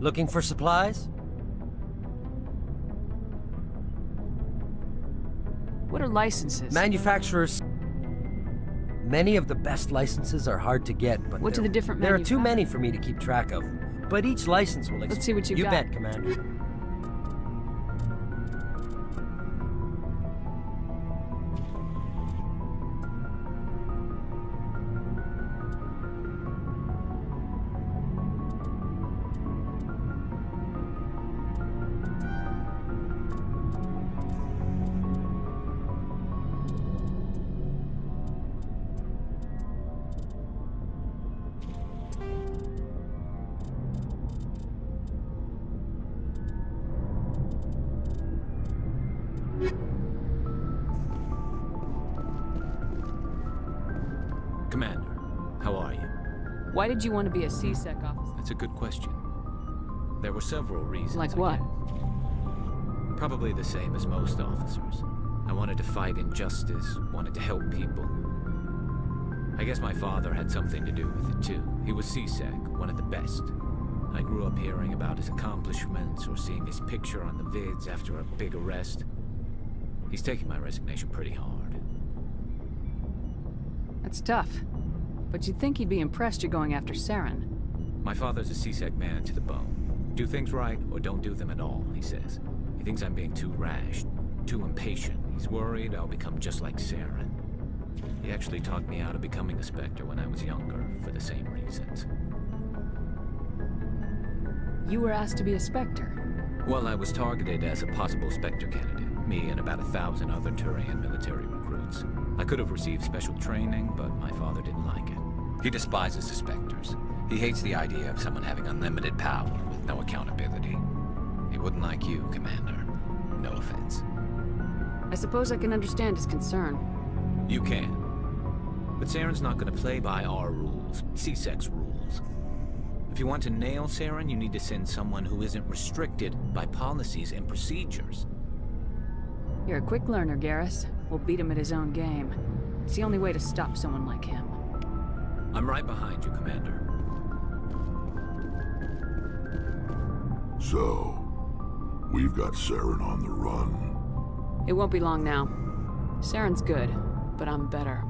Looking for supplies? What are licenses? Manufacturers... Many of the best licenses are hard to get, but What do the different there are too manufacturers- many for me to keep track of. But each license will... Let's see what you You got. bet, Commander. Commander, how are you? Why did you want to be a C-Sec officer? That's a good question. There were several reasons. Like I what? guess. Probably the same as most officers. I wanted to fight injustice, wanted to help people. I guess my father had something to do with it too. He was C-Sec, one of the best. I grew up hearing about his accomplishments or seeing his picture on the vids after a big arrest. He's taking my resignation pretty hard. That's tough. But you'd think he'd be impressed you're going after Saren. My father's a C-Sec man to the bone. Do things right or don't do them at all, he says. He thinks I'm being too rash, too impatient. He's worried I'll become just like Saren. He actually talked me out of becoming a Spectre when I was younger, for the same reasons. You were asked to be a Spectre. Well, I was targeted as a possible Spectre candidate. Me and about 1,000 other Turian military recruits. I could have received special training, but my father didn't like it. He despises the Spectres. He hates the idea of someone having unlimited power with no accountability. He wouldn't like you, Commander. No offense. I suppose I can understand his concern. You can. But Saren's not going to play by our rules, C-Sec's rules. If you want to nail Saren, you need to send someone who isn't restricted by policies and procedures. You're a quick learner, Garrus. We'll beat him at his own game. It's the only way to stop someone like him. I'm right behind you, Commander. So, we've got Saren on the run. It won't be long now. Saren's good, but I'm better.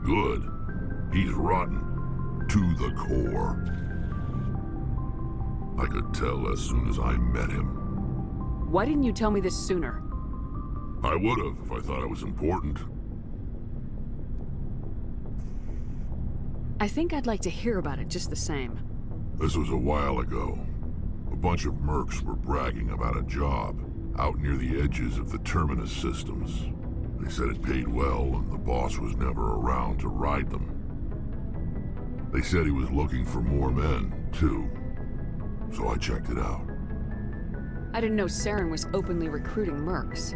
Good. He's rotten. To the core. I could tell as soon as I met him. Why didn't you tell me this sooner? I would have if I thought it was important. I think I'd like to hear about it just the same. This was a while ago. A bunch of mercs were bragging about a job out near the edges of the Terminus systems. They said it paid well and the boss was never around to ride them. They said he was looking for more men, too. So I checked it out. I didn't know Saren was openly recruiting mercs.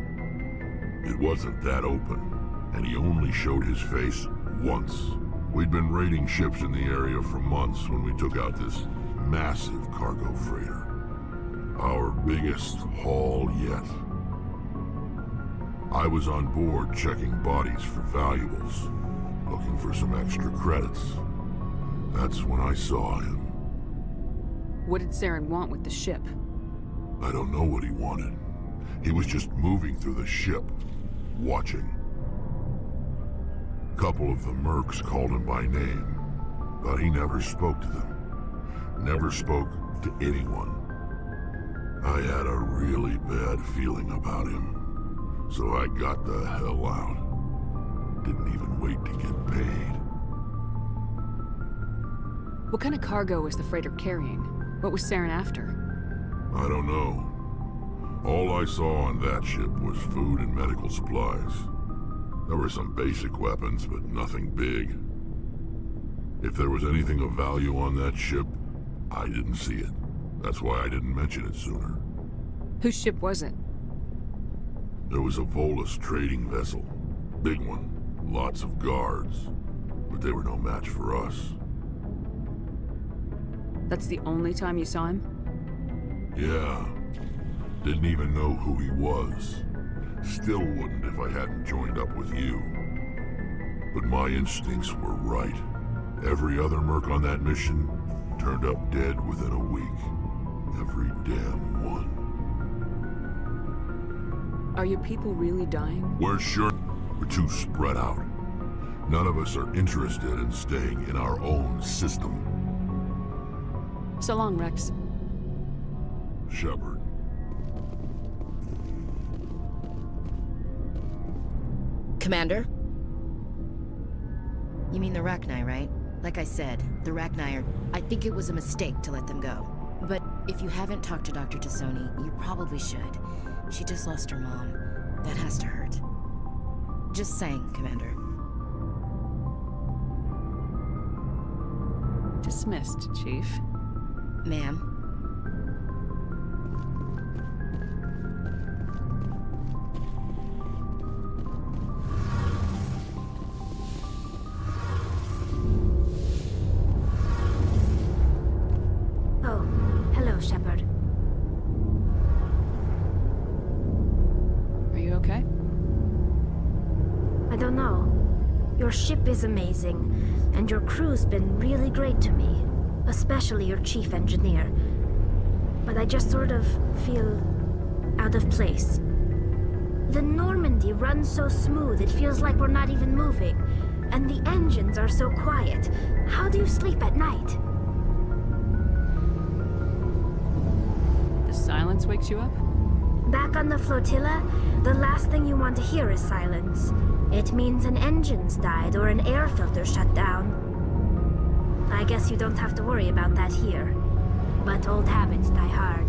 It wasn't that open, and he only showed his face once. We'd been raiding ships in the area for months when we took out this massive cargo freighter. Our biggest haul yet. I was on board checking bodies for valuables, looking for some extra credits. That's when I saw him. What did Saren want with the ship? I don't know what he wanted. He was just moving through the ship, watching. A couple of the mercs called him by name, but he never spoke to them. Never spoke to anyone. I had a really bad feeling about him, so I got the hell out. Didn't even wait to get paid. What kind of cargo was the freighter carrying? What was Saren after? I don't know. All I saw on that ship was food and medical supplies. There were some basic weapons, but nothing big. If there was anything of value on that ship, I didn't see it. That's why I didn't mention it sooner. Whose ship was it? There was a Volus trading vessel. Big one. Lots of guards. But they were no match for us. That's the only time you saw him? Yeah. Didn't even know who he was. Still wouldn't if I hadn't joined up with you. But my instincts were right. Every other merc on that mission turned up dead within a week. Every damn one. Are your people really dying? We're sure we're too spread out. None of us are interested in staying in our own system. So long, Rex. Shepard. Commander? You mean the Rachni, right? Like I said, the Rachni are... I think it was a mistake to let them go. But if you haven't talked to Dr. T'Soni, you probably should. She just lost her mom. That has to hurt. Just saying, Commander. Dismissed, Chief. Ma'am. Oh, hello, Shepard. Are you okay? I don't know. Your ship is amazing, and your crew's been really great to me. Especially your chief engineer. But I just sort of feel out of place. The Normandy runs so smooth it feels like we're not even moving. And the engines are so quiet. How do you sleep at night? The silence wakes you up? Back on the flotilla, the last thing you want to hear is silence. It means an engine's died or an air filter shut down. I guess you don't have to worry about that here. But old habits die hard.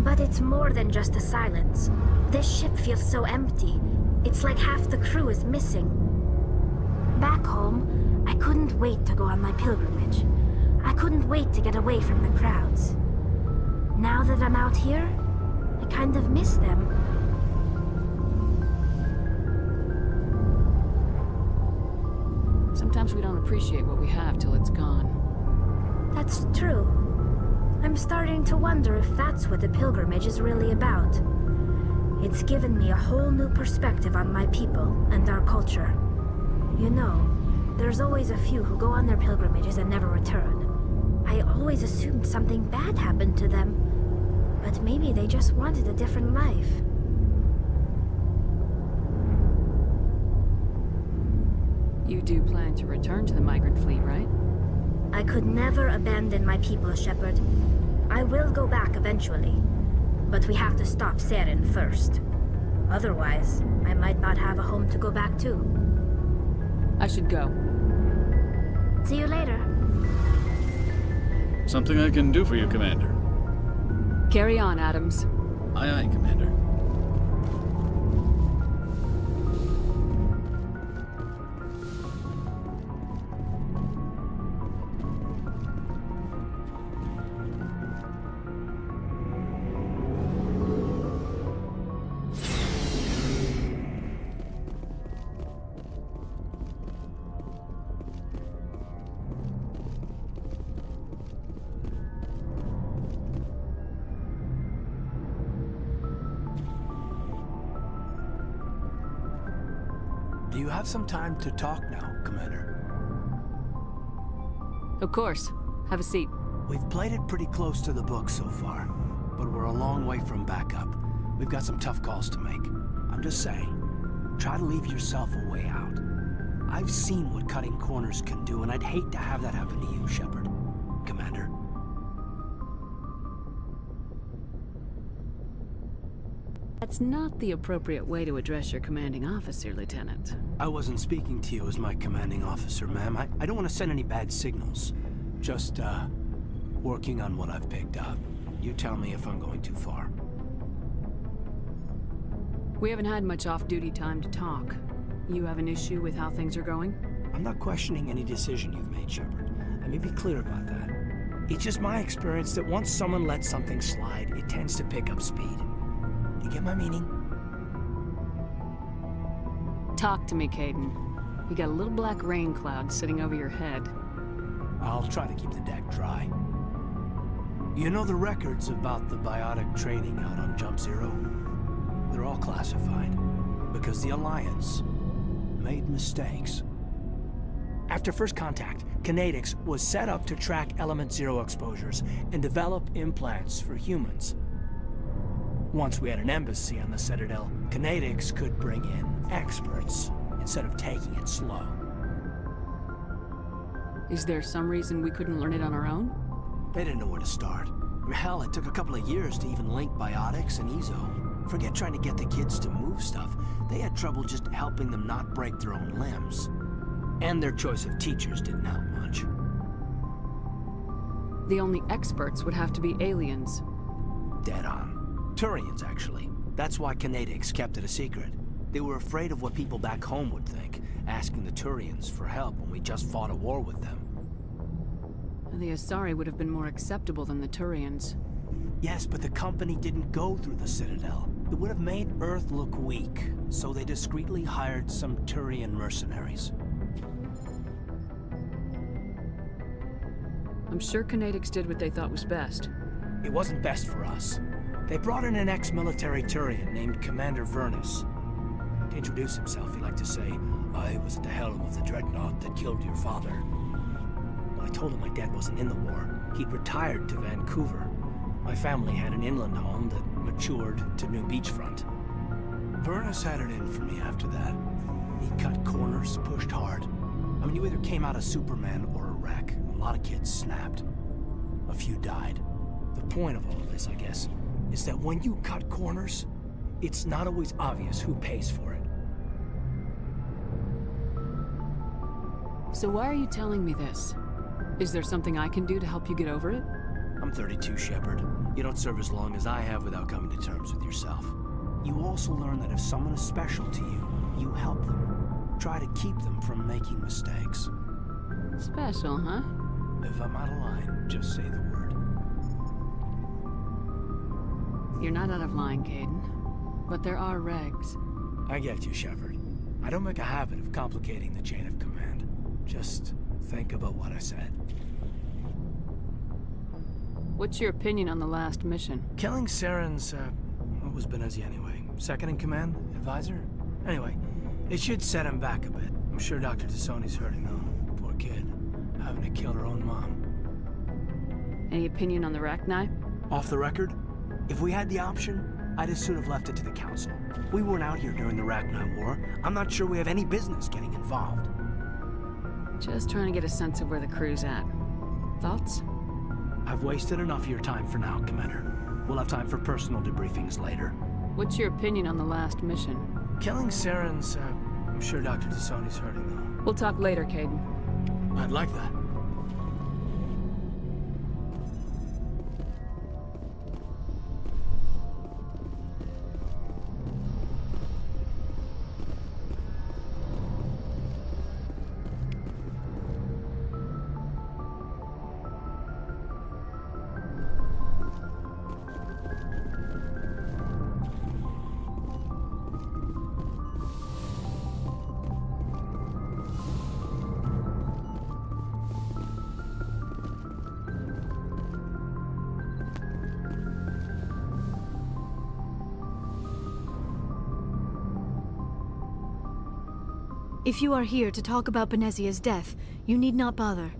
But it's more than just the silence. This ship feels so empty. It's like half the crew is missing. Back home, I couldn't wait to go on my pilgrimage. I couldn't wait to get away from the crowds. Now that I'm out here, I kind of miss them. Sometimes we don't appreciate what we have till it's gone. That's true. I'm starting to wonder if that's what the pilgrimage is really about. It's given me a whole new perspective on my people and our culture. You know, there's always a few who go on their pilgrimages and never return. I always assumed something bad happened to them, but maybe they just wanted a different life. You do plan to return to the migrant fleet, right? I could never abandon my people, Shepard. I will go back eventually, but we have to stop Saren first. Otherwise, I might not have a home to go back to. I should go. See you later. Something I can do for you, Commander. Carry on, Adams. Aye, aye, Commander. Do you have some time to talk now, Commander? Of course. Have a seat. We've played it pretty close to the book so far, but we're a long way from backup. We've got some tough calls to make. I'm just saying, try to leave yourself a way out. I've seen what cutting corners can do, and I'd hate to have that happen to you, Shepard. Commander. That's not the appropriate way to address your commanding officer, Lieutenant. I wasn't speaking to you as my commanding officer, ma'am. I don't want to send any bad signals. Just, working on what I've picked up. You tell me if I'm going too far. We haven't had much off-duty time to talk. You have an issue with how things are going? I'm not questioning any decision you've made, Shepard. Let me be clear about that. It's just my experience that once someone lets something slide, it tends to pick up speed. You get my meaning? Talk to me, Kaidan. You got a little black rain cloud sitting over your head. I'll try to keep the deck dry. You know the records about the biotic training out on Jump Zero? They're all classified, because the Alliance made mistakes. After first contact, Kinetics was set up to track Element Zero exposures and develop implants for humans. Once we had an embassy on the Citadel, Kinetics could bring in experts instead of taking it slow. Is there some reason we couldn't learn it on our own? They didn't know where to start. Hell, it took a couple of years to even link biotics and Ezo. Forget trying to get the kids to move stuff. They had trouble just helping them not break their own limbs. And their choice of teachers didn't help much. The only experts would have to be aliens. Dead on. Turians, actually. That's why Kinetics kept it a secret. They were afraid of what people back home would think, asking the Turians for help when we just fought a war with them. The Asari would have been more acceptable than the Turians. Yes, but the company didn't go through the Citadel. It would have made Earth look weak, so they discreetly hired some Turian mercenaries. I'm sure Kinetics did what they thought was best. It wasn't best for us. They brought in an ex-military Turian named Commander Vernus. To introduce himself, he liked to say, "I was at the helm of the dreadnought that killed your father." When I told him my dad wasn't in the war, he'd retired to Vancouver. My family had an inland home that matured to New Beachfront. Vernus had it in for me after that. He cut corners, pushed hard. I mean, you either came out a Superman or a wreck. A lot of kids snapped. A few died. The point of all of this, I guess, is that when you cut corners, it's not always obvious who pays for it. So why are you telling me this? Is there something I can do to help you get over it? I'm 32, Shepard. You don't serve as long as I have without coming to terms with yourself. You also learn that if someone is special to you, you help them. Try to keep them from making mistakes. Special, huh? If I'm out of line, just say the word. You're not out of line, Caden. But there are regs. I get you, Shepard. I don't make a habit of complicating the chain of command. Just think about what I said. What's your opinion on the last mission? Killing Saren's, what was Benezia anyway? Second in command? Advisor? Anyway, it should set him back a bit. I'm sure Dr. Tassoni's hurting though. Poor kid. Having to kill her own mom. Any opinion on the Rachni? Off the record? If we had the option, I'd as soon have left it to the Council. We weren't out here during the Rachni War. I'm not sure we have any business getting involved. Just trying to get a sense of where the crew's at. Thoughts? I've wasted enough of your time for now, Commander. We'll have time for personal debriefings later. What's your opinion on the last mission? Killing Saren's, I'm sure Dr. Tassoni's hurting though. We'll talk later, Caden. I'd like that. If you are here to talk about Benezia's death, you need not bother.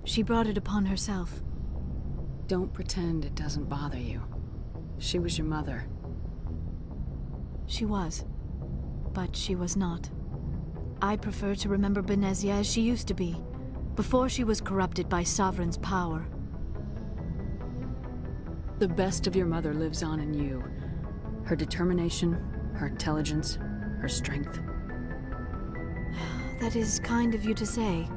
She brought it upon herself. Don't pretend it doesn't bother you. She was your mother. She was. But she was not. I prefer to remember Benezia as she used to be, before she was corrupted by Sovereign's power. The best of your mother lives on in you. Her determination, her intelligence, her strength. That is kind of you to say.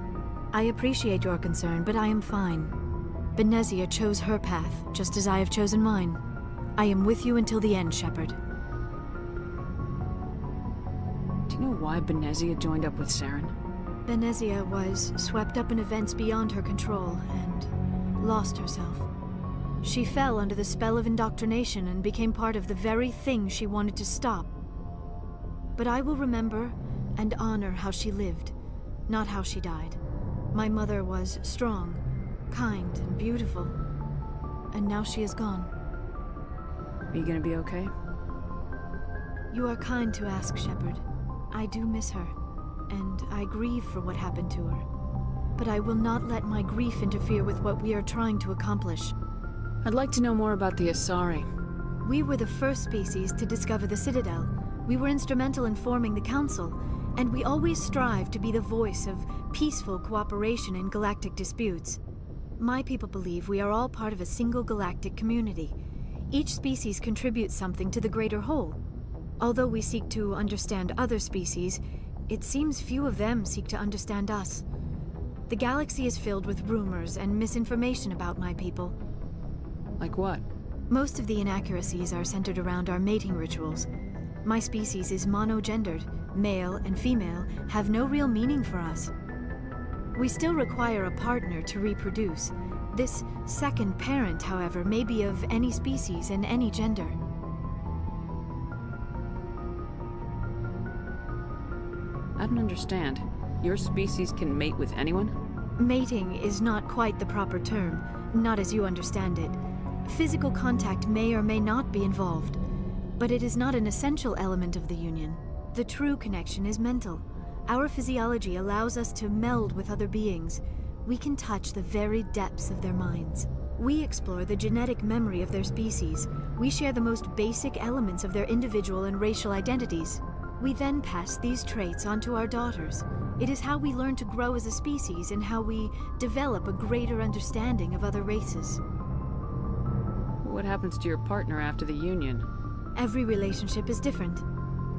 I appreciate your concern, but I am fine. Benezia chose her path, just as I have chosen mine. I am with you until the end, Shepard. Do you know why Benezia joined up with Saren? Benezia was swept up in events beyond her control and lost herself. She fell under the spell of indoctrination and became part of the very thing she wanted to stop. But I will remember and honor how she lived, not how she died. My mother was strong, kind, and beautiful. And now she is gone. Are you gonna be okay? You are kind to ask, Shepard. I do miss her, and I grieve for what happened to her. but I will not let my grief interfere with what we are trying to accomplish. I'd like to know more about the Asari. We were the first species to discover the Citadel. We were instrumental in forming the Council, and we always strive to be the voice of peaceful cooperation in galactic disputes. My people believe we are all part of a single galactic community. Each species contributes something to the greater whole. Although we seek to understand other species, it seems few of them seek to understand us. The galaxy is filled with rumors and misinformation about my people. Like what? Most of the inaccuracies are centered around our mating rituals. My species is monogendered. Male and female have no real meaning for us. We still require a partner to reproduce. This second parent, however, may be of any species and any gender. I don't understand. Your species can mate with anyone? Mating is not quite the proper term, not as you understand it. Physical contact may or may not be involved, but it is not an essential element of the union. The true connection is mental. Our physiology allows us to meld with other beings. We can touch the very depths of their minds. We explore the genetic memory of their species. We share the most basic elements of their individual and racial identities. We then pass these traits on to our daughters. It is how we learn to grow as a species and how we develop a greater understanding of other races. What happens to your partner after the union? Every relationship is different.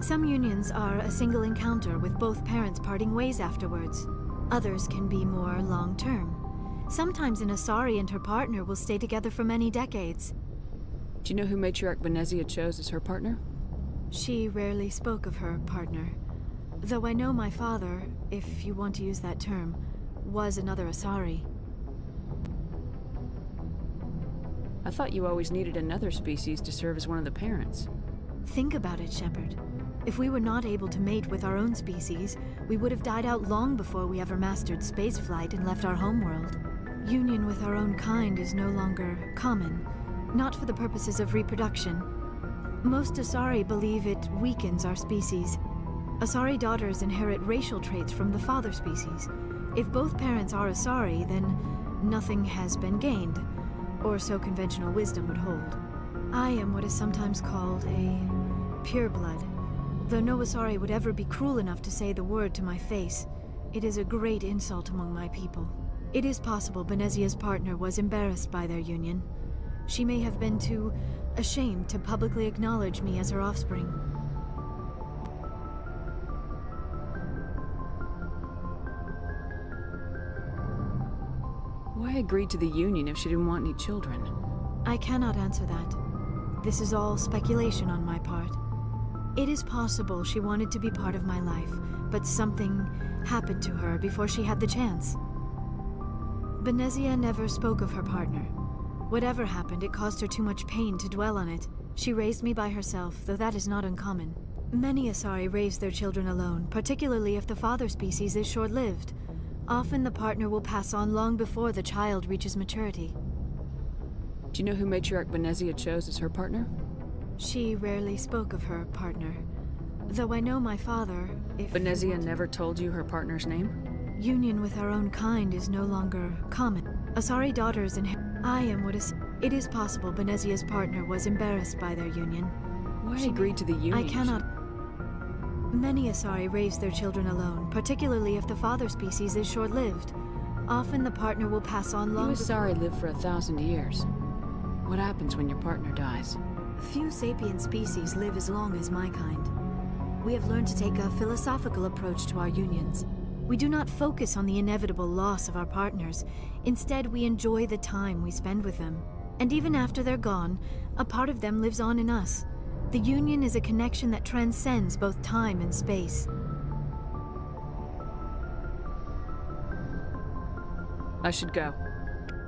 Some unions are a single encounter with both parents parting ways afterwards. Others can be more long-term. Sometimes an Asari and her partner will stay together for many decades. Do you know who Matriarch Benezia chose as her partner? She rarely spoke of her partner. Though I know my father, if you want to use that term, was another Asari. I thought you always needed another species to serve as one of the parents. Think about it, Shepard. If we were not able to mate with our own species, we would have died out long before we ever mastered spaceflight and left our homeworld. Union with our own kind is no longer common, not for the purposes of reproduction. Most Asari believe it weakens our species. Asari daughters inherit racial traits from the father species. If both parents are Asari, then nothing has been gained, or so conventional wisdom would hold. I am what is sometimes called a pureblood. Though no Asari would ever be cruel enough to say the word to my face, it is a great insult among my people. It is possible Benezia's partner was embarrassed by their union. She may have been too ashamed to publicly acknowledge me as her offspring. Why agree to the union if she didn't want any children? I cannot answer that. This is all speculation on my part. It is possible she wanted to be part of my life, but something happened to her before she had the chance. Benezia never spoke of her partner. Whatever happened, it caused her too much pain to dwell on it. She raised me by herself, though that is not uncommon. Many Asari raise their children alone, particularly if the father species is short-lived. Often the partner will pass on long before the child reaches maturity. Do you know who Matriarch Benezia chose as her partner? She rarely spoke of her partner. Though I know my father, if... Benezia never told you her partner's name? Union with our own kind is no longer common. Asari daughters inherit... I am what is... It is possible Benezia's partner was embarrassed by their union. Why agree to the union? I cannot... Many Asari raise their children alone, particularly if the father species is short-lived. Often the partner will pass on long... You Asari live for 1,000 years. What happens when your partner dies? Few sapient species live as long as my kind. We have learned to take a philosophical approach to our unions. We do not focus on the inevitable loss of our partners. Instead, we enjoy the time we spend with them. And even after they're gone, a part of them lives on in us. The union is a connection that transcends both time and space. I should go.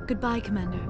Goodbye, Commander.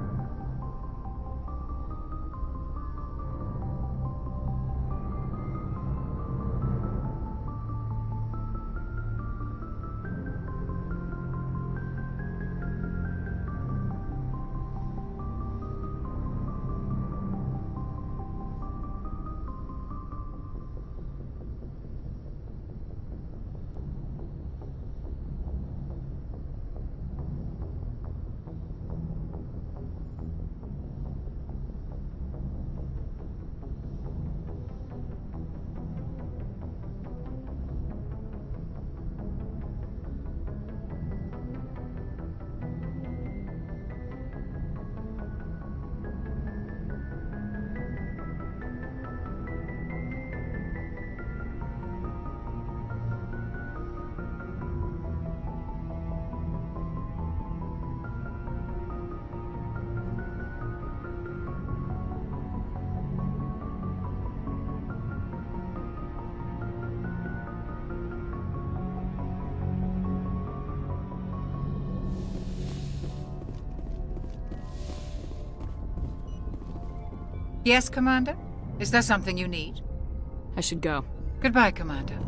Yes, Commander? Is there something you need? I should go. Goodbye, Commander.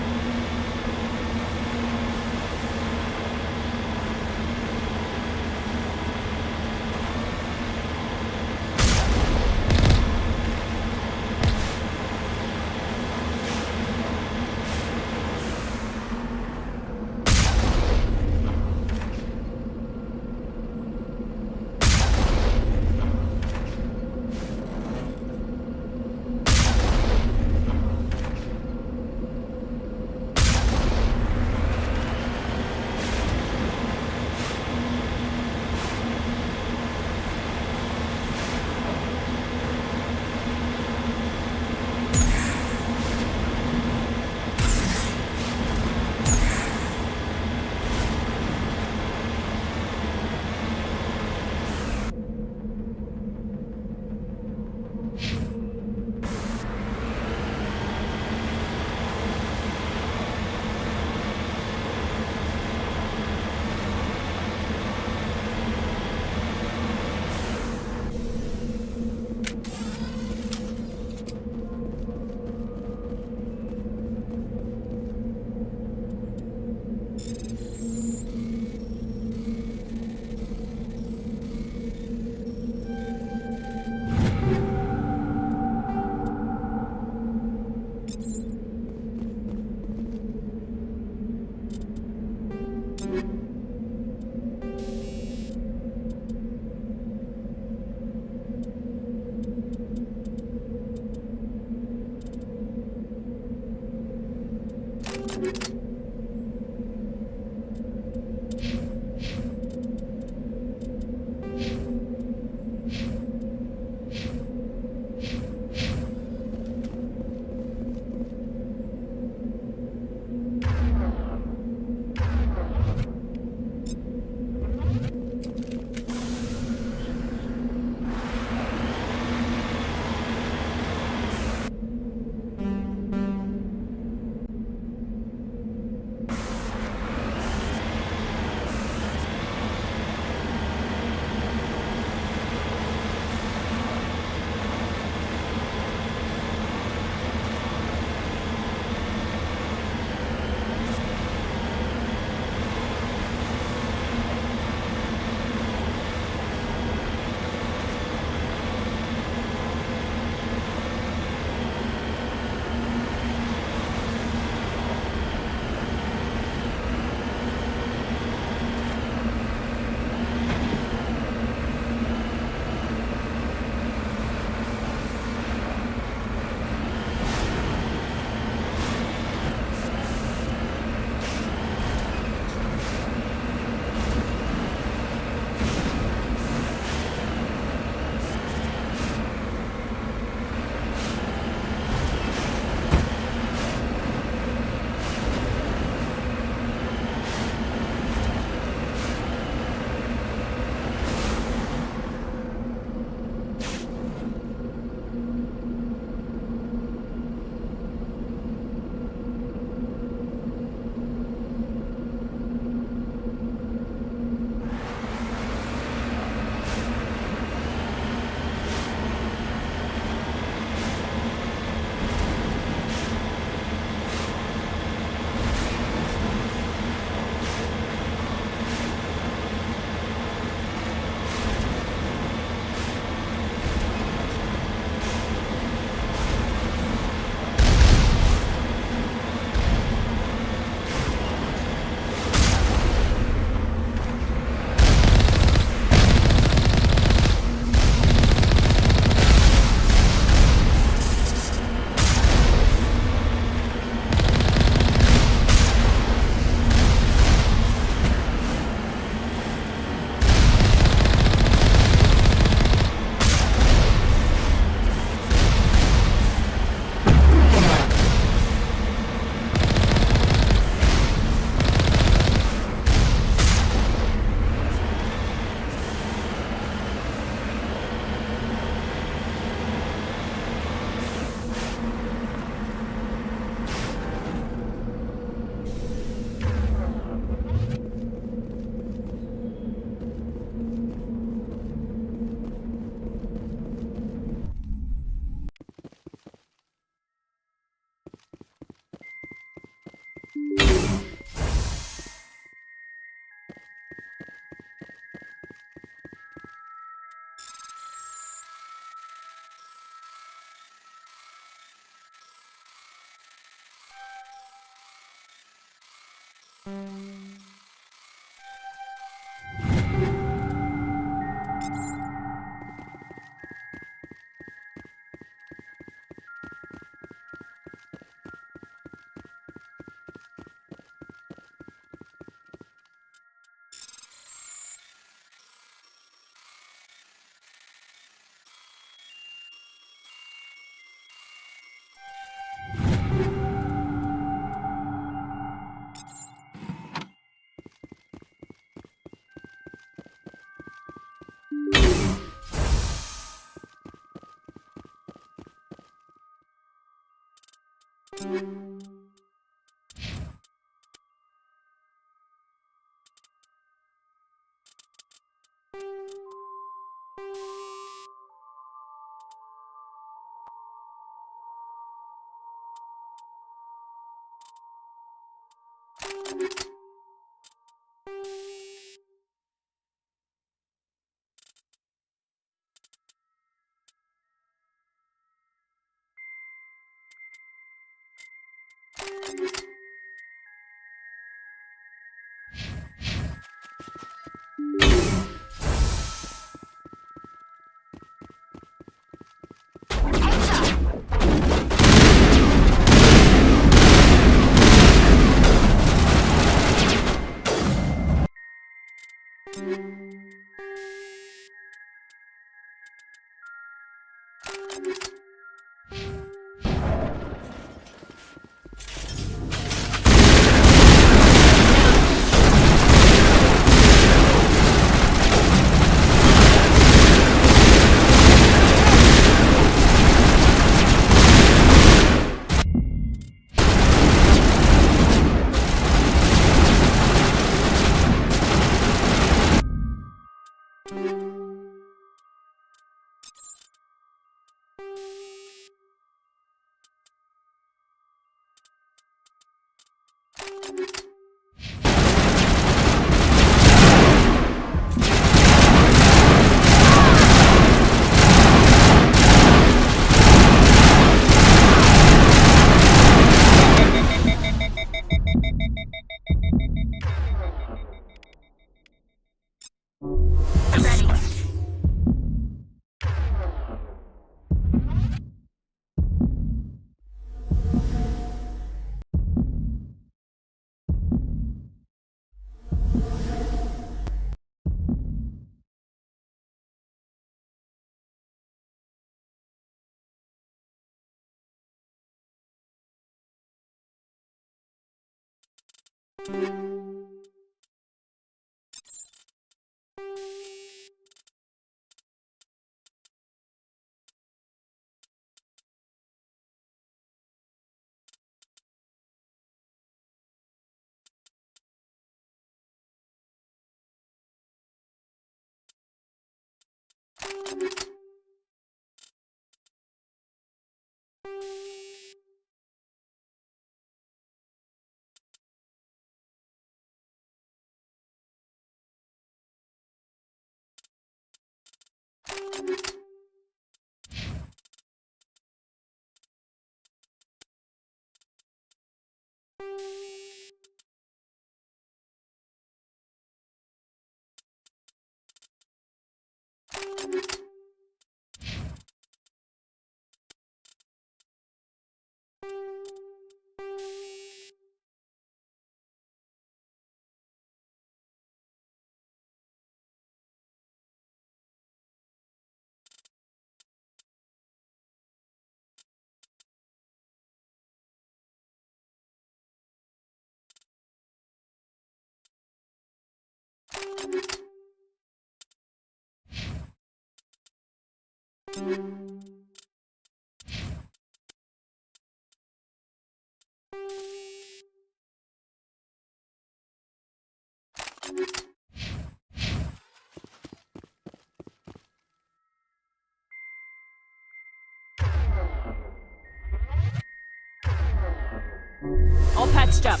All patched up.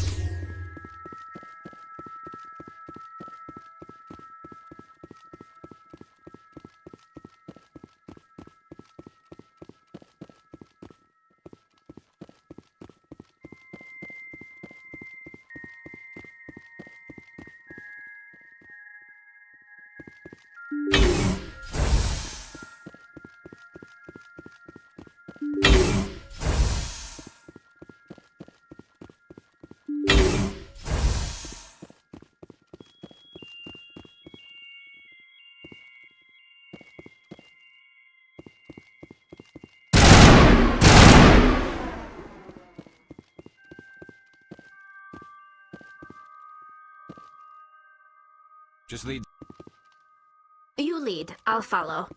Just lead. You lead. I'll follow.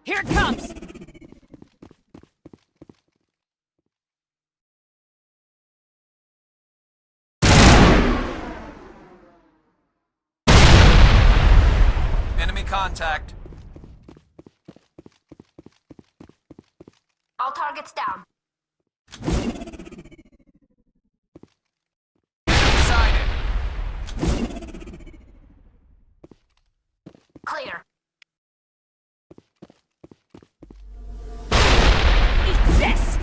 Here it comes! Enemy contact. All targets down. Sighted. Clear. Eat this!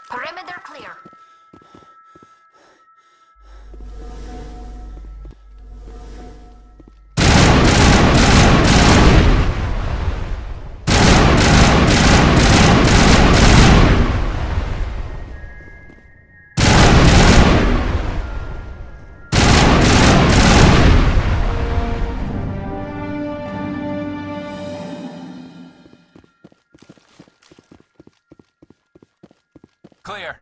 Perimeter clear. Clear.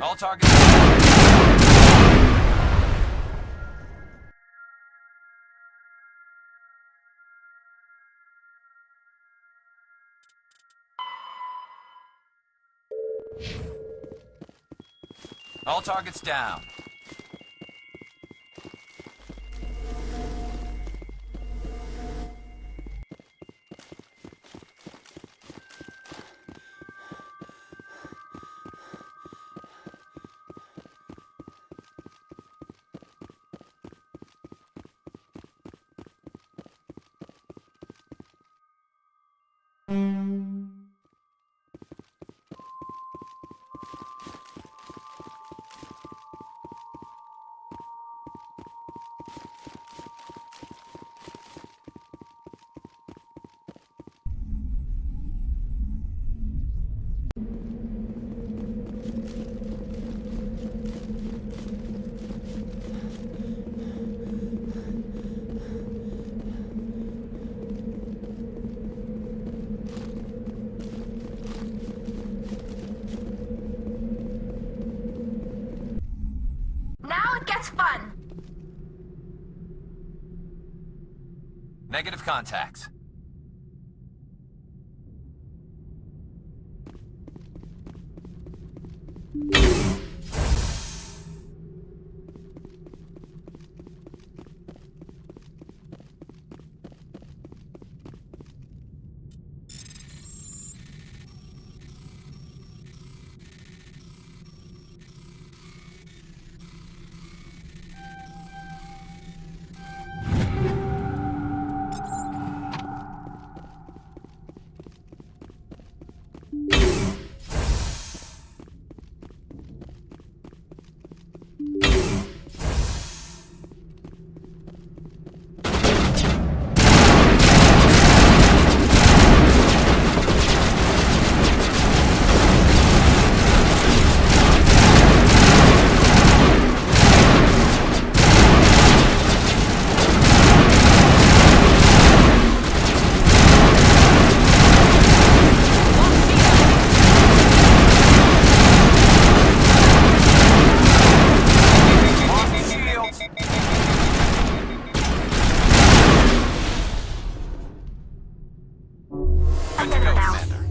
All targets. All targets down. Now it gets fun. Negative contacts. Good to go, Commander.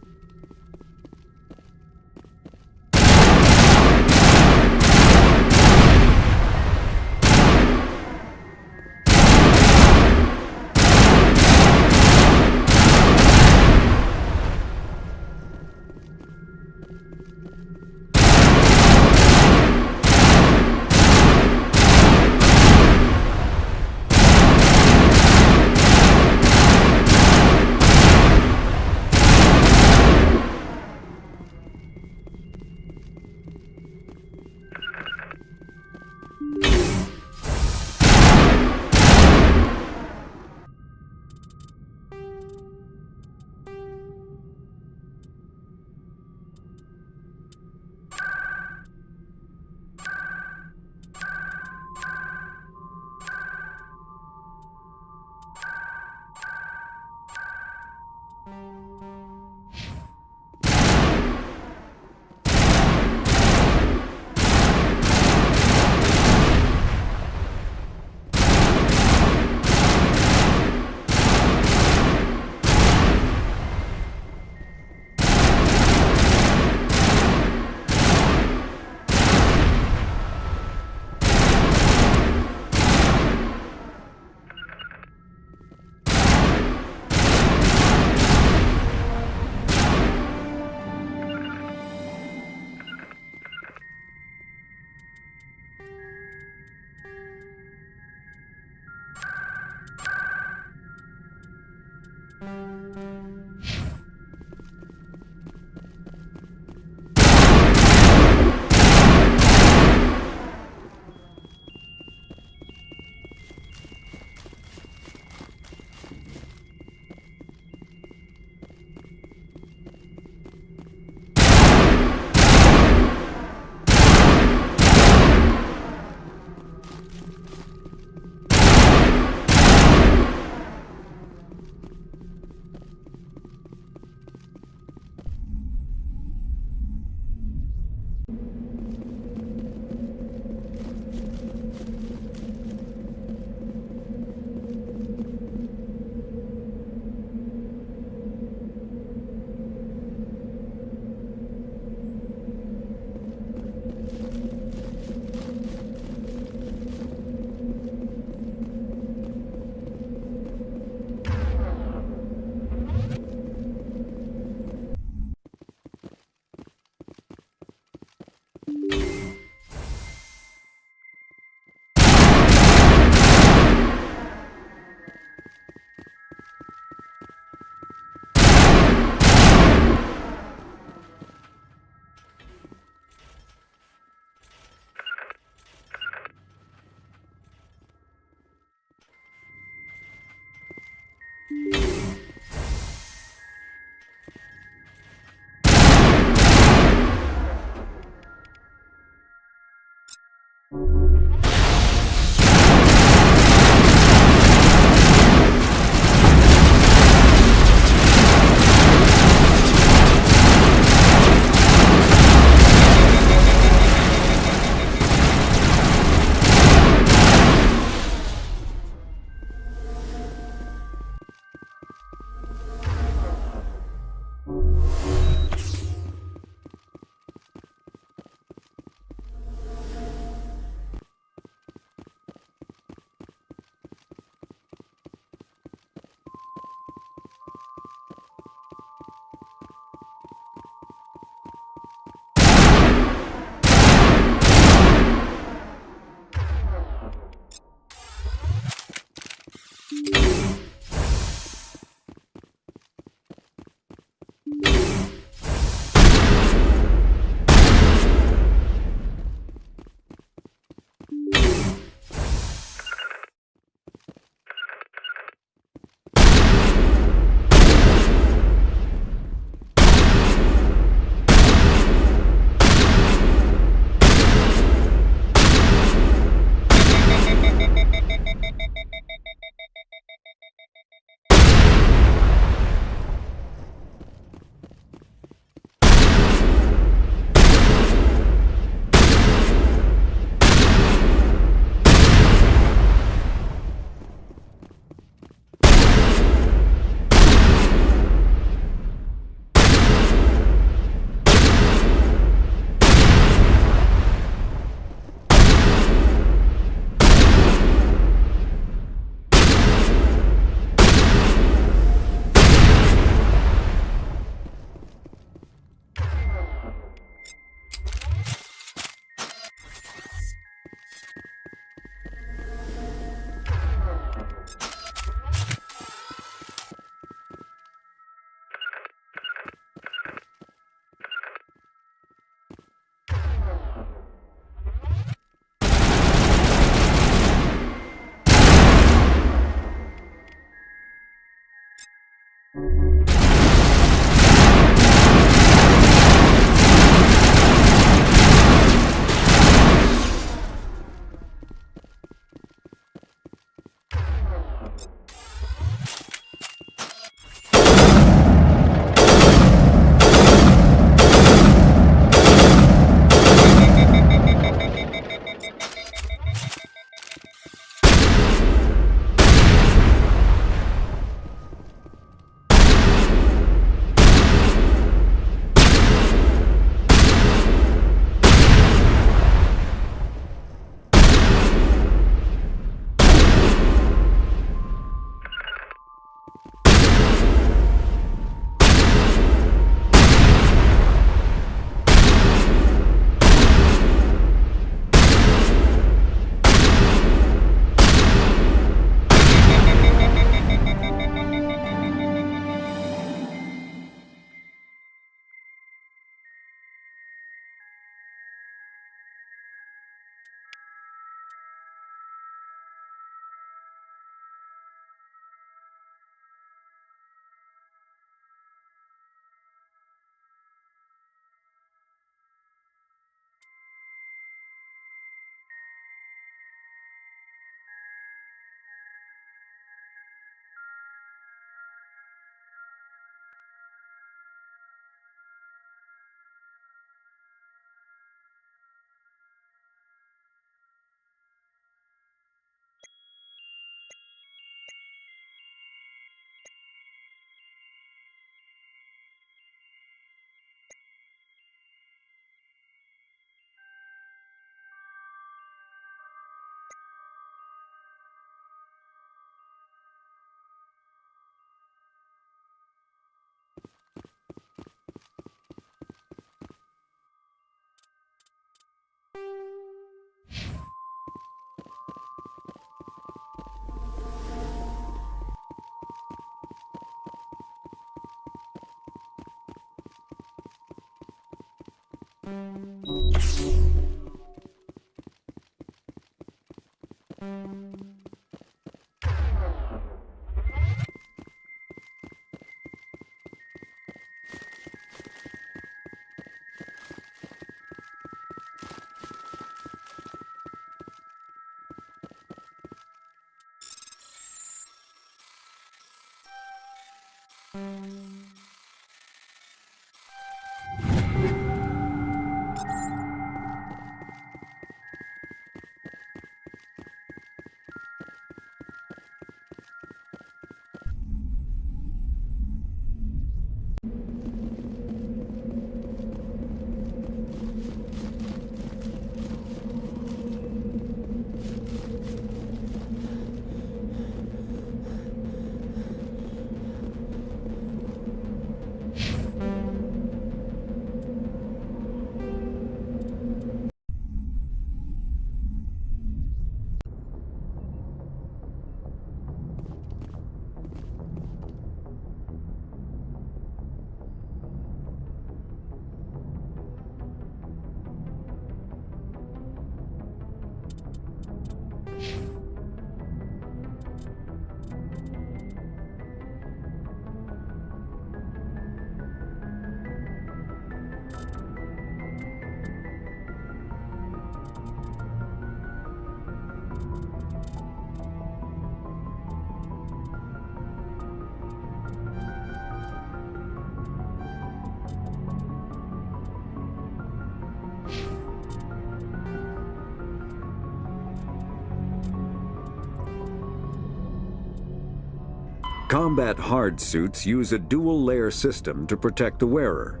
Combat hard suits use a dual-layer system to protect the wearer.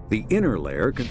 The inner layer can...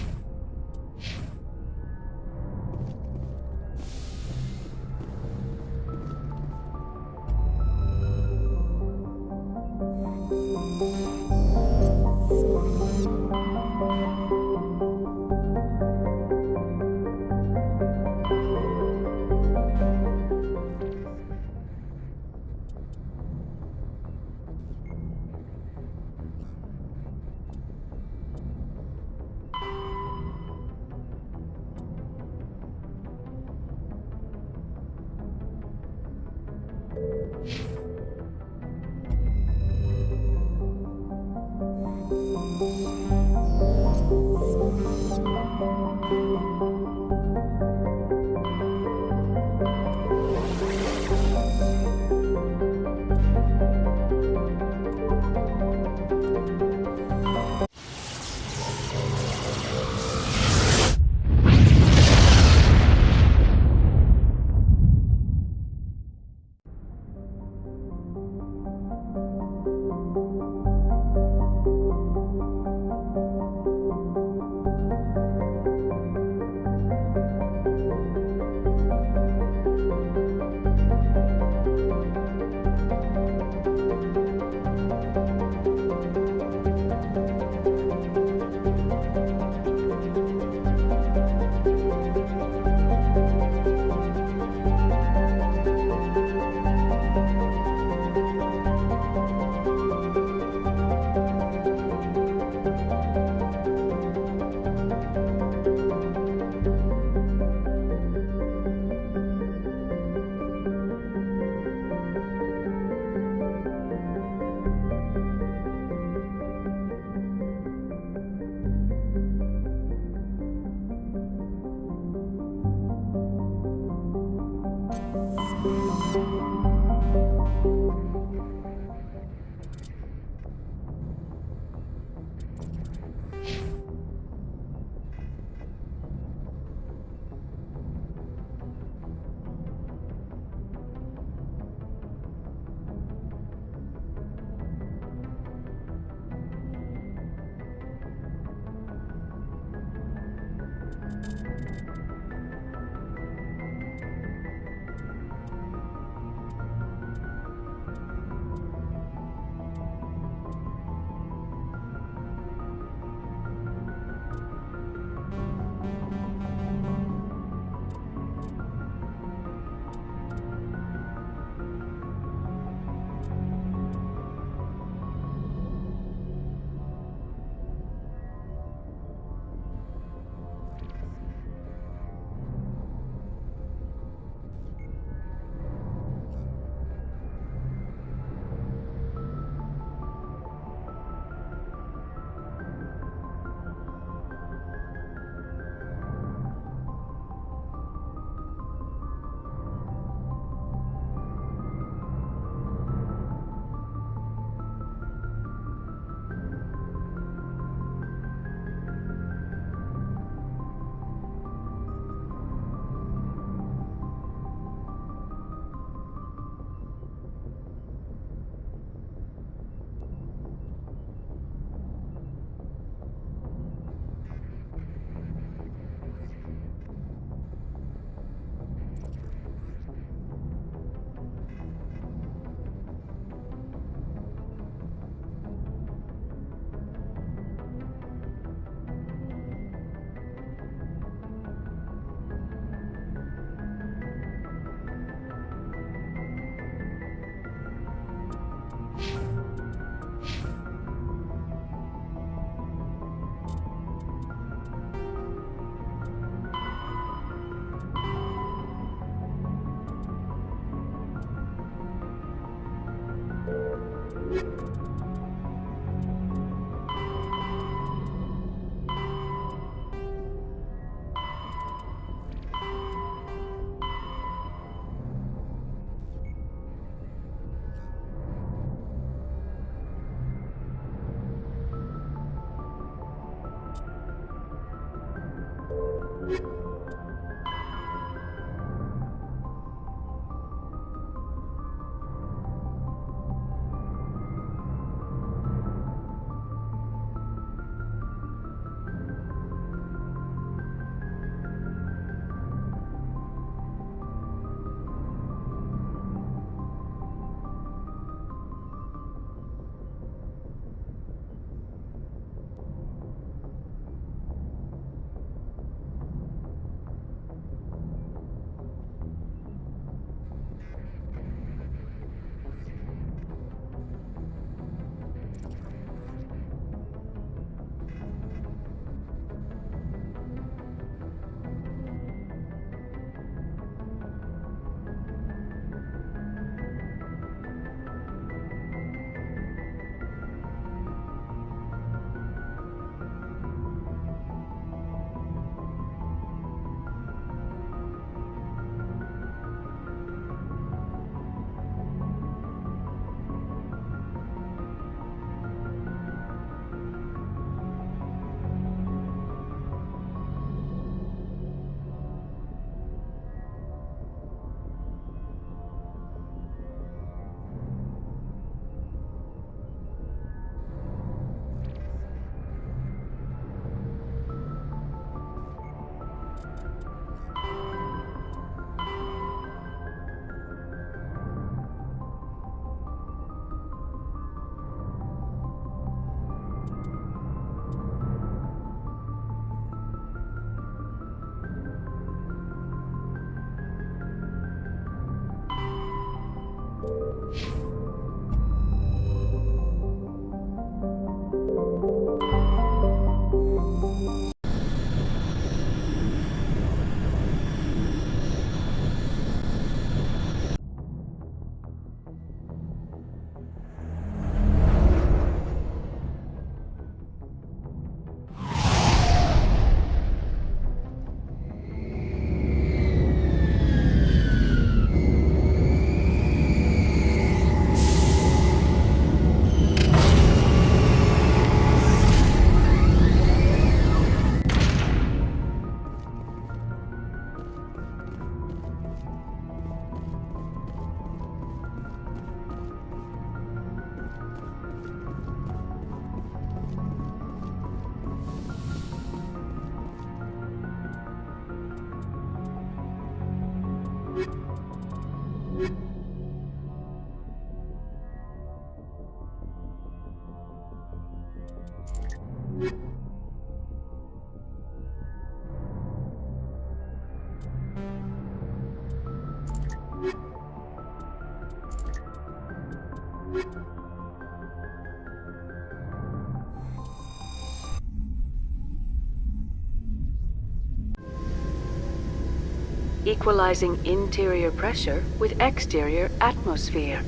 Equalizing interior pressure with exterior atmosphere.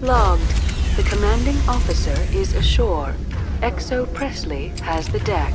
Logged. The commanding officer is ashore. Exo Presley has the deck.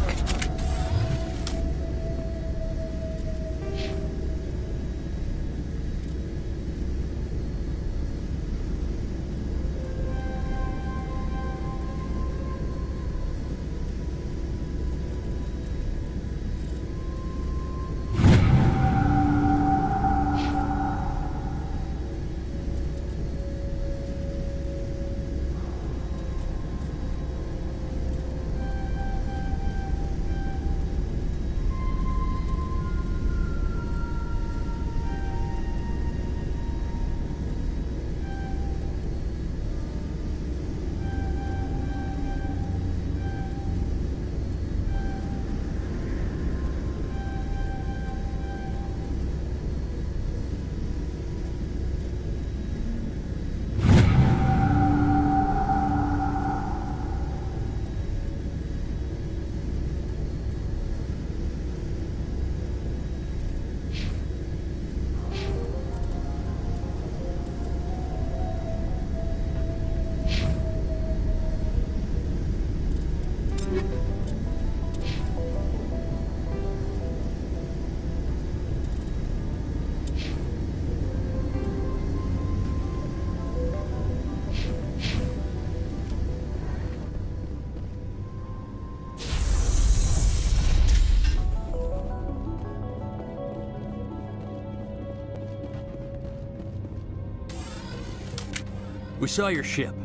We saw your ship.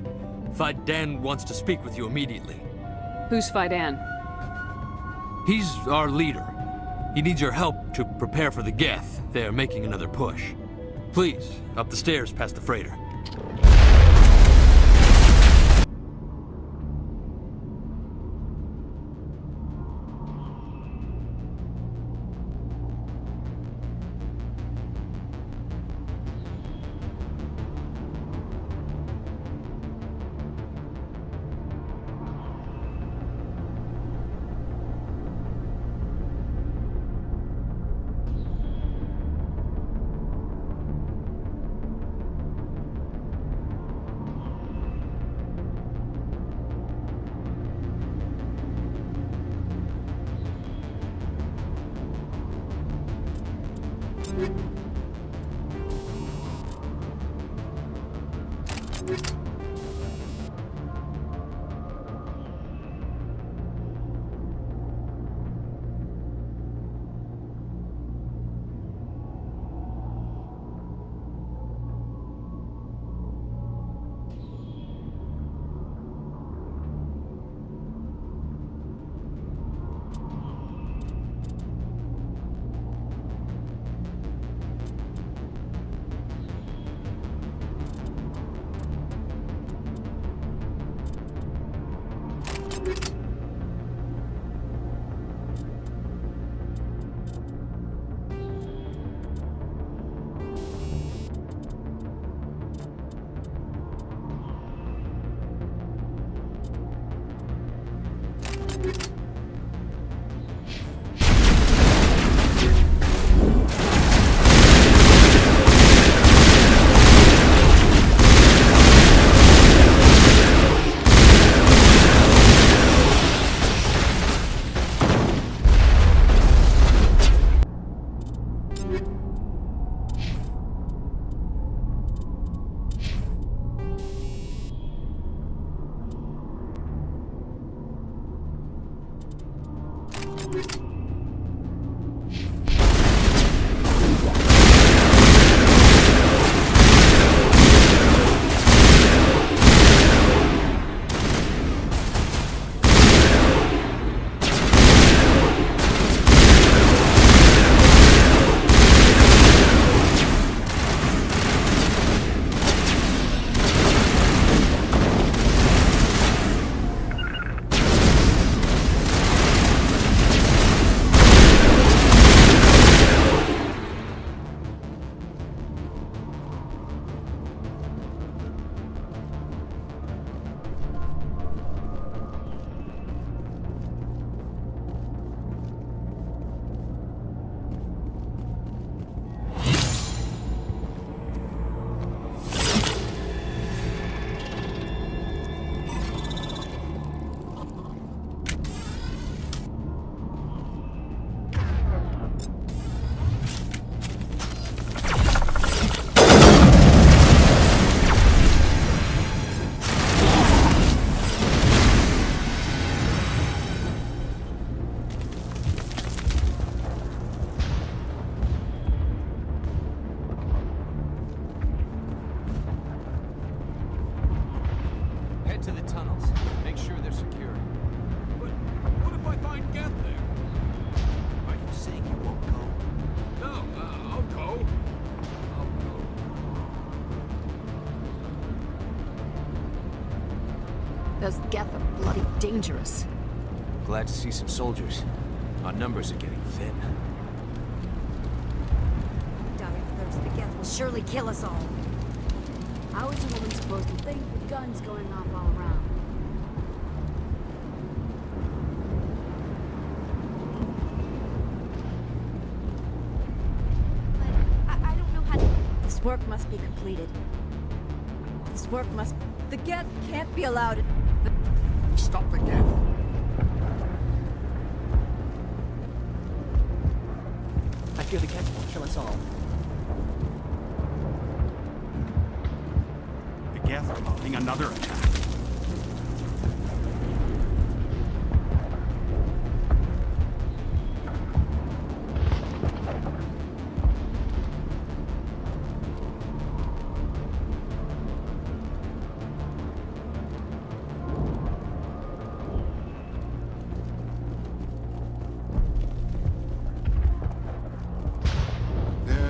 Faidan wants to speak with you immediately. Who's Faidan? He's our leader. He needs your help to prepare for the Geth. They're making another push. Please, up the stairs past the freighter. Those Geth are bloody dangerous. Glad to see some soldiers. Our numbers are getting thin. Dying thirst, the Geth will surely kill us all. How is a woman supposed to think with guns going off all around? I don't know how to... This work must be completed. This work must... The Geth can't be allowed... Stop the Geth. I fear the Geth will kill us all. The Geth are mounting another attack.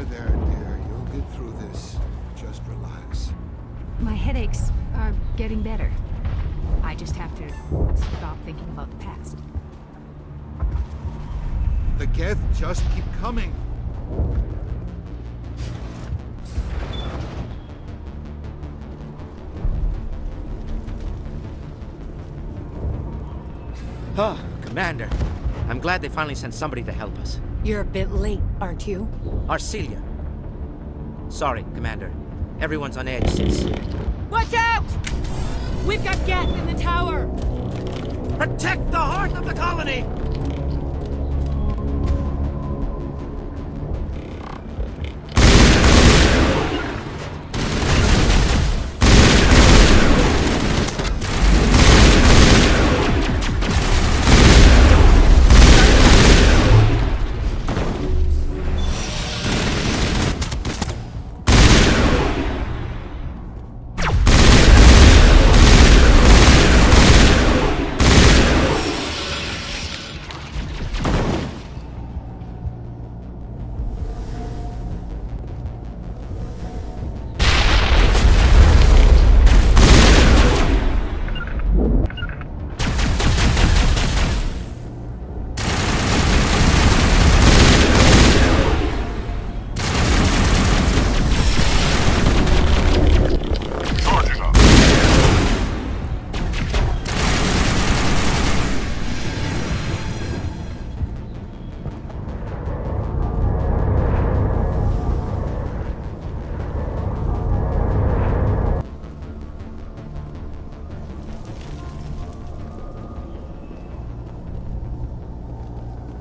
There, dear. You'll get through this. Just relax. My headaches are getting better. I just have to stop thinking about the past. The Geth just keep coming. Oh, Commander. I'm glad they finally sent somebody to help us. You're a bit late, aren't you? Arcelia. Sorry, Commander. Everyone's on edge since... Watch out! We've got Geth in the tower! Protect the heart of the colony!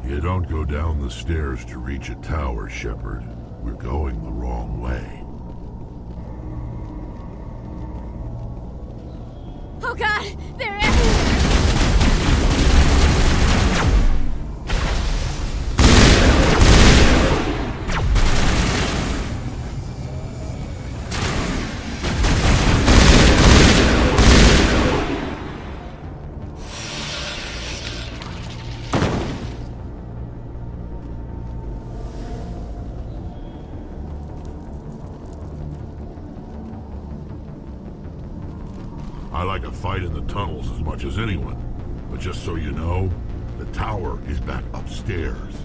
You don't go down the stairs to reach a tower, Shepard. We're going the wrong way. Oh god! They're everywhere! I like a fight in the tunnels as much as anyone. But just so you know, the tower is back upstairs.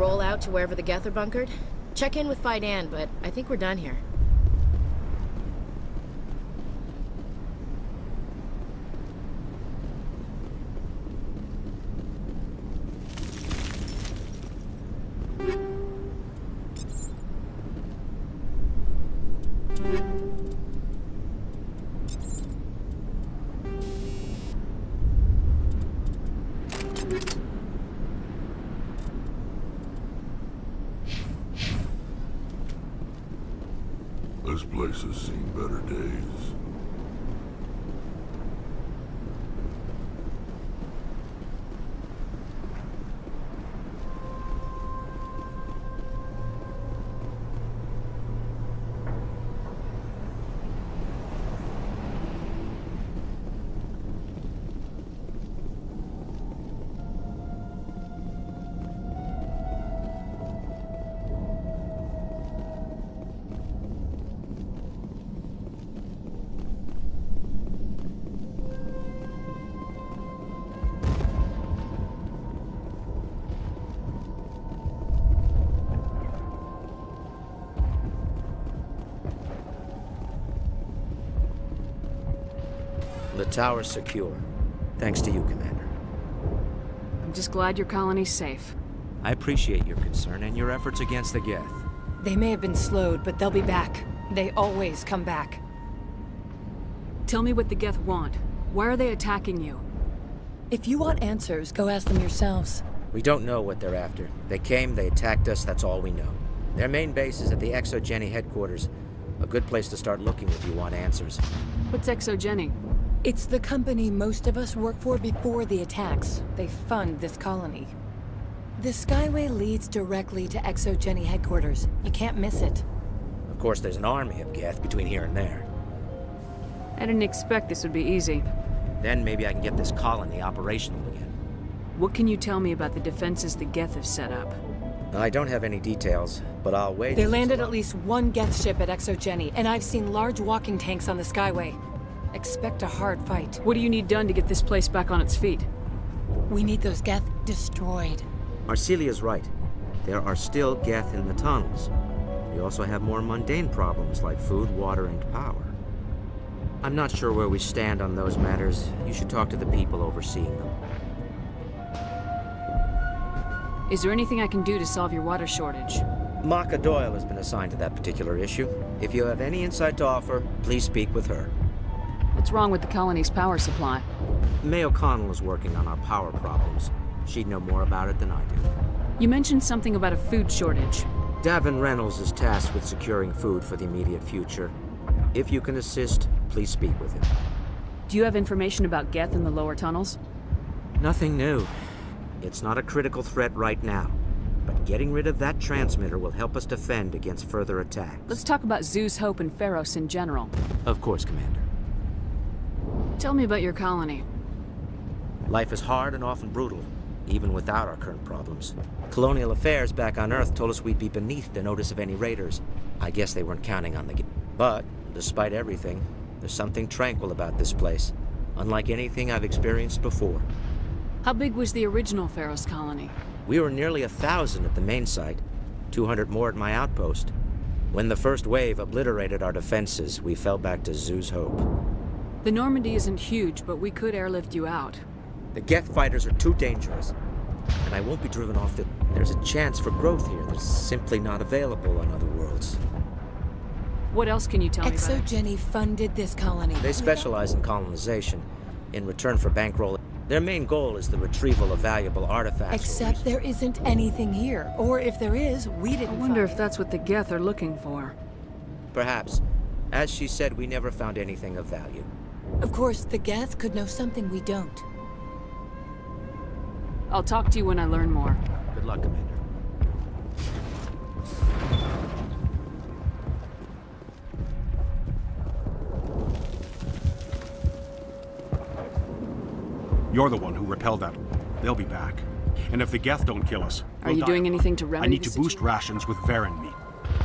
roll out to wherever the Geth are bunkered? Check in with Fidan, but I think we're done here. This place has seen better days. The tower's secure. Thanks to you, Commander. I'm just glad your colony's safe. I appreciate your concern and your efforts against the Geth. They may have been slowed, but they'll be back. They always come back. Tell me what the Geth want. Why are they attacking you? If you want answers, go ask them yourselves. We don't know what they're after. They came, they attacked us, that's all we know. Their main base is at the ExoGeni headquarters. A good place to start looking if you want answers. What's ExoGeni? It's the company most of us worked for before the attacks. They fund this colony. The Skyway leads directly to ExoGeni headquarters. You can't miss it. Of course, there's an army of Geth between here and there. I didn't expect this would be easy. Then maybe I can get this colony operational again. What can you tell me about the defenses the Geth have set up? I don't have any details, but I'll wait. They landed at least one Geth ship at ExoGeni, and I've seen large walking tanks on the Skyway. Expect a hard fight. What do you need done to get this place back on its feet? We need those Geth destroyed. Arcelia's right. There are still Geth in the tunnels. We also have more mundane problems like food, water, and power. I'm not sure where we stand on those matters. You should talk to the people overseeing them. Is there anything I can do to solve your water shortage? Maka Doyle has been assigned to that particular issue. If you have any insight to offer, please speak with her. What's wrong with the colony's power supply? May O'Connell is working on our power problems. She'd know more about it than I do. You mentioned something about a food shortage. Davin Reynolds is tasked with securing food for the immediate future. If you can assist, please speak with him. Do you have information about Geth in the lower tunnels? Nothing new. It's not a critical threat right now, but getting rid of that transmitter will help us defend against further attacks. Let's talk about Zhu's Hope and Pharos in general. Of course, Commander. Tell me about your colony. Life is hard and often brutal, even without our current problems. Colonial Affairs back on Earth told us we'd be beneath the notice of any raiders. I guess they weren't counting on the... But, despite everything, there's something tranquil about this place, unlike anything I've experienced before. How big was the original Pharos colony? We were nearly 1,000 at the main site, 200 more at my outpost. When the first wave obliterated our defenses, we fell back to Zhu's Hope. The Normandy isn't huge, but we could airlift you out. The Geth fighters are too dangerous, and I won't be driven off the... There's a chance for growth here that's simply not available on other worlds. What else can you tell me about it? ExoGeni funded this colony. They specialize in colonization. In return for bankroll, their main goal is the retrieval of valuable artifacts. Except there isn't anything here. Or if there is, we didn't I wonder find if that's what the Geth are looking for. Perhaps. As she said, we never found anything of value. Of course, the Geth could know something we don't. I'll talk to you when I learn more. Good luck, Commander. You're the one who repelled that. They'll be back. And if the Geth don't kill us, Are you doing anything to remedy I need the to boost rations with Varen meat.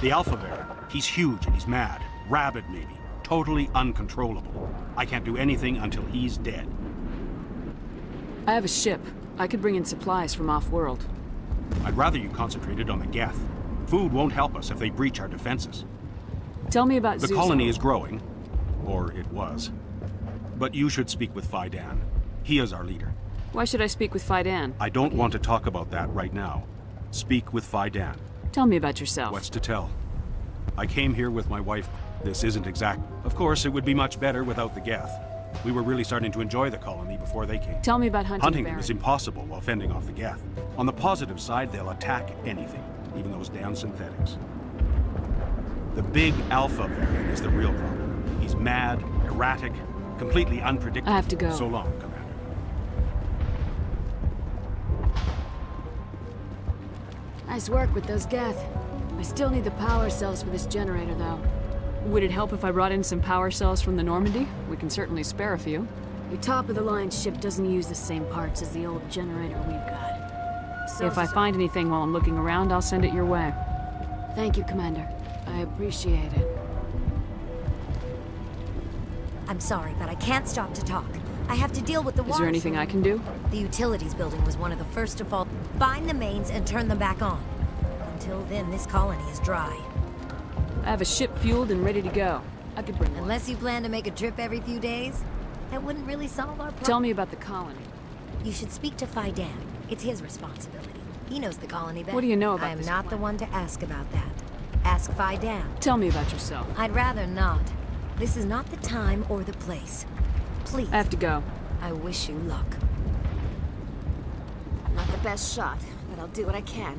The Alpha Varen. He's huge and he's mad. Rabid, maybe. Totally uncontrollable. I can't do anything until he's dead. I have a ship. I could bring in supplies from off-world. I'd rather you concentrated on the Geth. Food won't help us if they breach our defenses. Tell me about The Zeus. colony is growing. Or it was. But you should speak with Faidan. He is our leader. Why should I speak with Faidan? I don't want to talk about that right now. Speak with Faidan. Tell me about yourself. What's to tell? I came here with my wife. This isn't exact. Of course, it would be much better without the Geth. We were really starting to enjoy the colony before they came. Tell me about Hunting them Baron. is impossible while fending off the Geth. On the positive side, they'll attack anything, even those damn synthetics. The big Alpha variant is the real problem. He's mad, erratic, completely unpredictable. I have to go. So long, Commander. Nice work with those Geth. I still need the power cells for this generator, though. Would it help if I brought in some power cells from the Normandy? We can certainly spare a few. Your top-of-the-line ship doesn't use the same parts as the old generator we've got. So if I find anything while I'm looking around, I'll send it your way. Thank you, Commander. I appreciate it. I'm sorry, but I can't stop to talk. I have to deal with the water. Is there anything I can do? The utilities building was one of the first to fall. Bind the mains and turn them back on. Until then, this colony is dry. I have a ship fueled and ready to go. I could bring one. Unless you plan to make a trip every few days, that wouldn't really solve our problem. Tell me about the colony. You should speak to Faidan. It's his responsibility. He knows the colony better. What do you know about I'm this not the planet? one to ask about that. Ask Faidan. Tell me about yourself. I'd rather not. This is not the time or the place. Please. I have to go. I wish you luck. I'm not the best shot, but I'll do what I can.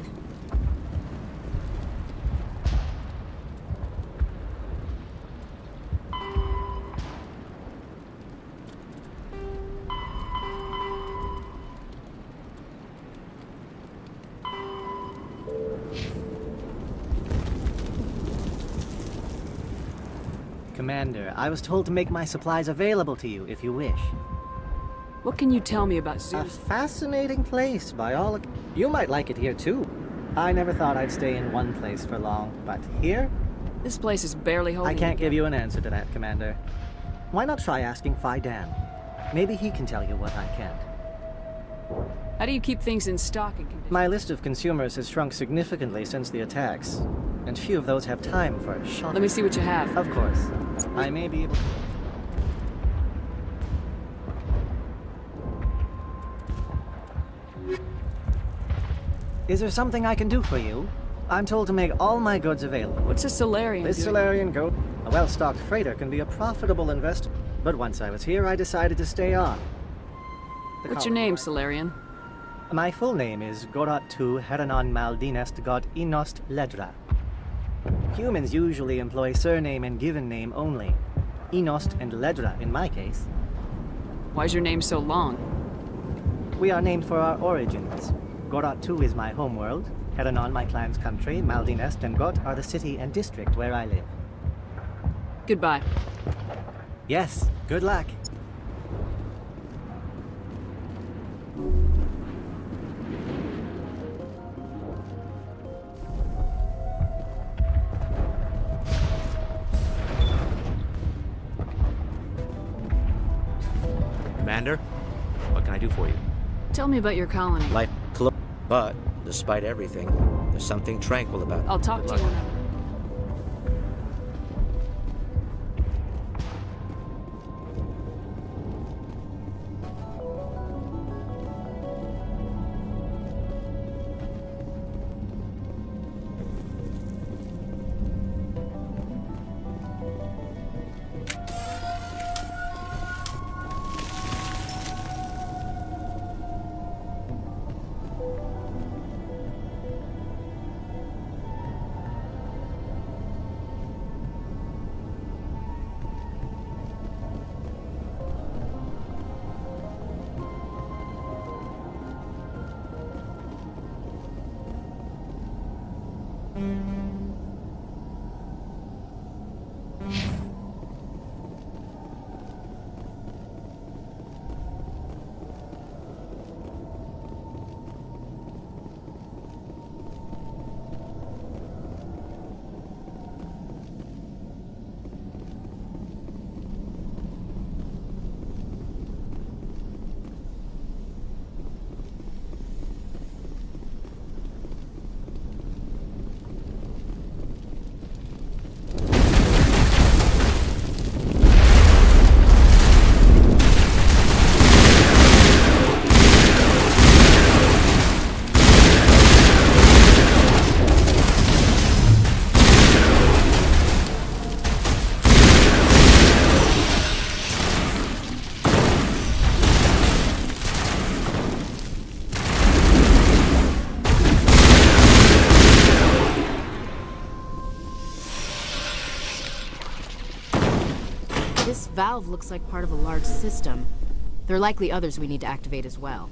Commander, I was told to make my supplies available to you if you wish. What can you tell me about A Zeus? fascinating place, by all. You might like it here too. I never thought I'd stay in one place for long, but here? This place is barely holding I can't together. give you an answer to that, Commander. Why not try asking Faidan? Maybe he can tell you what I can't. How do you keep things in stock and condition? My list of consumers has shrunk significantly since the attacks, and few of those have time for shopping. Let me see what you have. Of course. I may be able to... Is there something I can do for you? I'm told to make all my goods available. What's a Solarian This doing? Solarian goat, a well-stocked freighter, can be a profitable investment. But once I was here, I decided to stay on. What's your name, Solarian? My full name is Gorat Tu Heranon Maldinest God Inost Ledra. Humans usually employ surname and given name only. Inost and Ledra in my case. Why's your name so long? We are named for our origins. Gorat Tu is my homeworld, Heranon my clan's country, Maldinest and Got are the city and district where I live. Goodbye. Yes, good luck. Commander, what can I do for you? Tell me about your colony. Life, but despite everything, there's something tranquil about it. I'll talk to you whenever. This valve looks like part of a large system. There are likely others we need to activate as well.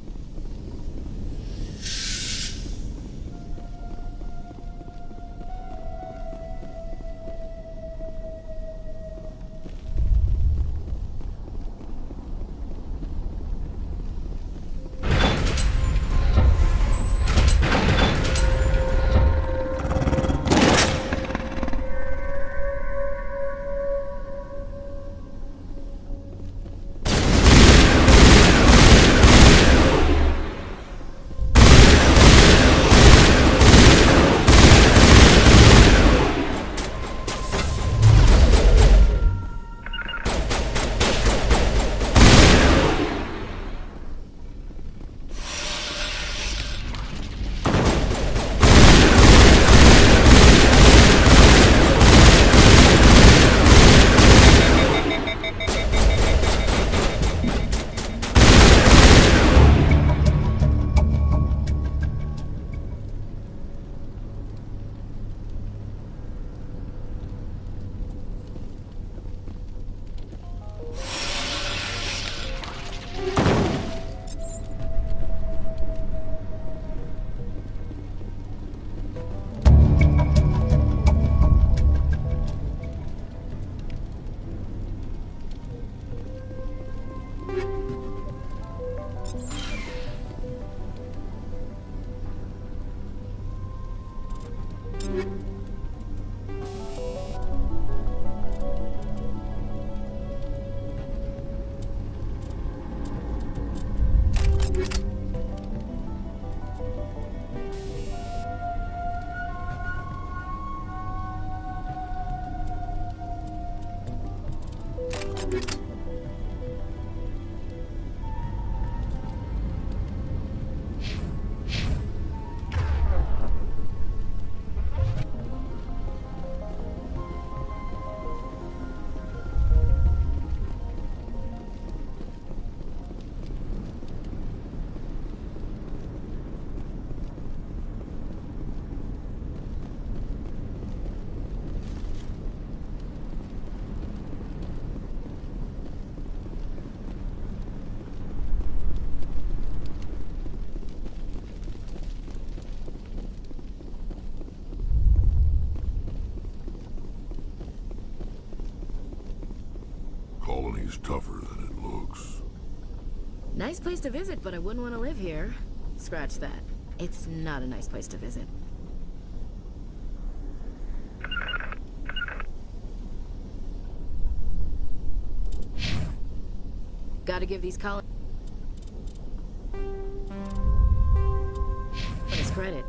Colony's tougher than it looks. Nice place to visit, but I wouldn't want to live here. Scratch that. It's not a nice place to visit. Gotta give these colonies credit.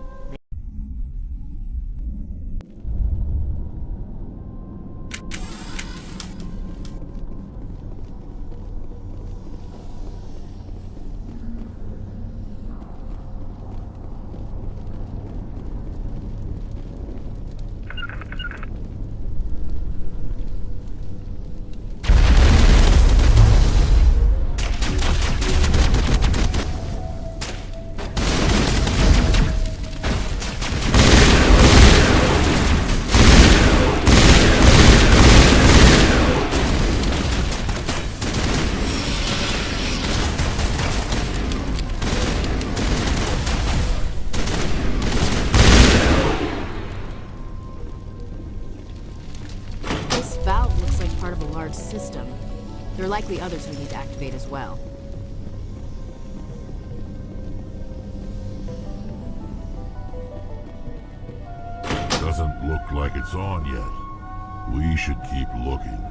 System. There are likely others we need to activate as well. Doesn't look like it's on yet. We should keep looking.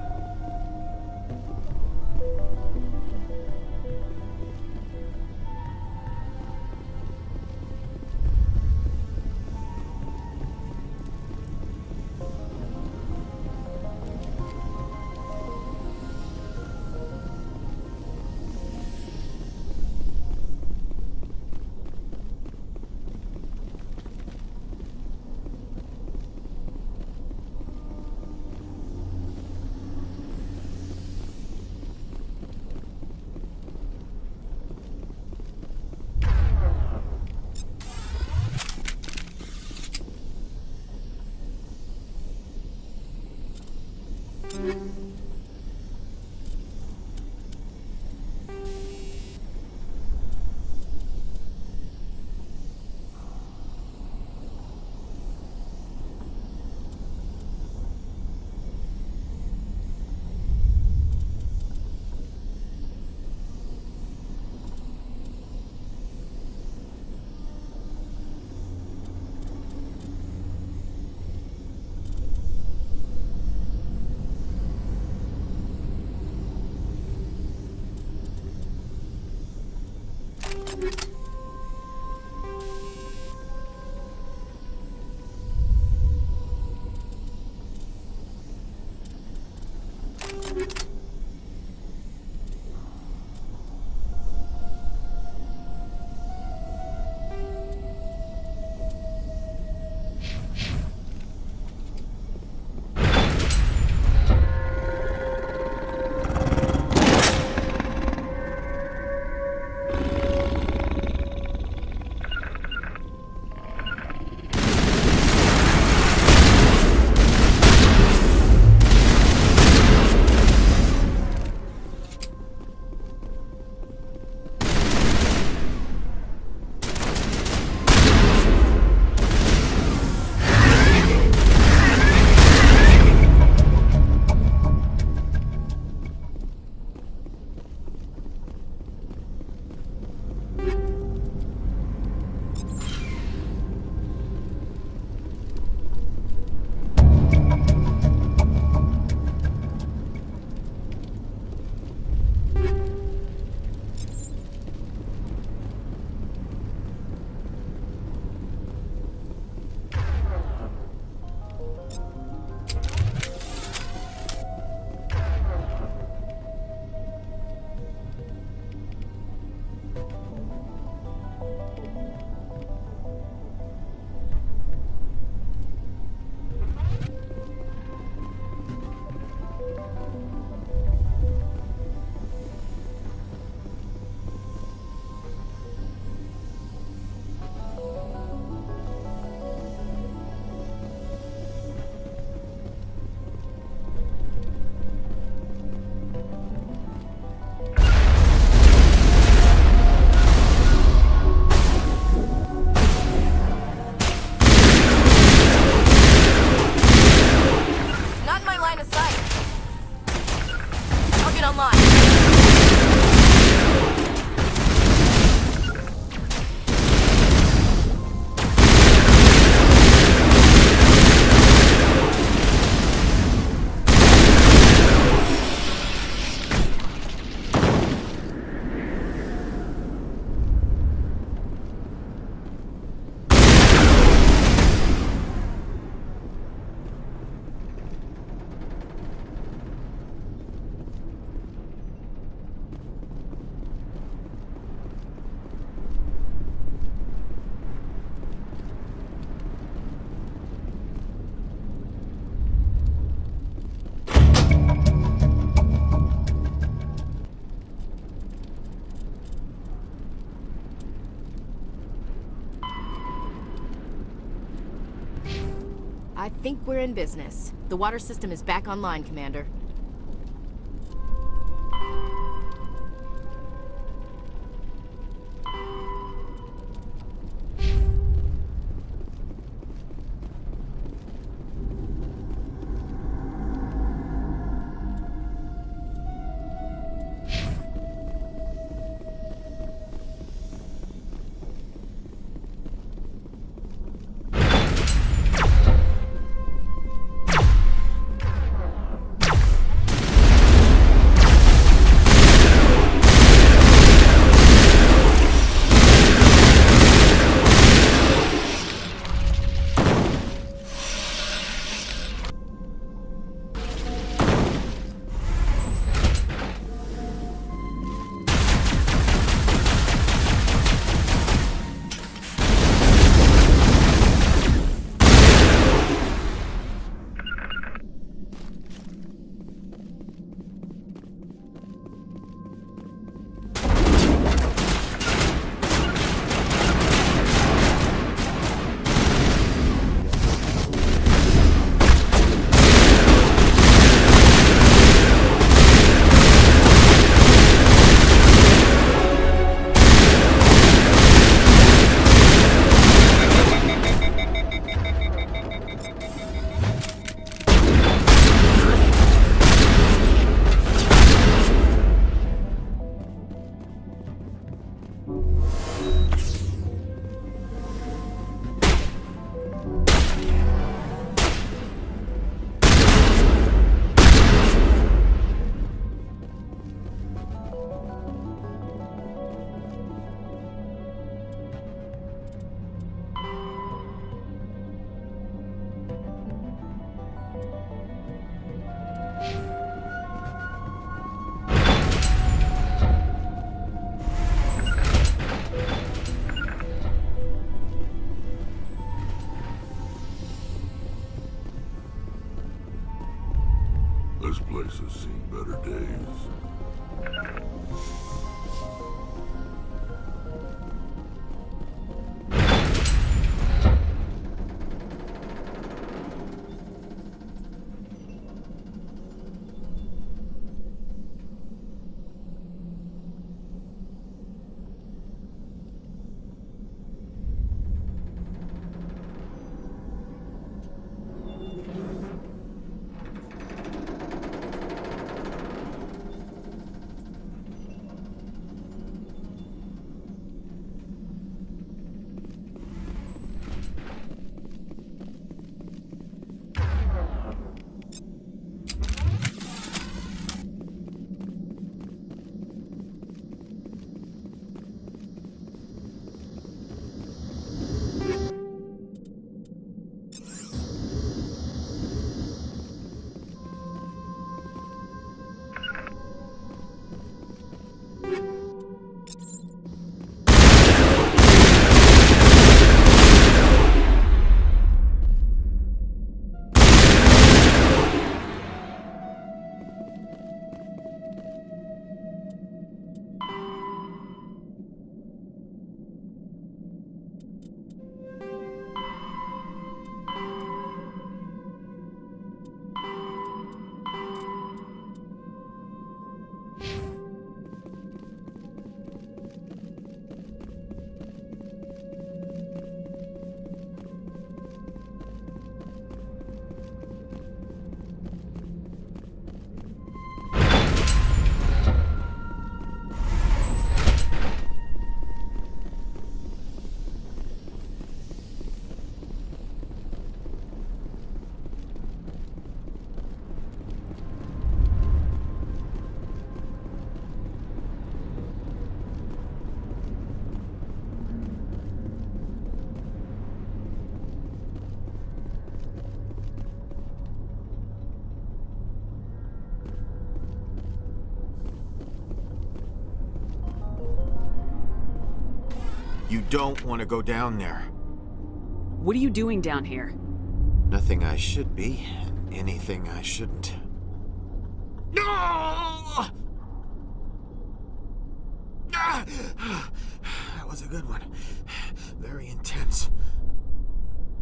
I think we're in business. The water system is back online, Commander. This place has seen better days. You don't want to go down there. What are you doing down here? Nothing I should be, and anything I shouldn't. No! That was a good one. Very intense.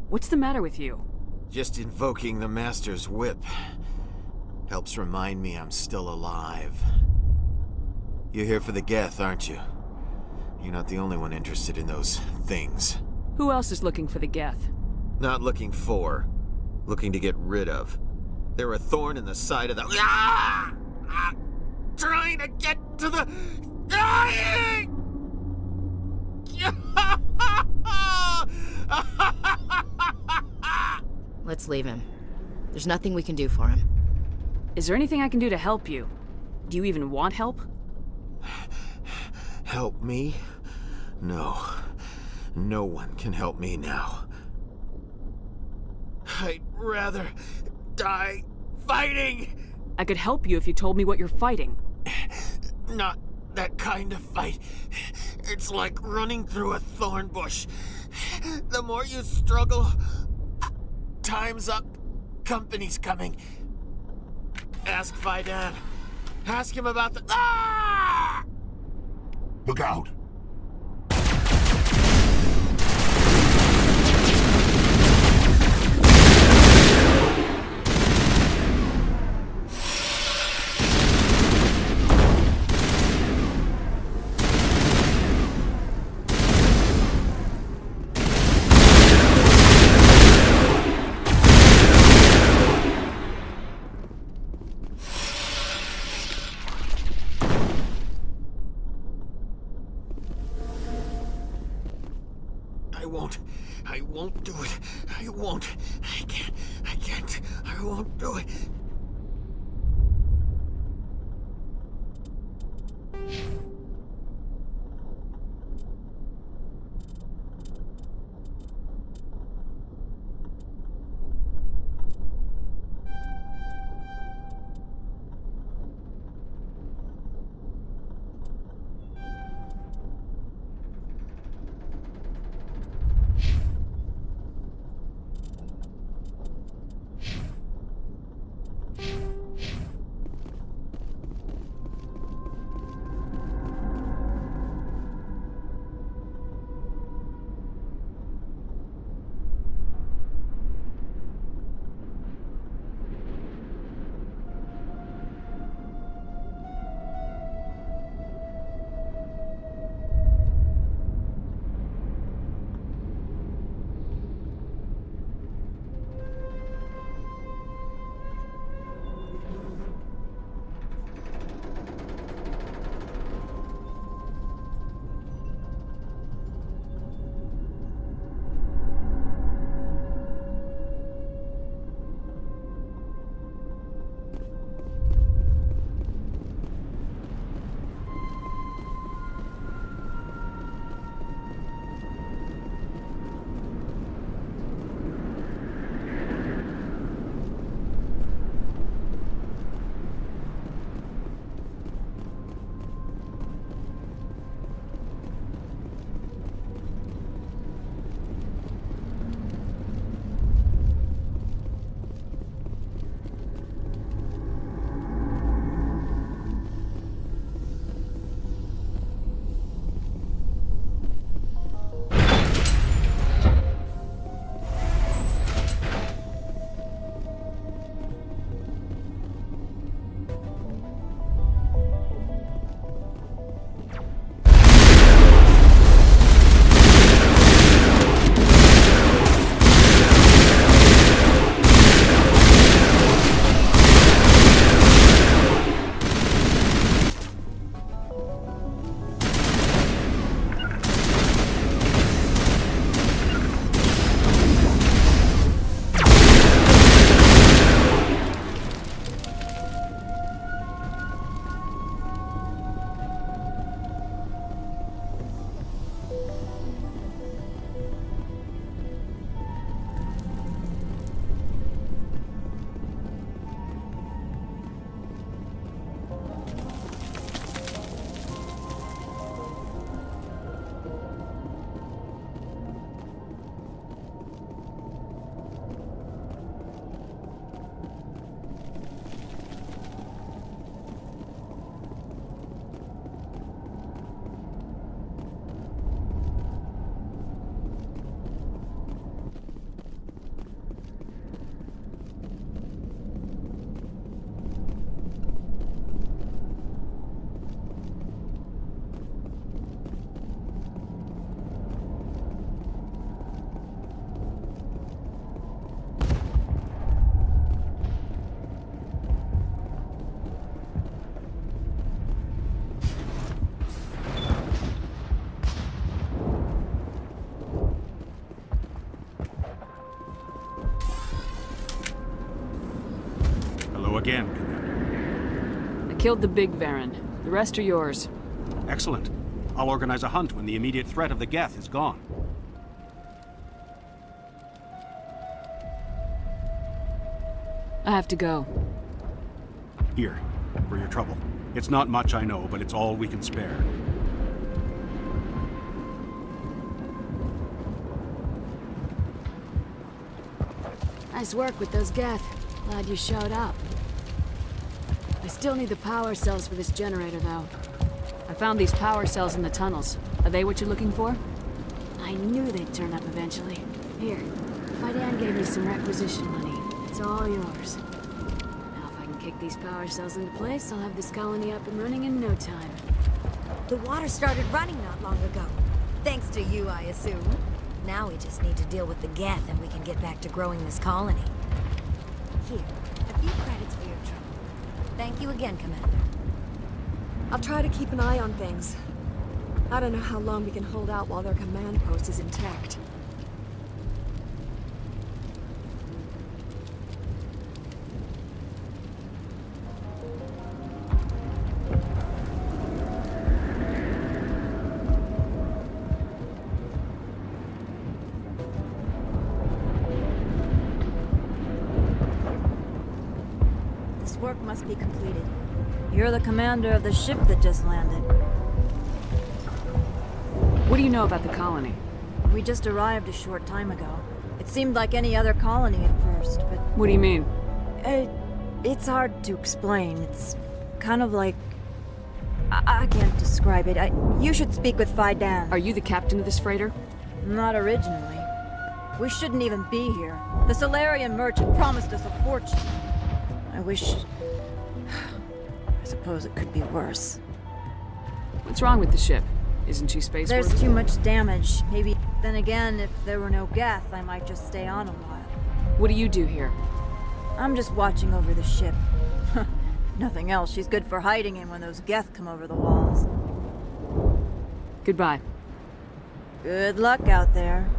What's the matter with you? Just invoking the Master's whip helps remind me I'm still alive. You're here for the Geth, aren't you? You're not the only one interested in those things. Who else is looking for the Geth? Not looking for. Looking to get rid of. They're a thorn in the side of the... Ah! Ah! Trying to get to the... Dying! Let's leave him. There's nothing we can do for him. Is there anything I can do to help you? Do you even want help? Help me? No. No one can help me now. I'd rather die fighting! I could help you if you told me what you're fighting. Not that kind of fight. It's like running through a thorn bush. The more you struggle, time's up. Company's coming. Ask Faidan. Ask him about the... Ah! Look out! I won't do it. I won't. I can't. I won't do it. again, Commander. I killed the big Varen. The rest are yours. Excellent. I'll organize a hunt when the immediate threat of the Geth is gone. I have to go. Here, for your trouble. It's not much, I know, but it's all we can spare. Nice work with those Geth. Glad you showed up. I still need the power cells for this generator, though. I found these power cells in the tunnels. Are they what you're looking for? I knew they'd turn up eventually. Here, Faidan gave me some requisition money. It's all yours. Now if I can kick these power cells into place, I'll have this colony up and running in no time. The water started running not long ago. Thanks to you, I assume. Now we just need to deal with the Geth and we can get back to growing this colony. Here, a few credits for your trouble. Thank you again, Commander. I'll try to keep an eye on things. I don't know how long we can hold out while their command post is intact. This work must be completed. You're the commander of the ship that just landed. What do you know about the colony? We just arrived a short time ago. It seemed like any other colony at first, but... What do you mean? It's hard to explain. It's kind of like... I can't describe it. You should speak with Faidan. Are you the captain of this freighter? Not originally. We shouldn't even be here. The Solarian merchant promised us a fortune. I wish... I suppose it could be worse. What's wrong with the ship? Isn't she spaceworthy? There's too much damage. Maybe... Then again, if there were no Geth, I might just stay on a while. What do you do here? I'm just watching over the ship. If nothing else, she's good for hiding in when those Geth come over the walls. Goodbye. Good luck out there.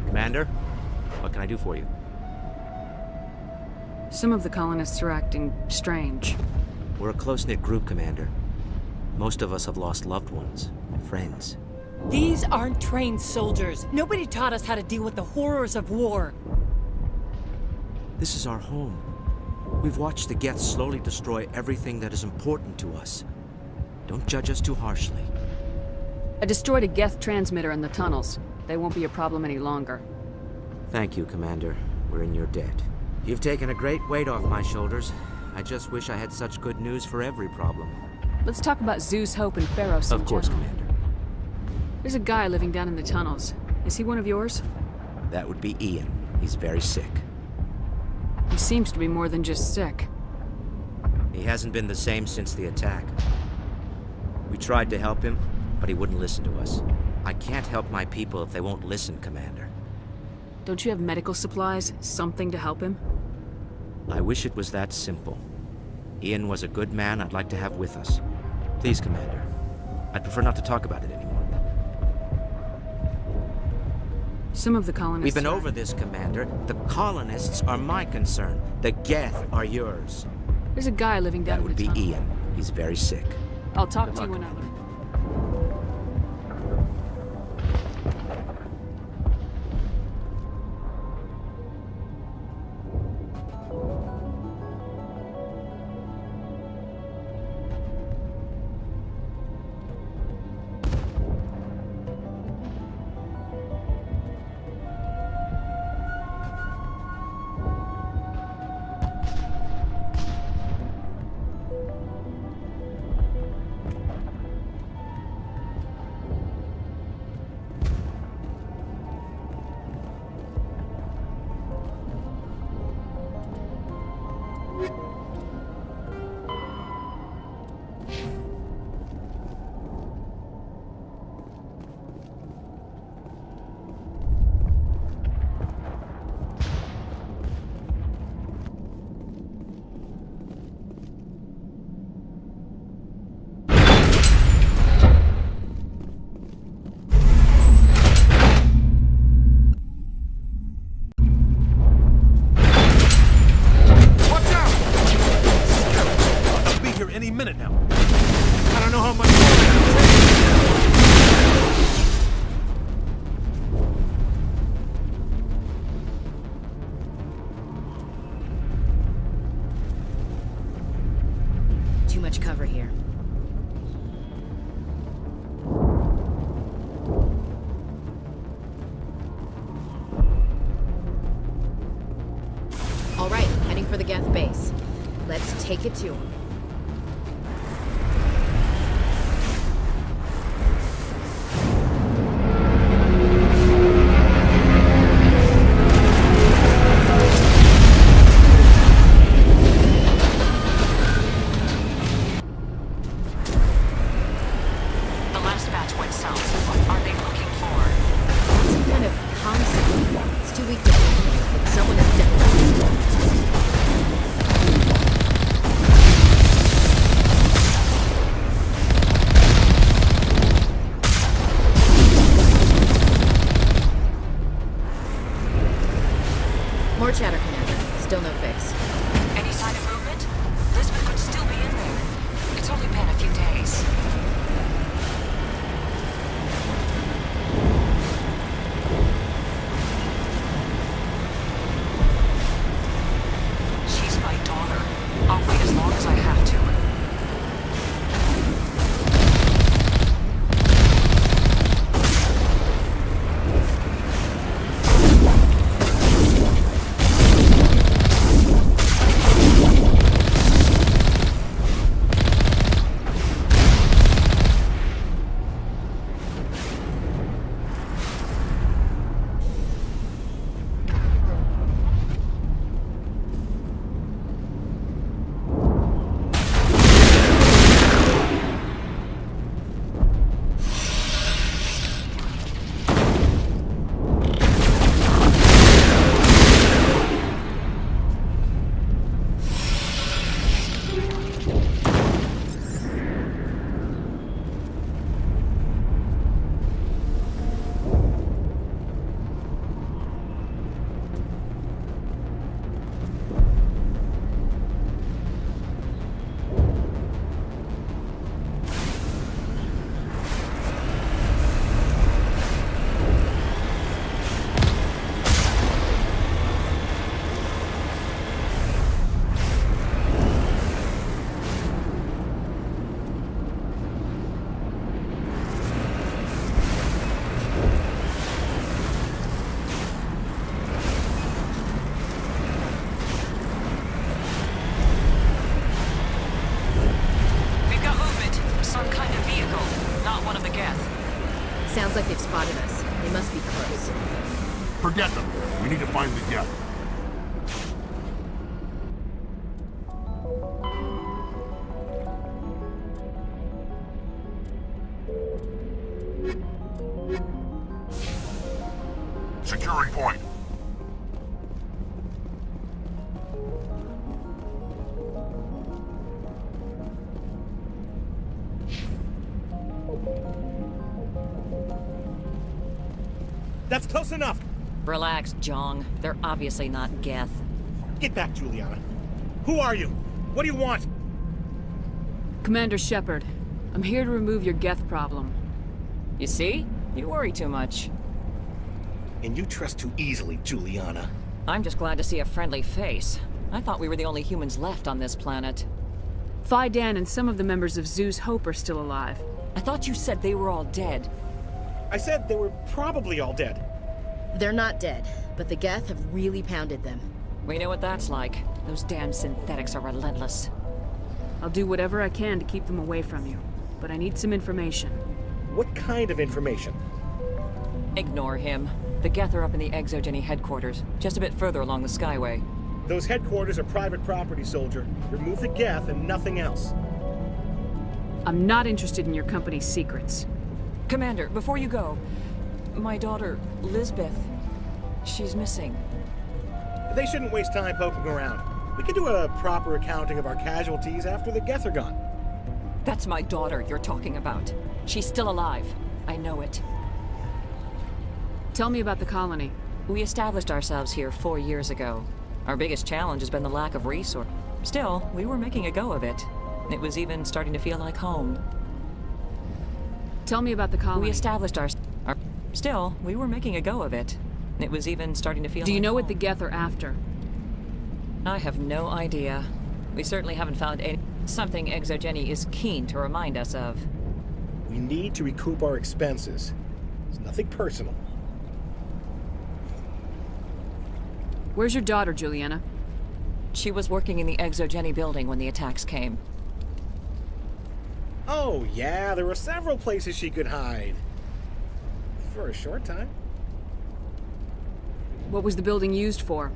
Commander, what can I do for you? Some of the colonists are acting strange. We're a close-knit group, Commander. Most of us have lost loved ones, friends. These aren't trained soldiers. Nobody taught us how to deal with the horrors of war. This is our home. We've watched the Geth slowly destroy everything that is important to us. Don't judge us too harshly. I destroyed a Geth transmitter in the tunnels. They won't be a problem any longer. Thank you, Commander. We're in your debt. You've taken a great weight off my shoulders. I just wish I had such good news for every problem. Let's talk about Zeus, Hope, and Pharaohs. Of course, Commander. There's a guy living down in the tunnels. Is he one of yours? That would be Ian. He's very sick. He seems to be more than just sick. He hasn't been the same since the attack. We tried to help him, but he wouldn't listen to us. I can't help my people if they won't listen, Commander. Don't you have medical supplies? Something to help him? I wish it was that simple. Ian was a good man I'd like to have with us. Please, Commander. I'd prefer not to talk about it anymore. Some of the colonists... We've been over this, Commander. The colonists are my concern. The Geth are yours. There's a guy living down in the tunnel. That would be Ian. He's very sick. I'll talk to you when I leave. I don't know how much more I can Too much cover here. All right, heading for the Geth base. Let's take it to him. More chatter, Commander. Still no fix. Any sign of movement? Lisbeth could still be in there. It's only been a few days. She's my daughter. I'll wait as long as I have to. Sounds like they've spotted us. They must be close. Forget them. We need to find the Geth. Securing point. That's close enough! Relax, Jong. They're obviously not Geth. Get back, Juliana. Who are you? What do you want? Commander Shepard, I'm here to remove your Geth problem. You see? You worry too much. And you trust too easily, Juliana. I'm just glad to see a friendly face. I thought we were the only humans left on this planet. Phi Dan and some of the members of Zoo's Hope are still alive. I thought you said they were all dead. I said they were probably all dead. They're not dead, but the Geth have really pounded them. We know what that's like. Those damn synthetics are relentless. I'll do whatever I can to keep them away from you, but I need some information. What kind of information? Ignore him. The Geth are up in the Exogeny headquarters, just a bit further along the Skyway. Those headquarters are private property, soldier. Remove the Geth and nothing else. I'm not interested in your company's secrets. Commander, before you go, my daughter, Lisbeth, she's missing. They shouldn't waste time poking around. We can do a proper accounting of our casualties after the Geth are gone. That's my daughter you're talking about. She's still alive. I know it. Tell me about the colony. We established ourselves here 4 years ago. Our biggest challenge has been the lack of resource. Still, we were making a go of it. It was even starting to feel like home. Tell me about the colony. We established our... Still, we were making a go of it. It was even starting to feel Do you like know what home. the Geth are after? I have no idea. We certainly haven't found any... Something Exogeny is keen to remind us of. We need to recoup our expenses. It's nothing personal. Where's your daughter, Juliana? She was working in the Exogeny building when the attacks came. Oh, yeah, there were several places she could hide. For a short time. What was the building used for?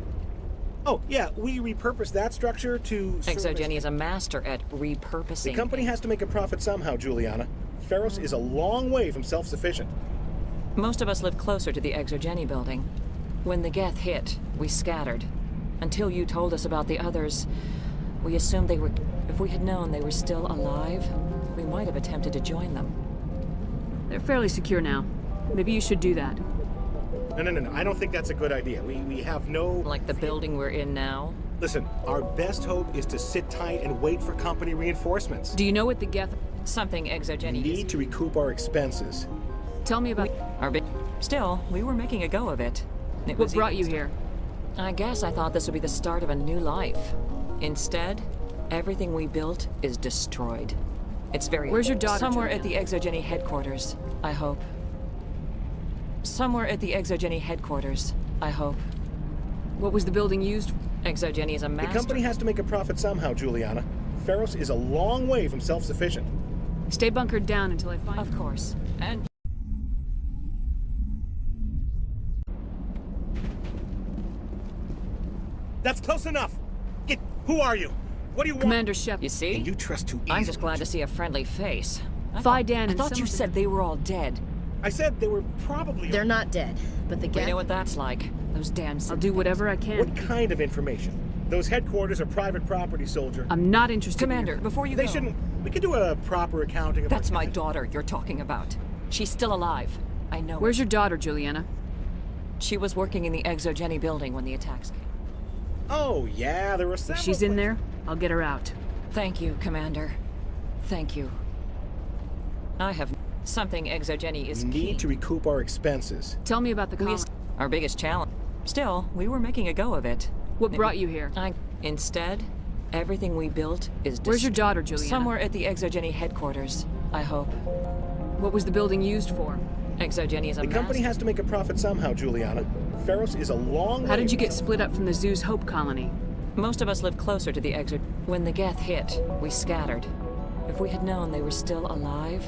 Oh, yeah, we repurposed that structure to... Exogeny is a master at repurposing. The company has to make a profit somehow, Juliana. Feros is a long way from self-sufficient. Most of us lived closer to the Exogeny building. When the Geth hit, we scattered. Until you told us about the others, we assumed they were... If we had known they were still alive, we might have attempted to join them. They're fairly secure now. Maybe you should do that. No. I don't think that's a good idea. We have no... Like the building we're in now? Listen, our best hope is to sit tight and wait for company reinforcements. Do you know what the Geth... Something Exogeny We need to recoup our expenses. Tell me about... Still, we were making a go of it. What brought you here? I guess I thought this would be the start of a new life. Instead, everything we built is destroyed. It's very... Where's your daughter, Somewhere Juliana? at the Exogeny headquarters, I hope. Somewhere at the Exogeny headquarters, I hope. What was the building used for? Exogeny is a master... The company has to make a profit somehow, Juliana. Feros is a long way from self-sufficient. Stay bunkered down until I find... Of course. And... That's close enough! Who are you? What do you want? Commander Shepard. You see? And you trust too easily. I'm just glad to see a friendly face. I Dan thought you said they were all dead. I said they were probably... They're not dead, but the We Geth... know what that's like. Those damn... I'll do whatever I can. What kind of information? Those headquarters are private property, soldier. I'm not interested Commander, in before you They go... shouldn't... We could do a proper accounting of... That's my daughter you're talking about. She's still alive. I know. Where's your daughter, Juliana? She was working in the Exogeny building when the attacks came. Oh, yeah, there were several... If she's in there, I'll get her out. Thank you, Commander. Thank you. I have... Something Exogeny is We keen. need to recoup our expenses. Tell me about the colony. Our biggest challenge. Still, we were making a go of it. What brought you here? Instead, everything we built is... Where's your daughter, Juliana? Somewhere at the Exogeny headquarters, I hope. What was the building used for? Exogeny is a The company has to make a profit somehow, Juliana. Feros is a long way... How did you get split up from the Zoo's Hope colony? Most of us lived closer to the Exogeny. When the Geth hit, we scattered. If we had known they were still alive,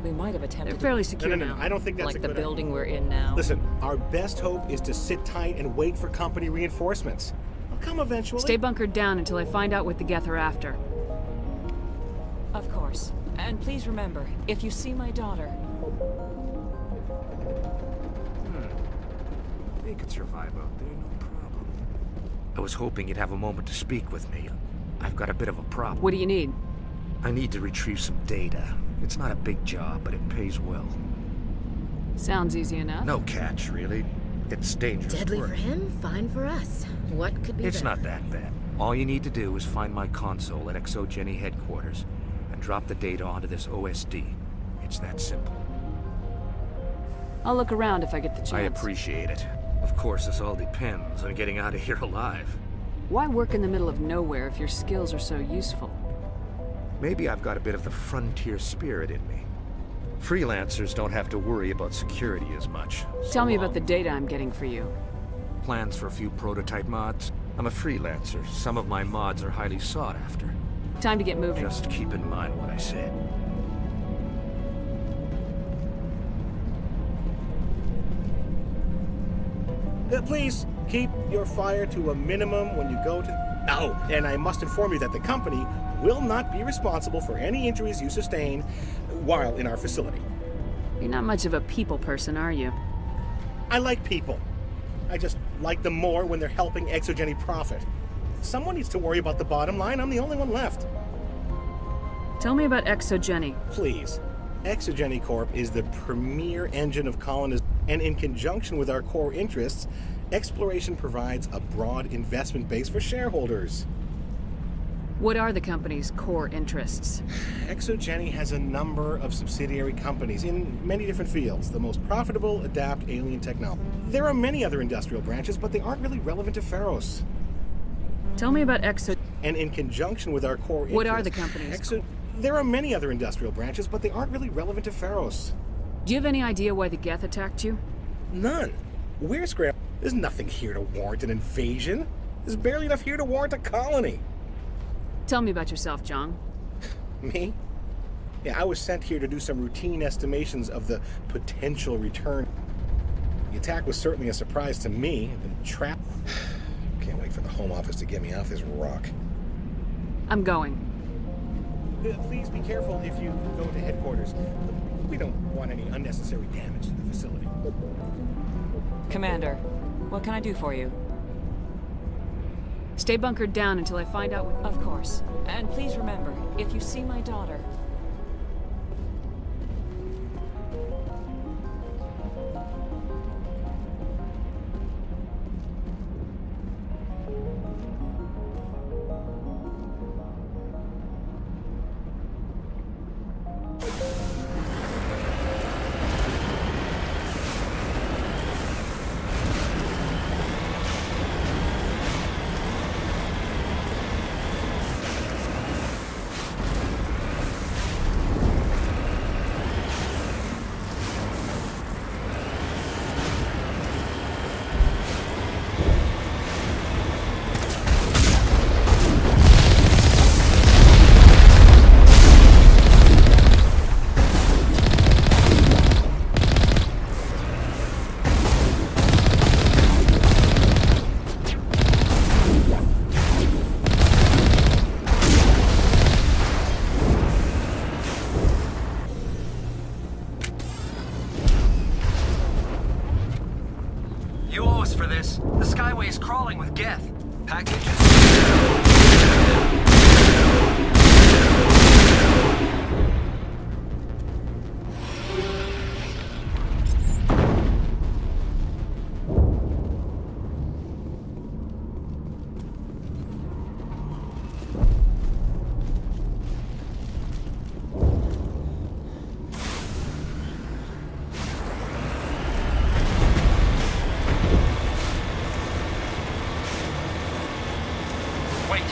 we might have attempted... They're fairly secure No. now. I don't think that's Like a the good building idea. we're in now. Listen, our best hope is to sit tight and wait for company reinforcements. They'll come eventually. Stay bunkered down until I find out what the Geth are after. Of course. And please remember, if you see my daughter... They could survive out there, no problem. I was hoping you'd have a moment to speak with me. I've got a bit of a problem. What do you need? I need to retrieve some data. It's not a big job, but it pays well. Sounds easy enough. No catch, really. It's dangerous Deadly work. for him, fine for us. What could be It's better? not that bad. All you need to do is find my console at Exogeny headquarters and drop the data onto this OSD. It's that simple. I'll look around if I get the chance. I appreciate it. Of course, this all depends on getting out of here alive. Why work in the middle of nowhere if your skills are so useful? Maybe I've got a bit of the frontier spirit in me. Freelancers don't have to worry about security as much. Tell me about the data I'm getting for you. Plans for a few prototype mods? I'm a freelancer. Some of my mods are highly sought after. Time to get moving. Just keep in mind what I said. Please, keep your fire to a minimum when you go to... Oh, and I must inform you that the company will not be responsible for any injuries you sustain while in our facility. You're not much of a people person, are you? I like people. I just like them more when they're helping Exogeny profit. Someone needs to worry about the bottom line. I'm the only one left. Tell me about Exogeny. Please. Exogeny Corp is the premier engine of colonization, and in conjunction with our core interests, exploration provides a broad investment base for shareholders. What are the company's core interests? ExoGeni has a number of subsidiary companies in many different fields. The most profitable adapt alien technology. There are many other industrial branches, but they aren't really relevant to Pharos. Tell me about Exo... And in conjunction with our core What are interests, the companies? There are many other industrial branches, but they aren't really relevant to Pharos. Do you have any idea why the Geth attacked you? None. We're scrambling. There's nothing here to warrant an invasion. There's barely enough here to warrant a colony. Tell me about yourself, John. Me? Yeah, I was sent here to do some routine estimations of the potential return. The attack was certainly a surprise to me. I've been trapped. Can't wait for the Home Office to get me off this rock. I'm going. Please be careful if you go to headquarters. We don't want any unnecessary damage to the facility. Commander, what can I do for you? Stay bunkered down until I find out what... Of course. And please remember, if you see my daughter... You owe us for this. The Skyway is crawling with Geth. Packages. Wait.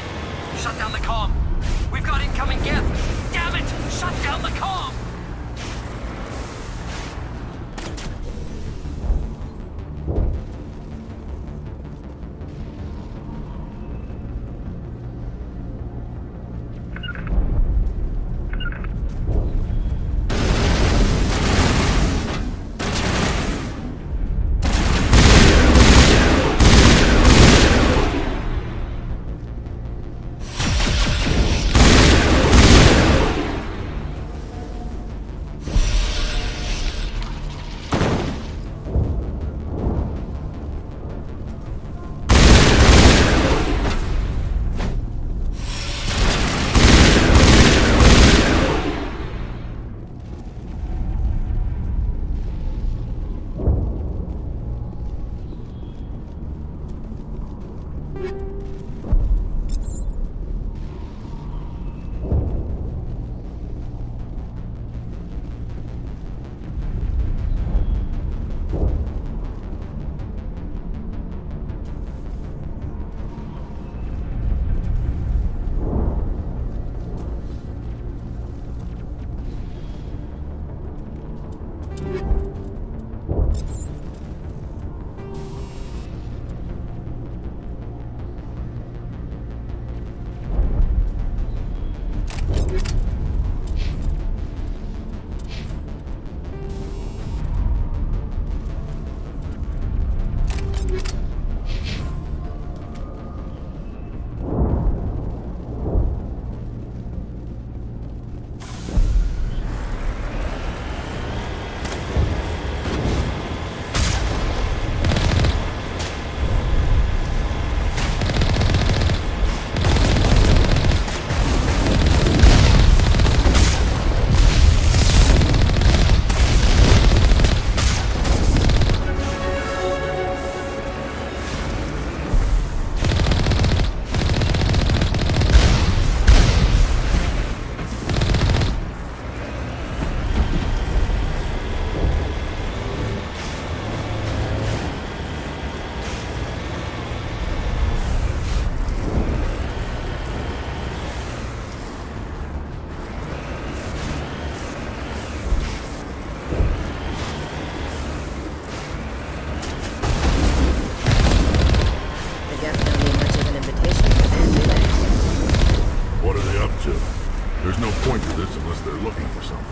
or something.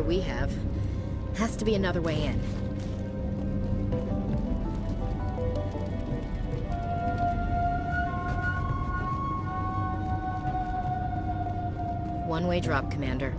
We have. Has to be another way in. One-way drop, Commander.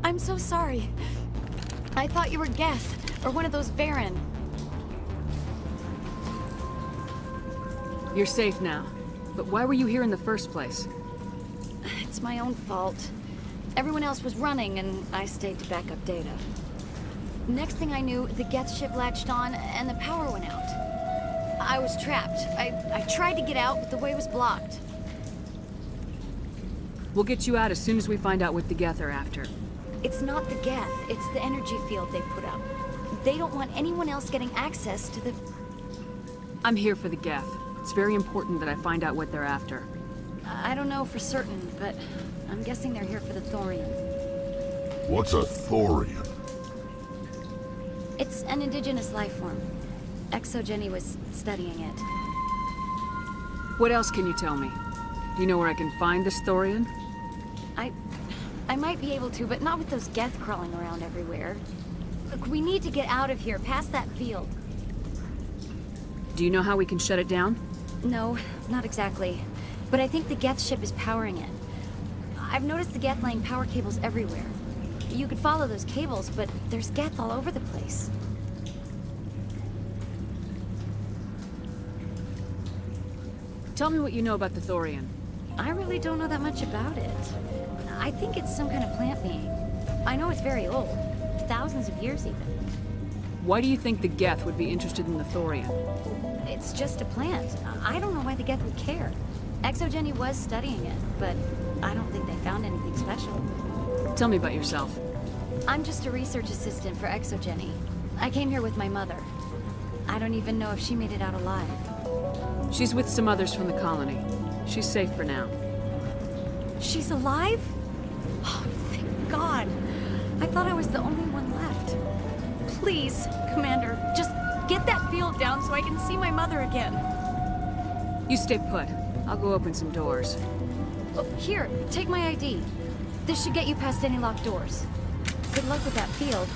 I'm so sorry. I thought you were Geth, or one of those Varen. You're safe now. But why were you here in the first place? It's my own fault. Everyone else was running, and I stayed to back up data. Next thing I knew, the Geth ship latched on, and the power went out. I was trapped. I tried to get out, but the way was blocked. We'll get you out as soon as we find out what the Geth are after. It's not the Geth, it's the energy field they put up. They don't want anyone else getting access to the... I'm here for the Geth. It's very important that I find out what they're after. I don't know for certain, but I'm guessing they're here for the Thorian. What's a Thorian? It's an indigenous life form. ExoGeni was studying it. What else can you tell me? Do you know where I can find this Thorian? I might be able to, but not with those Geth crawling around everywhere. Look, we need to get out of here, past that field. Do you know how we can shut it down? No, not exactly. But I think the Geth ship is powering it. I've noticed the Geth laying power cables everywhere. You could follow those cables, but there's Geth all over the place. Tell me what you know about the Thorian. I really don't know that much about it. I think it's some kind of plant being. I know it's very old. Thousands of years even. Why do you think the Geth would be interested in the Thorian? It's just a plant. I don't know why the Geth would care. ExoGeni was studying it, but I don't think they found anything special. Tell me about yourself. I'm just a research assistant for ExoGeni. I came here with my mother. I don't even know if she made it out alive. She's with some others from the colony. She's safe for now. She's alive? Oh, thank God. I thought I was the only one left. Please, Commander, just Get that field down so I can see my mother again. You stay put. I'll go open some doors. Oh, here, take my ID. This should get you past any locked doors. Good luck with that field.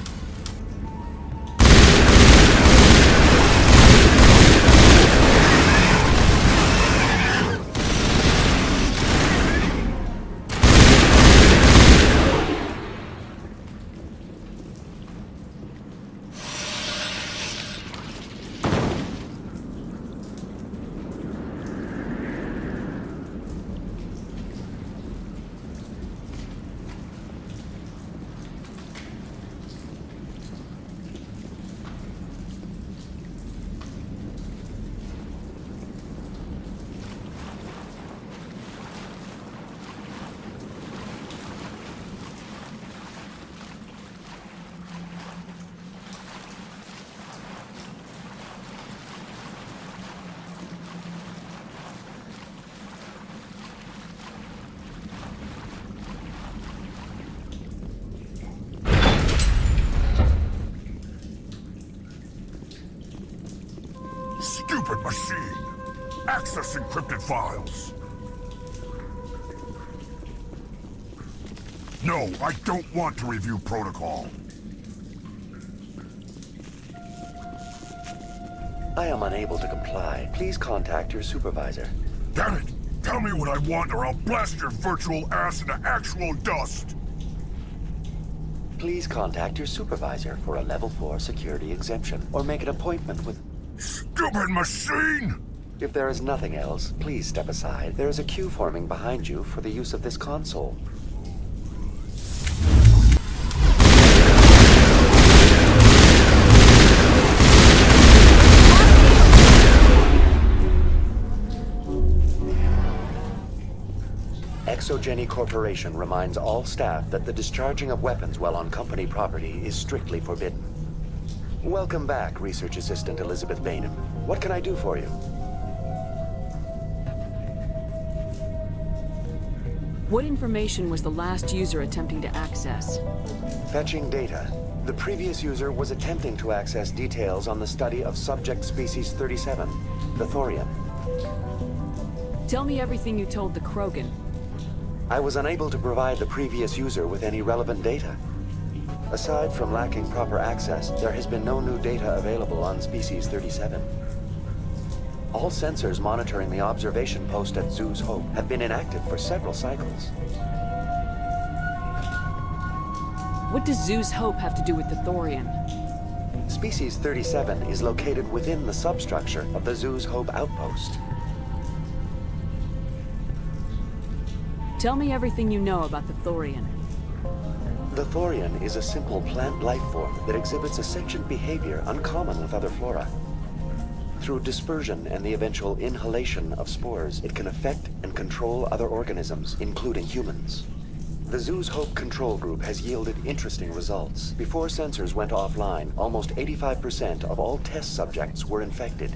Stupid machine! Access encrypted files! No, I don't want to review protocol. I am unable to comply. Please contact your supervisor. Damn it! Tell me what I want or I'll blast your virtual ass into actual dust! Please contact your supervisor for a level 4 security exemption, or make an appointment with... Stupid machine! If there is nothing else, please step aside. There is a queue forming behind you for the use of this console. Exogeny Corporation reminds all staff that the discharging of weapons while on company property is strictly forbidden. Welcome back, Research Assistant Elizabeth Bainham. What can I do for you? What information was the last user attempting to access? Fetching data. The previous user was attempting to access details on the study of subject species 37, the Thorian. Tell me everything you told the Krogan. I was unable to provide the previous user with any relevant data. Aside from lacking proper access, there has been no new data available on Species 37. All sensors monitoring the observation post at Zhu's Hope have been inactive for several cycles. What does Zhu's Hope have to do with the Thorian? Species 37 is located within the substructure of the Zhu's Hope outpost. Tell me everything you know about the Thorian. The Thorian is a simple plant life form that exhibits a sentient behavior uncommon with other flora. Through dispersion and the eventual inhalation of spores, it can affect and control other organisms, including humans. The Zhu's Hope control group has yielded interesting results. Before sensors went offline, almost 85% of all test subjects were infected.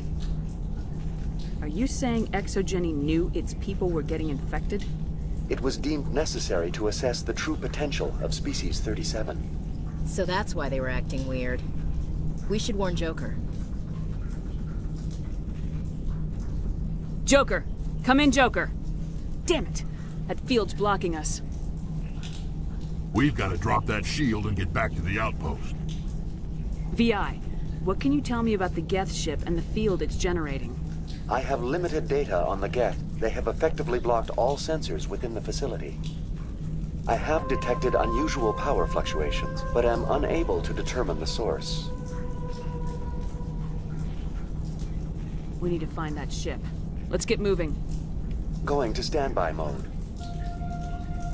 Are you saying Exogeny knew its people were getting infected? It was deemed necessary to assess the true potential of Species 37. So that's why they were acting weird. We should warn Joker. Joker! Come in, Joker! Damn it! That field's blocking us. We've got to drop that shield and get back to the outpost. VI, what can you tell me about the Geth ship and the field it's generating? I have limited data on the Geth. They have effectively blocked all sensors within the facility. I have detected unusual power fluctuations, but am unable to determine the source. We need to find that ship. Let's get moving. Going to standby mode.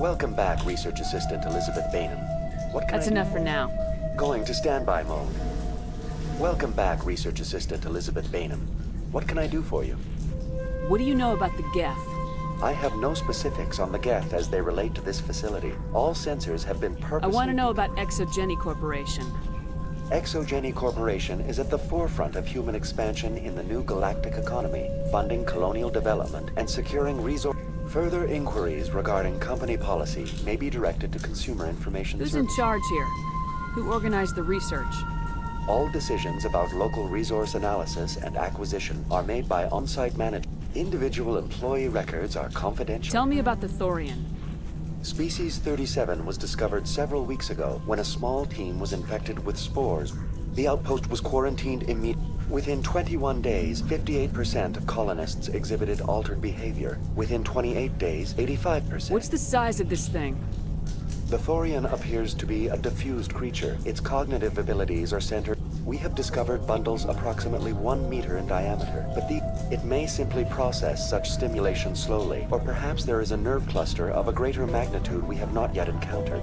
Welcome back, Research Assistant Elizabeth Bainham. What can That's enough for now. Going to standby mode. Welcome back, Research Assistant Elizabeth Bainham. What can I do for you? What do you know about the Geth? I have no specifics on the Geth as they relate to this facility. All sensors have been purposely... I want to know about Exogeny Corporation. Exogeny Corporation is at the forefront of human expansion in the new galactic economy, funding colonial development and securing resources. Further inquiries regarding company policy may be directed to Consumer Information Who's Services. in charge here? Who organized the research? All decisions about local resource analysis and acquisition are made by on-site managers. Individual employee records are confidential. Tell me about the Thorian. Species 37 was discovered several weeks ago when a small team was infected with spores. The outpost was quarantined immediately. Within 21 days, 58% of colonists exhibited altered behavior. Within 28 days, 85%. What's the size of this thing? The Thorian appears to be a diffused creature. Its cognitive abilities are centered. We have discovered bundles approximately 1 meter in diameter, but it may simply process such stimulation slowly, or perhaps there is a nerve cluster of a greater magnitude we have not yet encountered.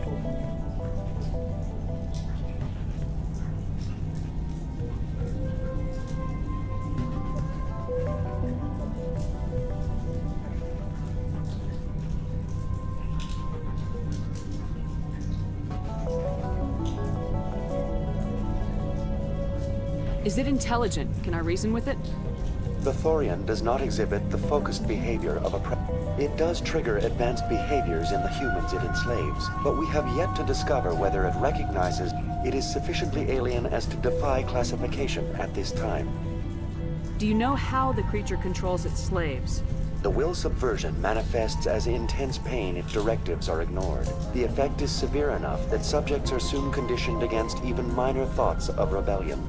Is it intelligent? Can I reason with it? The Thorian does not exhibit the focused behavior of a It does trigger advanced behaviors in the humans it enslaves, but we have yet to discover whether it recognizes it is sufficiently alien as to defy classification at this time. Do you know how the creature controls its slaves? The will subversion manifests as intense pain if directives are ignored. The effect is severe enough that subjects are soon conditioned against even minor thoughts of rebellion.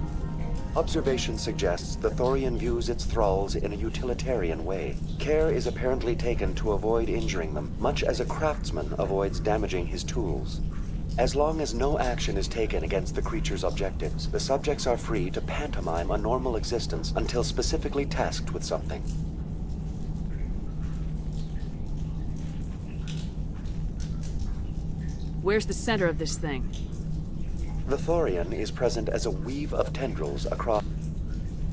Observation suggests the Thorian views its thralls in a utilitarian way. Care is apparently taken to avoid injuring them, much as a craftsman avoids damaging his tools. As long as no action is taken against the creature's objectives, the subjects are free to pantomime a normal existence until specifically tasked with something. Where's the center of this thing? The Thorian is present as a weave of tendrils across.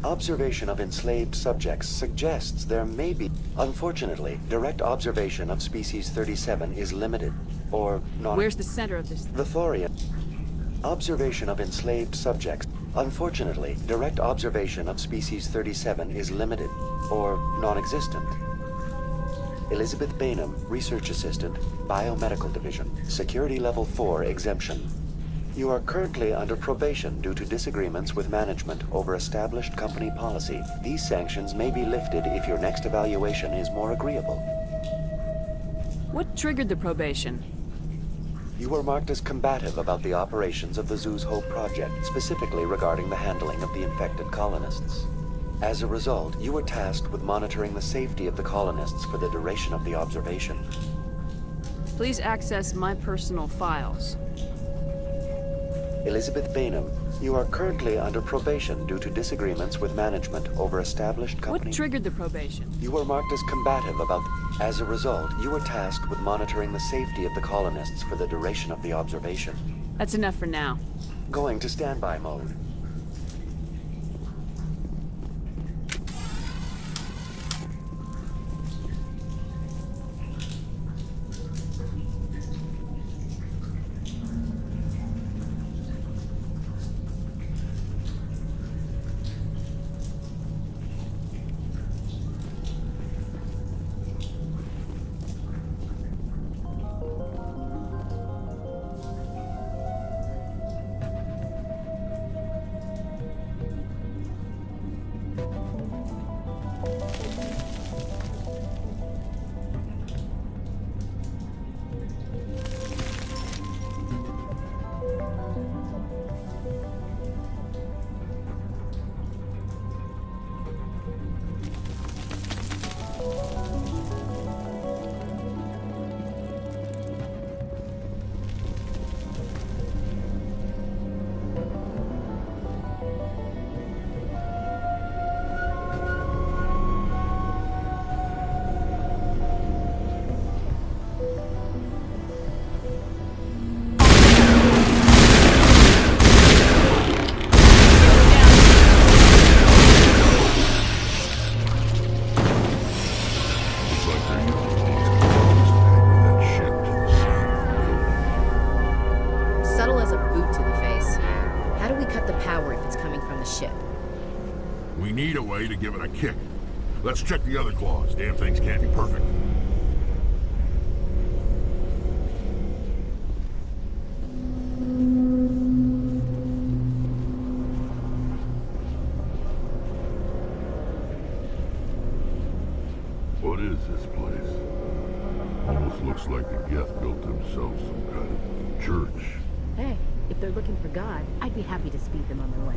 Observation of enslaved subjects suggests there may be. Unfortunately, direct observation of species 37 is limited, or not. Where's the center of this thing? The Thorian. Observation of enslaved subjects. Unfortunately, direct observation of species 37 is limited, or non-existent. Elizabeth Bainham, Research Assistant, Biomedical Division, Security Level 4 exemption. You are currently under probation due to disagreements with management over established company policy. These sanctions may be lifted if your next evaluation is more agreeable. What triggered the probation? You were marked as combative about the operations of the Zoo's Hope project, specifically regarding the handling of the infected colonists. As a result, you were tasked with monitoring the safety of the colonists for the duration of the observation. Please access my personal files. Elizabeth Bainham, you are currently under probation due to disagreements with management over established company. What triggered the probation? You were marked as combative about. As a result, you were tasked with monitoring the safety of the colonists for the duration of the observation. That's enough for now. Going to standby mode. To give it a kick. Let's check the other claws. Damn things can't be perfect. What is this place? Almost looks like the Geth built themselves some kind of church. Hey, if they're looking for God, I'd be happy to speed them on their way.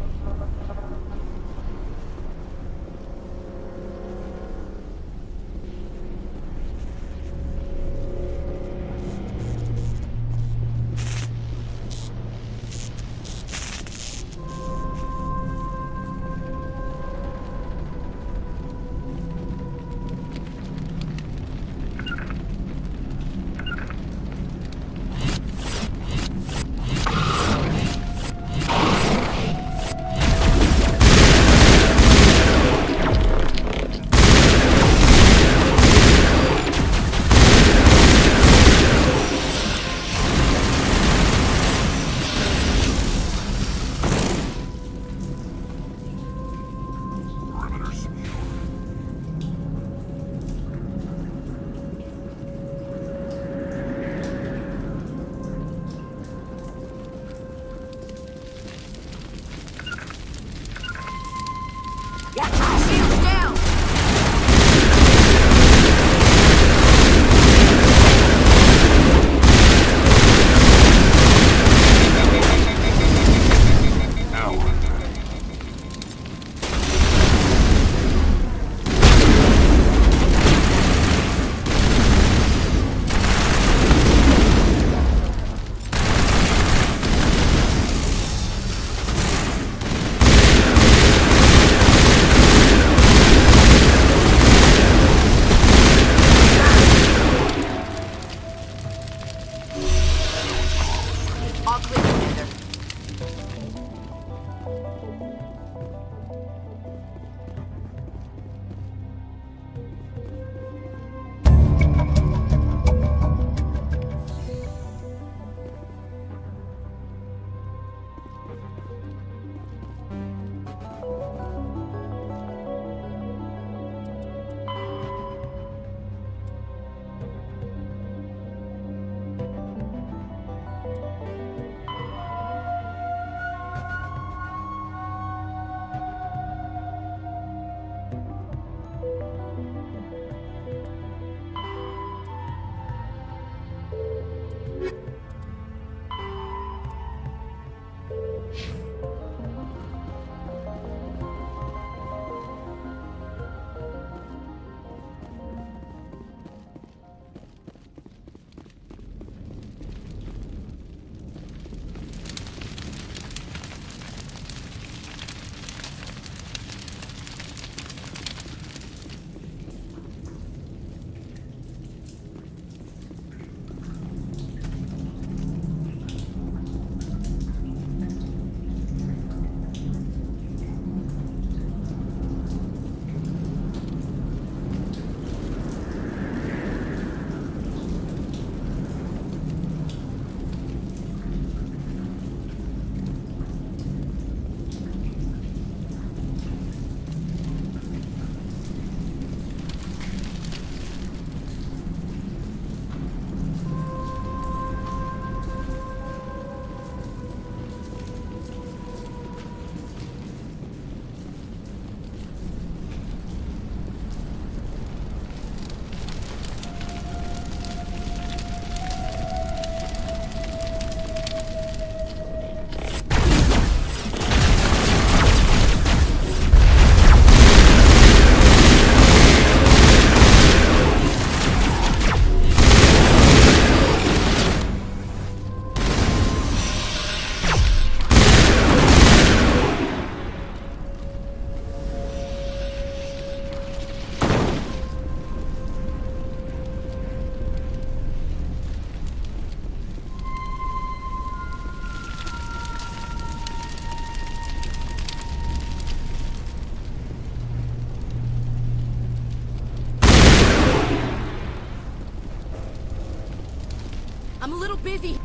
I'm a little busy.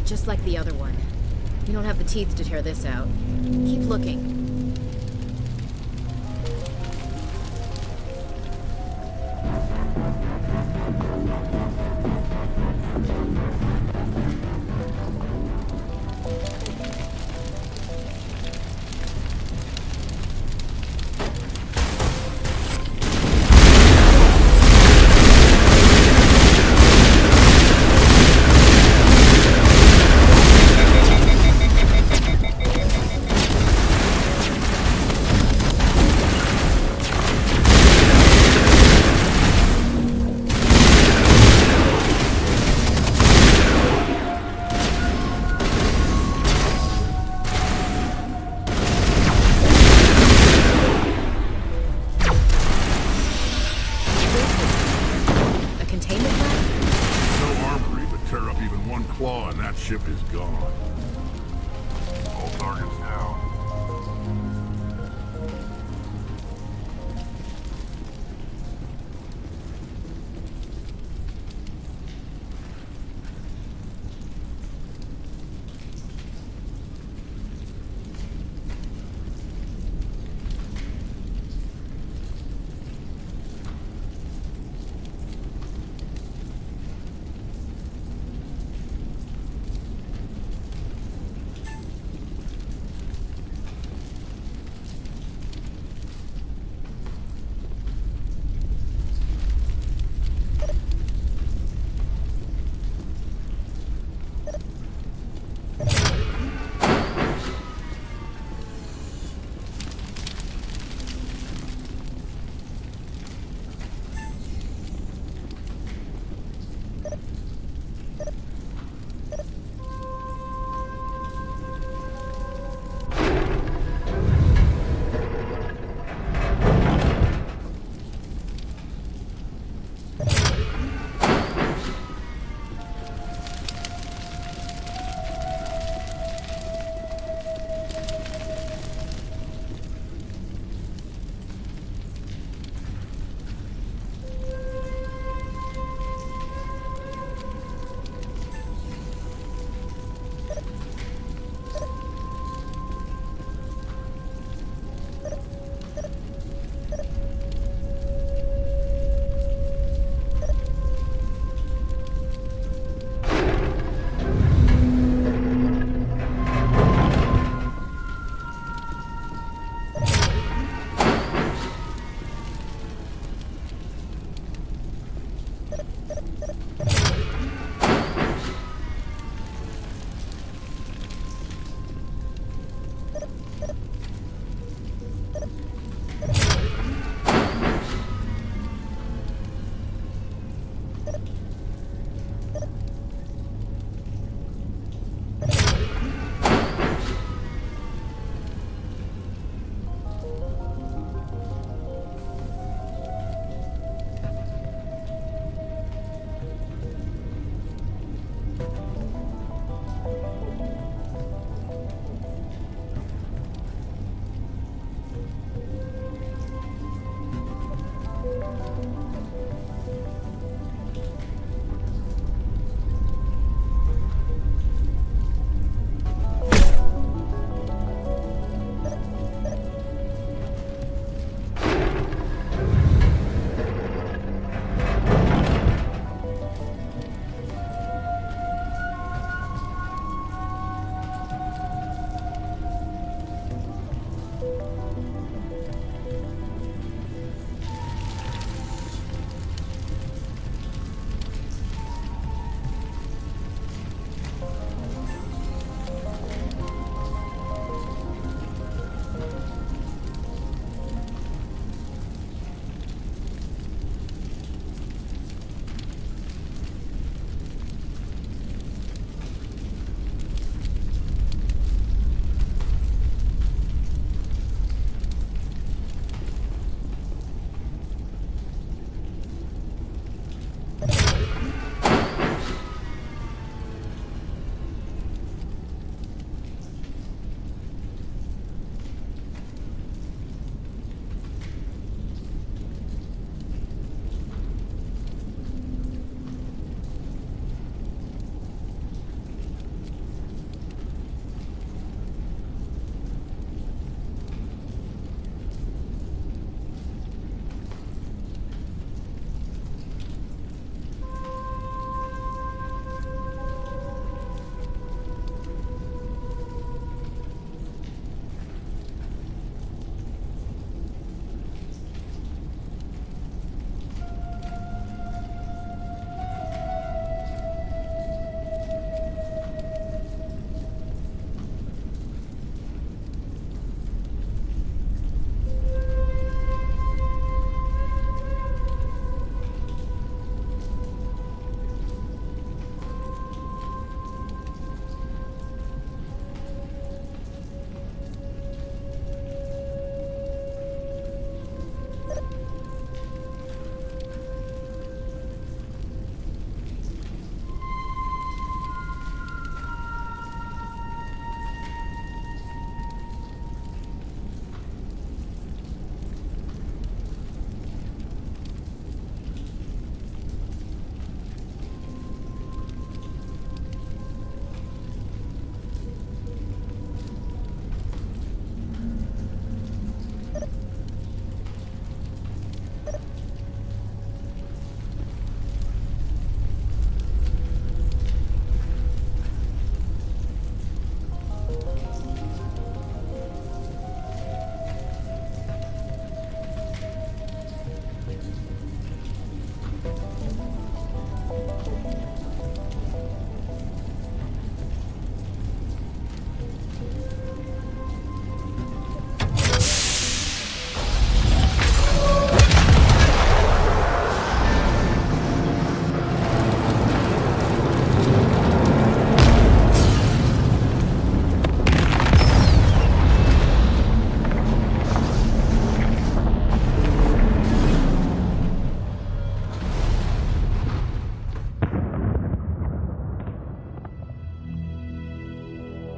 Just like the other one. You don't have the teeth to tear this out. Keep looking. claw and that ship is gone. All targets down.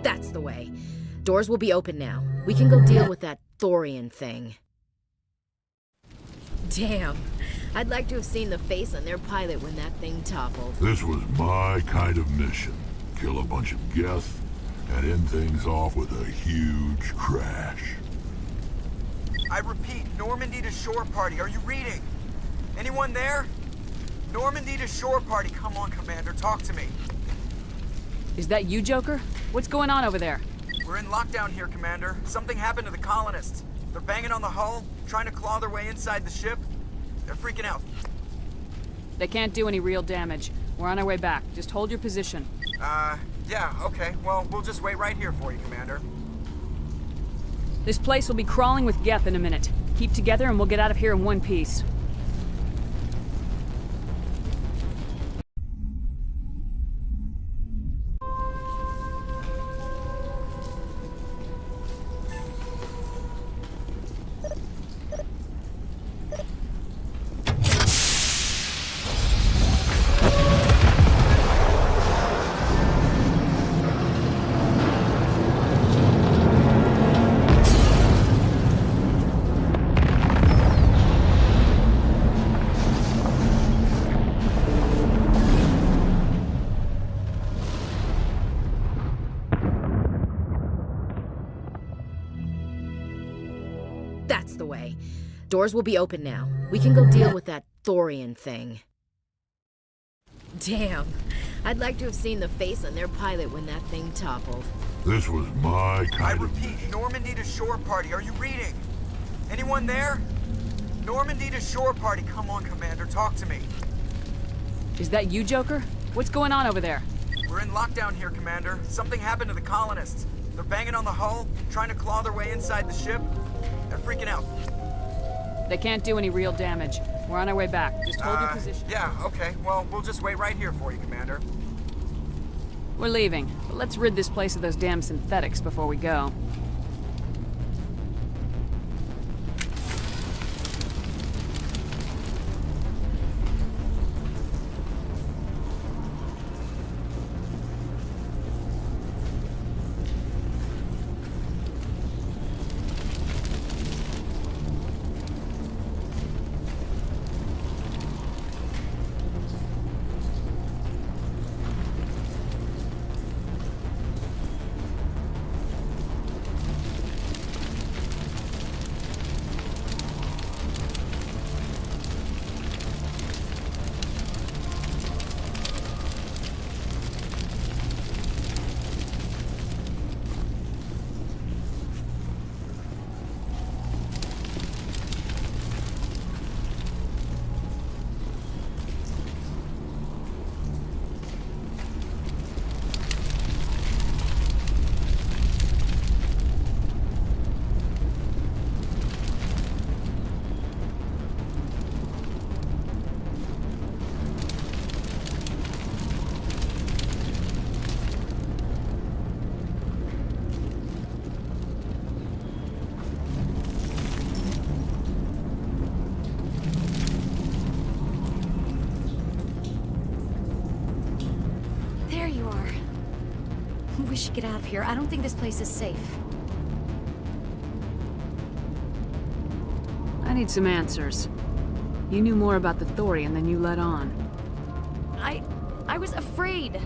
That's the way. Doors will be open now. We can go deal with that Thorian thing. Damn. I'd like to have seen the face on their pilot when that thing toppled. This was my kind of mission. Kill a bunch of Geth and end things off with a huge crash. I repeat, Normandy to shore party. Are you reading? Anyone there? Normandy to shore party. Come on, Commander, talk to me. Is that you, Joker? What's going on over there? We're in lockdown here, Commander. Something happened to the colonists. They're banging on the hull, trying to claw their way inside the ship. They're freaking out. They can't do any real damage. We're on our way back. Just hold your position. Yeah, okay. Well, we'll just wait right here for you, Commander. This place will be crawling with Geth in a minute. Keep together and we'll get out of here in one piece. That's the way. Doors will be open now. We can go deal with that Thorian thing. Damn. I'd like to have seen the face on their pilot when that thing toppled. This was my I kind of... repeat, Normandy to shore party. Are you reading? Anyone there? Normandy to shore party. Come on, Commander, talk to me. Is that you, Joker? What's going on over there? We're in lockdown here, Commander. Something happened to the colonists. They're banging on the hull, trying to claw their way inside the ship. They're freaking out. They can't do any real damage. We're on our way back. Just hold your position. Yeah, okay. Well, we'll just wait right here for you, Commander. We're leaving, but let's rid this place of those damn synthetics before we go. We should get out of here. I don't think this place is safe. I need some answers. You knew more about the Thorian than you let on. I was afraid.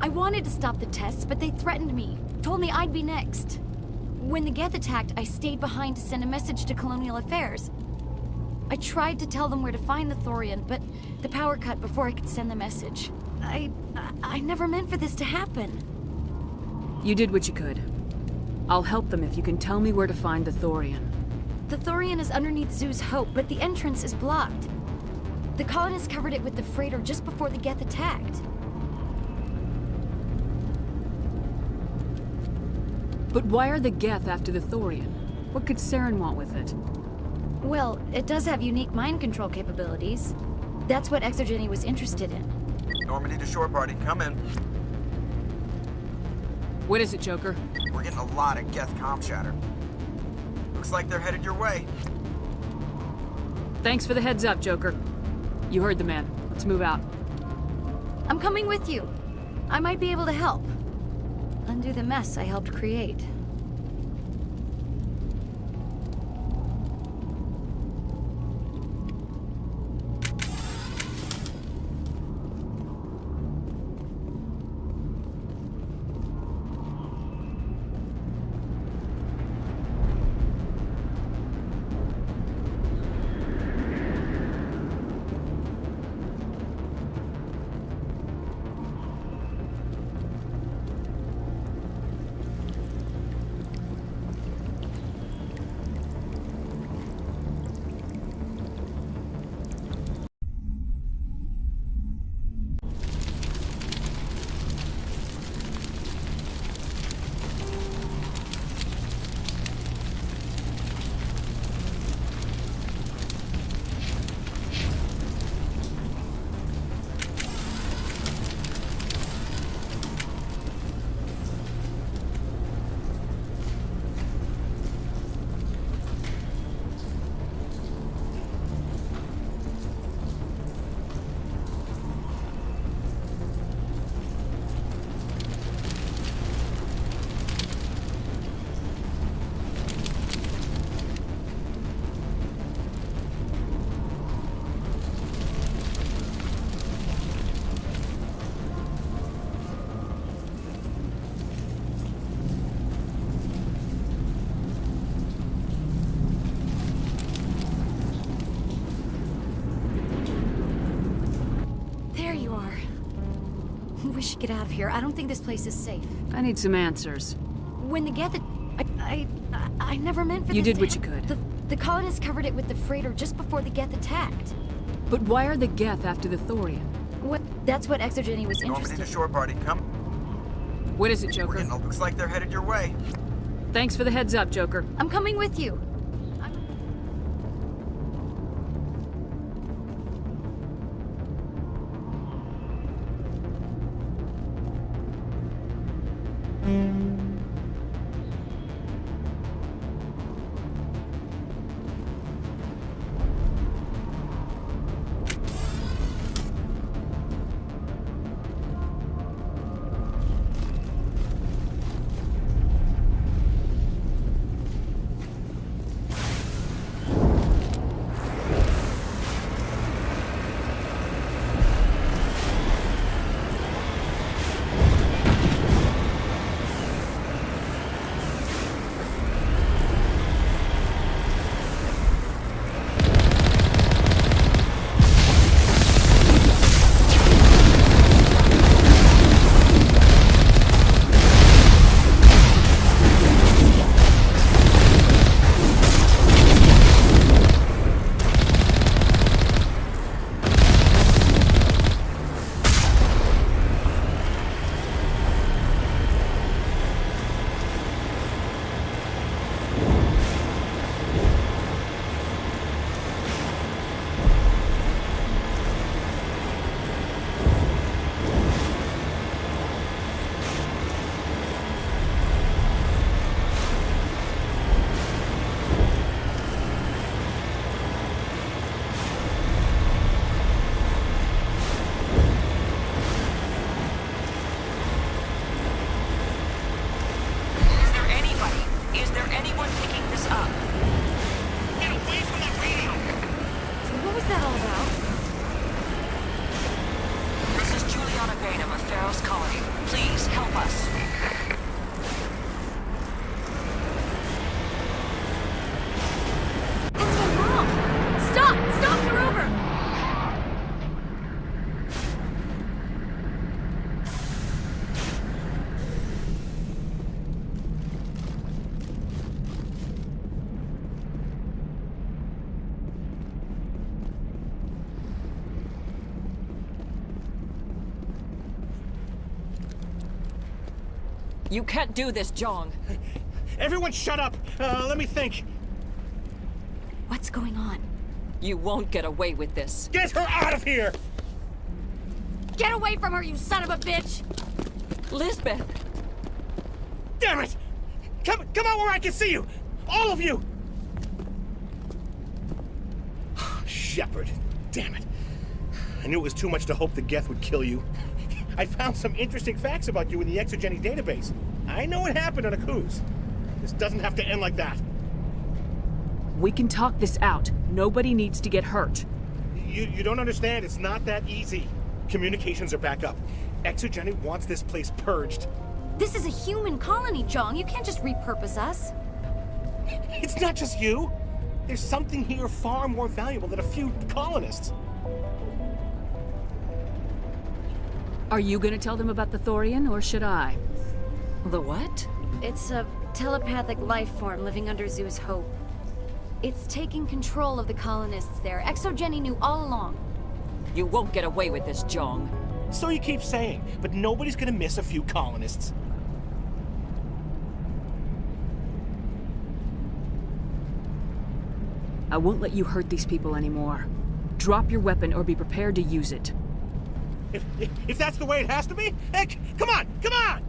I wanted to stop the tests, but they threatened me. Told me I'd be next. When the Geth attacked, I stayed behind to send a message to Colonial Affairs. I tried to tell them where to find the Thorian, but the power cut before I could send the message. I never meant for this to happen. You did what you could. I'll help them if you can tell me where to find the Thorian. The Thorian is underneath Zoo's Hope, but the entrance is blocked. The colonists covered it with the freighter just before the Geth attacked. But why are the Geth after the Thorian? What could Saren want with it? Well, it does have unique mind control capabilities. That's what Exogeny was interested in. Normandy to shore party, come in. What is it, Joker? We're getting a lot of Geth comm chatter. Looks like they're headed your way. Thanks for the heads up, Joker. You heard the man. Let's move out. I'm coming with you. I might be able to help. undo the mess I helped create. We should get out of here. I don't think this place is safe. I need some answers. When the Geth... I never meant for this You did to what you could. The colonists covered it with the freighter just before the Geth attacked. But why are the Geth after the Thorian? That's what Exogeny was interested Normandy to shore party, come. What is it, Joker? It looks like they're headed your way. Thanks for the heads up, Joker. I'm coming with you. You can't do this, Jong. Everyone shut up! Let me think. What's going on? You won't get away with this. Get her out of here! Get away from her, you son of a bitch! Lisbeth! Damn it! Come out where I can see you! All of you! Shepard, damn it. I knew it was too much to hope the Geth would kill you. I found some interesting facts about you in the Exogeny database. I know what happened on Akuz. This doesn't have to end like that. We can talk this out. Nobody needs to get hurt. You don't understand. It's not that easy. Communications are back up. Exogeny wants this place purged. This is a human colony, Jong. You can't just repurpose us. It's not just you. There's something here far more valuable than a few colonists. Are you gonna tell them about the Thorian, or should I? The what? It's a telepathic life form living under Zoo's Hope. It's taking control of the colonists there. Exogeny knew all along. You won't get away with this, Jong. So you keep saying, but nobody's gonna miss a few colonists. I won't let you hurt these people anymore. Drop your weapon or be prepared to use it. If that's the way it has to be, heck, come on, come on!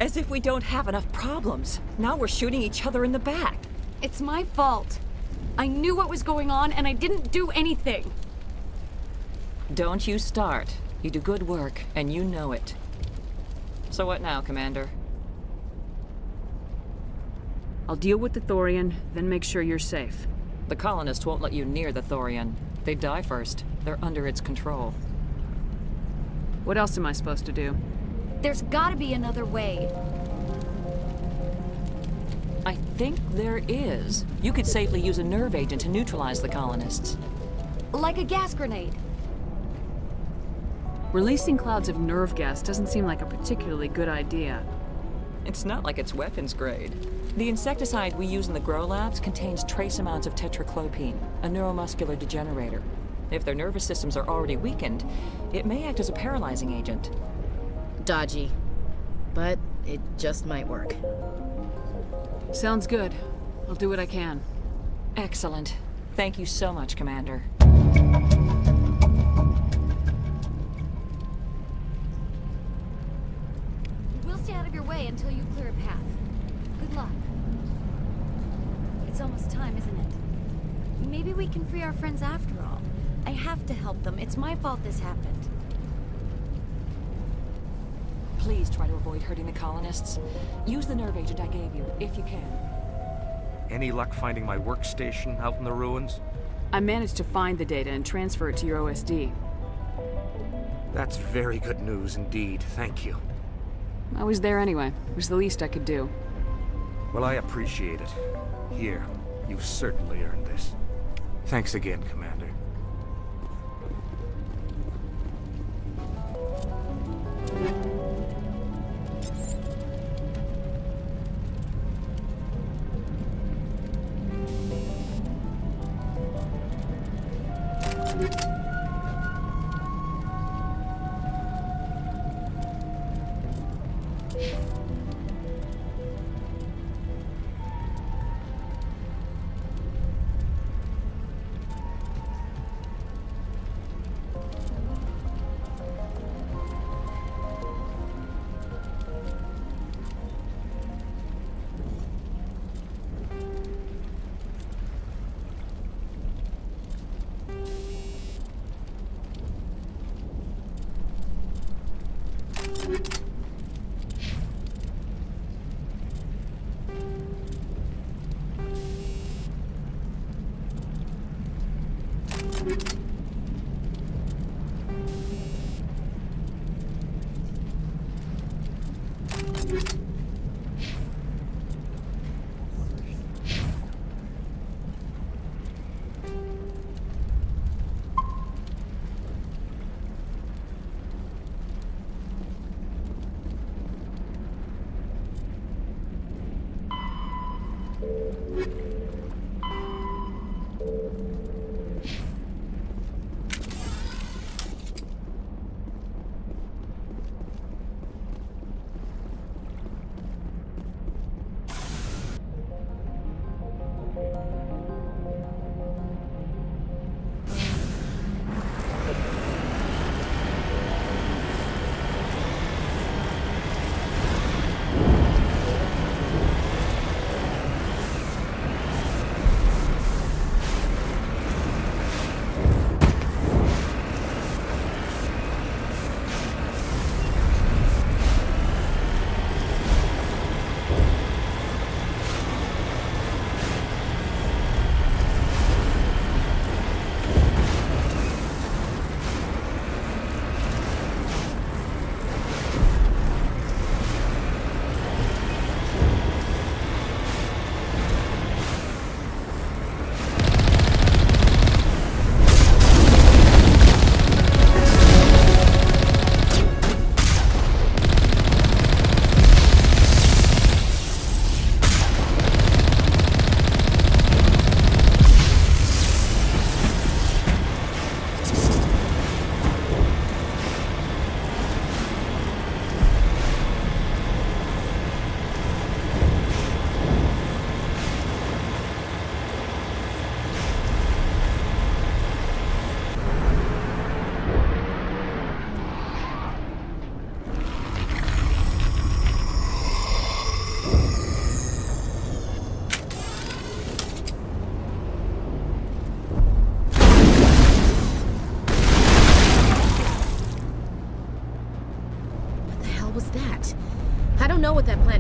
As if we don't have enough problems. Now we're shooting each other in the back. It's my fault. I knew what was going on and I didn't do anything. Don't you start. You do good work, and you know it. So what now, Commander? I'll deal with the Thorian, then make sure you're safe. The colonists won't let you near the Thorian. They die first. They're under its control. What else am I supposed to do? There's gotta be another way. I think there is. You could safely use a nerve agent to neutralize the colonists. Like a gas grenade. Releasing clouds of nerve gas doesn't seem like a particularly good idea. It's not like it's weapons grade. The insecticide we use in the Grow Labs contains trace amounts of tetraclopine, a neuromuscular degenerator. If their nervous systems are already weakened, it may act as a paralyzing agent. Dodgy. But it just might work. Sounds good. I'll do what I can. Excellent. Thank you so much, Commander. We'll stay out of your way until you clear a path. Good luck. It's almost time, isn't it? Maybe we can free our friends after all. I have to help them. It's my fault this happened. Please try to avoid hurting the colonists. Use the nerve agent I gave you, if you can. Any luck finding my workstation out in the ruins? I managed to find the data and transfer it to your OSD. That's very good news indeed. Thank you. I was there anyway. It was the least I could do. Well, I appreciate it. Here, you've certainly earned this. Thanks again, Commander.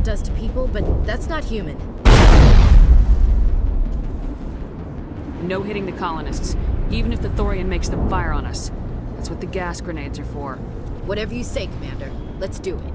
plant does to people, but that's not human. No hitting the colonists, even if the Thorian makes them fire on us. That's what the gas grenades are for. Whatever you say, Commander. Let's do it.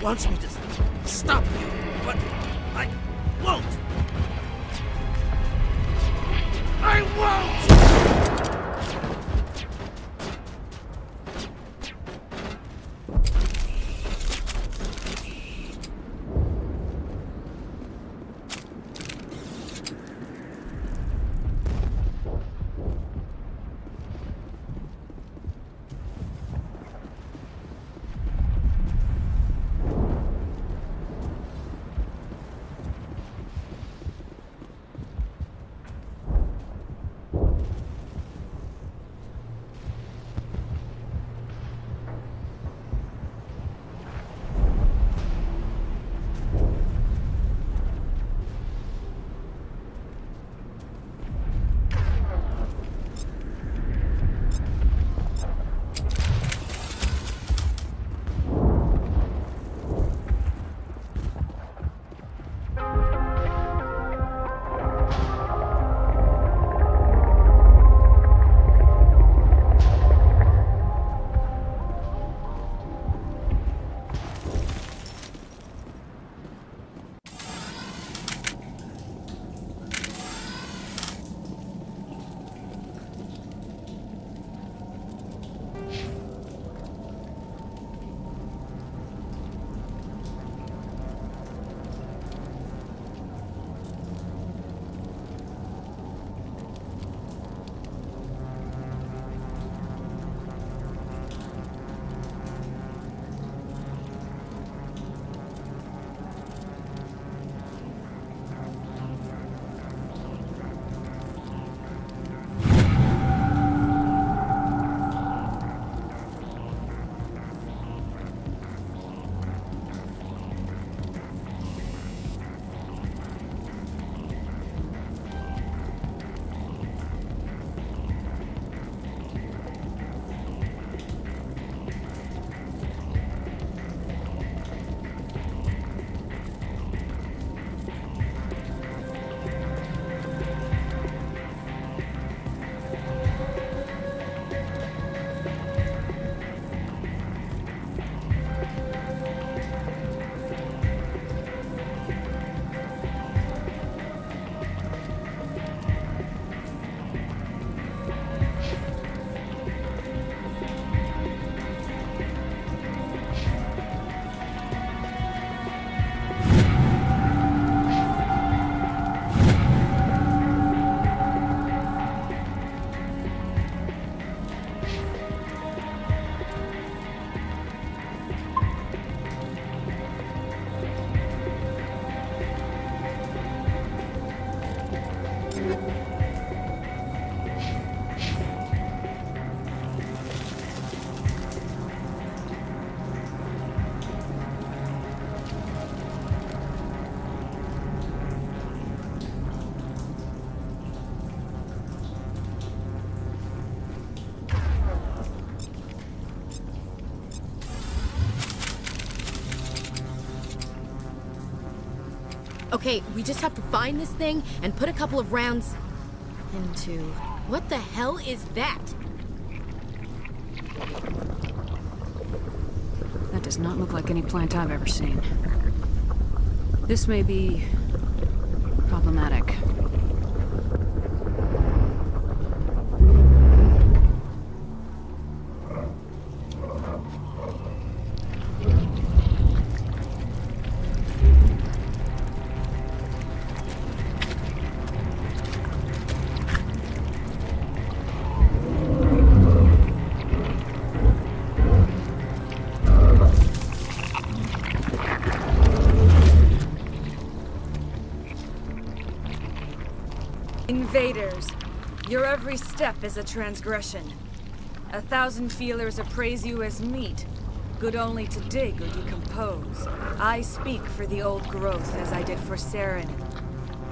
wants me to stop you, but I won't. I won't! Okay, we just have to find this thing and put a couple of rounds into... What the hell is that? That does not look like any plant I've ever seen. This may be... problematic. Invaders, your every step is a transgression. 1,000 feelers appraise you as meat, good only to dig or decompose. I speak for the old growth as I did for Saren.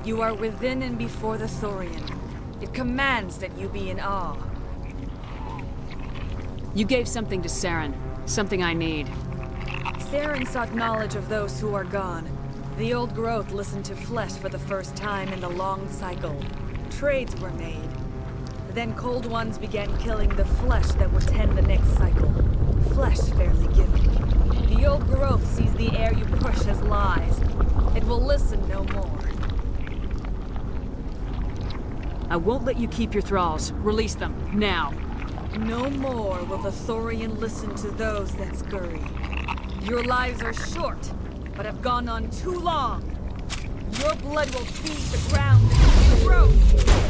You are within and before the Thorian. It commands that you be in awe. You gave something to Saren, something I need. Saren sought knowledge of those who are gone. The old growth listened to flesh for the first time in the long cycle. Trades were made. Then Cold Ones began killing the flesh that would tend the next cycle. Flesh fairly given. The The old growth sees the air you push as lies. It will listen no more. I won't let you keep your thralls. Release them, now. No more will the Thorian listen to those that scurry. Your lives are short, but have gone on too long. Your blood will feed the ground that you grow.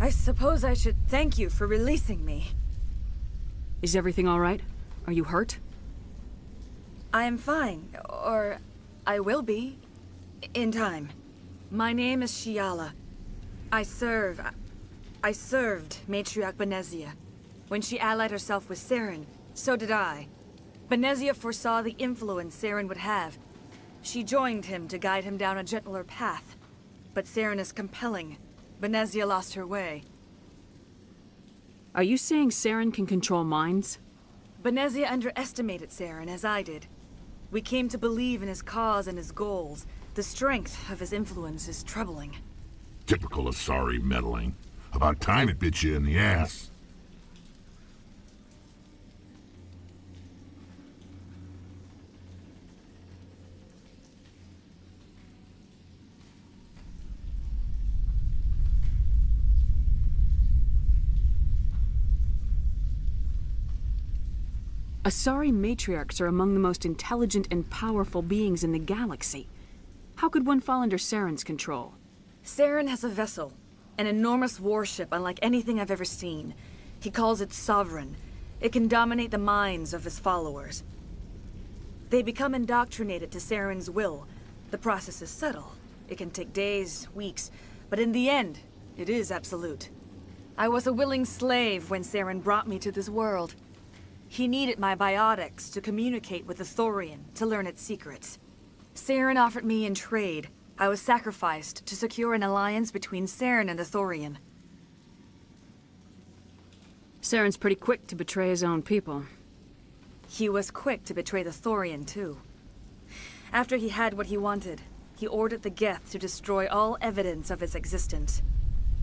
I suppose I should thank you for releasing me. Is everything all right? Are you hurt? I am fine, or I will be, in time. My name is Shiala. I served Matriarch Benezia. When she allied herself with Saren, so did I. Benezia foresaw the influence Saren would have. She joined him to guide him down a gentler path. But Saren is compelling. Benezia lost her way. Are you saying Saren can control minds? Benezia underestimated Saren, as I did. We came to believe in his cause and his goals. The strength of his influence is troubling. Typical Asari meddling. About time it bit you in the ass. Asari matriarchs are among the most intelligent and powerful beings in the galaxy. How could one fall under Saren's control? Saren has a vessel, an enormous warship unlike anything I've ever seen. He calls it Sovereign. It can dominate the minds of his followers. They become indoctrinated to Saren's will. The process is subtle. It can take days, weeks, but in the end, it is absolute. I was a willing slave when Saren brought me to this world. He needed my biotics to communicate with the Thorian, to learn its secrets. Saren offered me in trade. I was sacrificed to secure an alliance between Saren and the Thorian. Saren's pretty quick to betray his own people. He was quick to betray the Thorian, too. After he had what he wanted, he ordered the Geth to destroy all evidence of its existence.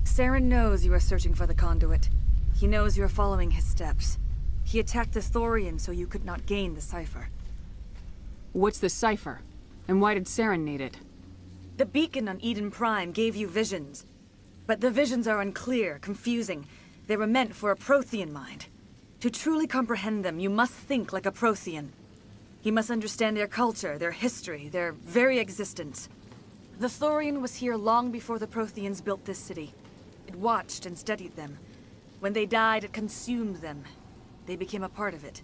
Saren knows you are searching for the conduit. He knows you are following his steps. He attacked the Thorian so you could not gain the cipher. What's the cipher? And why did Saren need it? The beacon on Eden Prime gave you visions. But the visions are unclear, confusing. They were meant for a Prothean mind. To truly comprehend them, you must think like a Prothean. You must understand their culture, their history, their very existence. The Thorian was here long before the Protheans built this city. It watched and studied them. When they died, it consumed them. They became a part of it.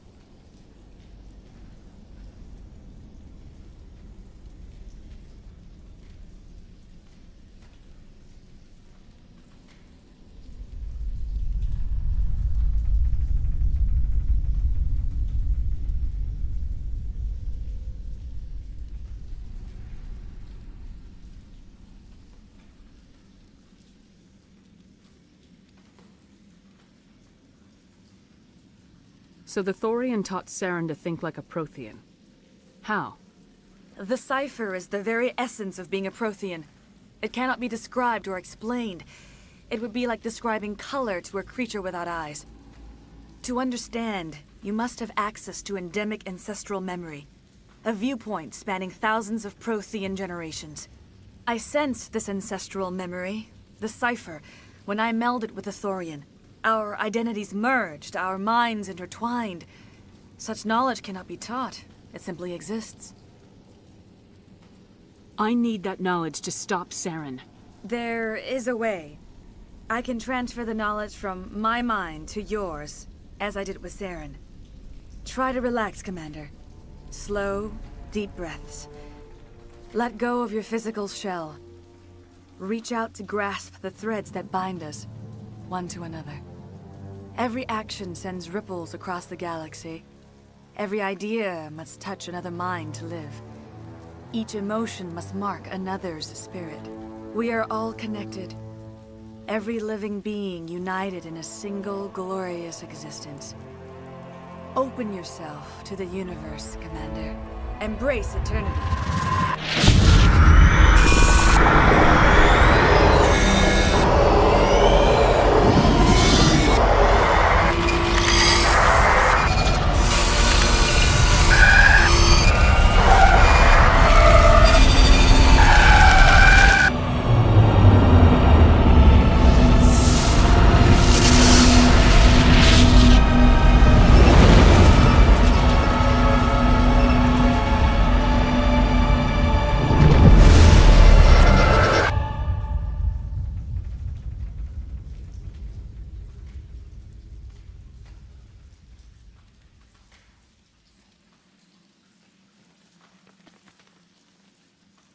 So the Thorian taught Saren to think like a Prothean. How? The cipher is the very essence of being a Prothean. It cannot be described or explained. It would be like describing color to a creature without eyes. To understand, you must have access to endemic ancestral memory. A viewpoint spanning thousands of Prothean generations. I sensed this ancestral memory, the cipher, when I melded with the Thorian. Our identities merged, our minds intertwined. Such knowledge cannot be taught. It simply exists. I need that knowledge to stop Saren. There is a way. I can transfer the knowledge from my mind to yours, as I did with Saren. Try to relax, Commander. Slow, deep breaths. Let go of your physical shell. Reach out to grasp the threads that bind us, one to another. Every action sends ripples across the galaxy. Every idea must touch another mind to live. Each emotion must mark another's spirit. We are all connected. Every living being united in a single glorious existence. Open yourself to the universe, Commander. Embrace eternity.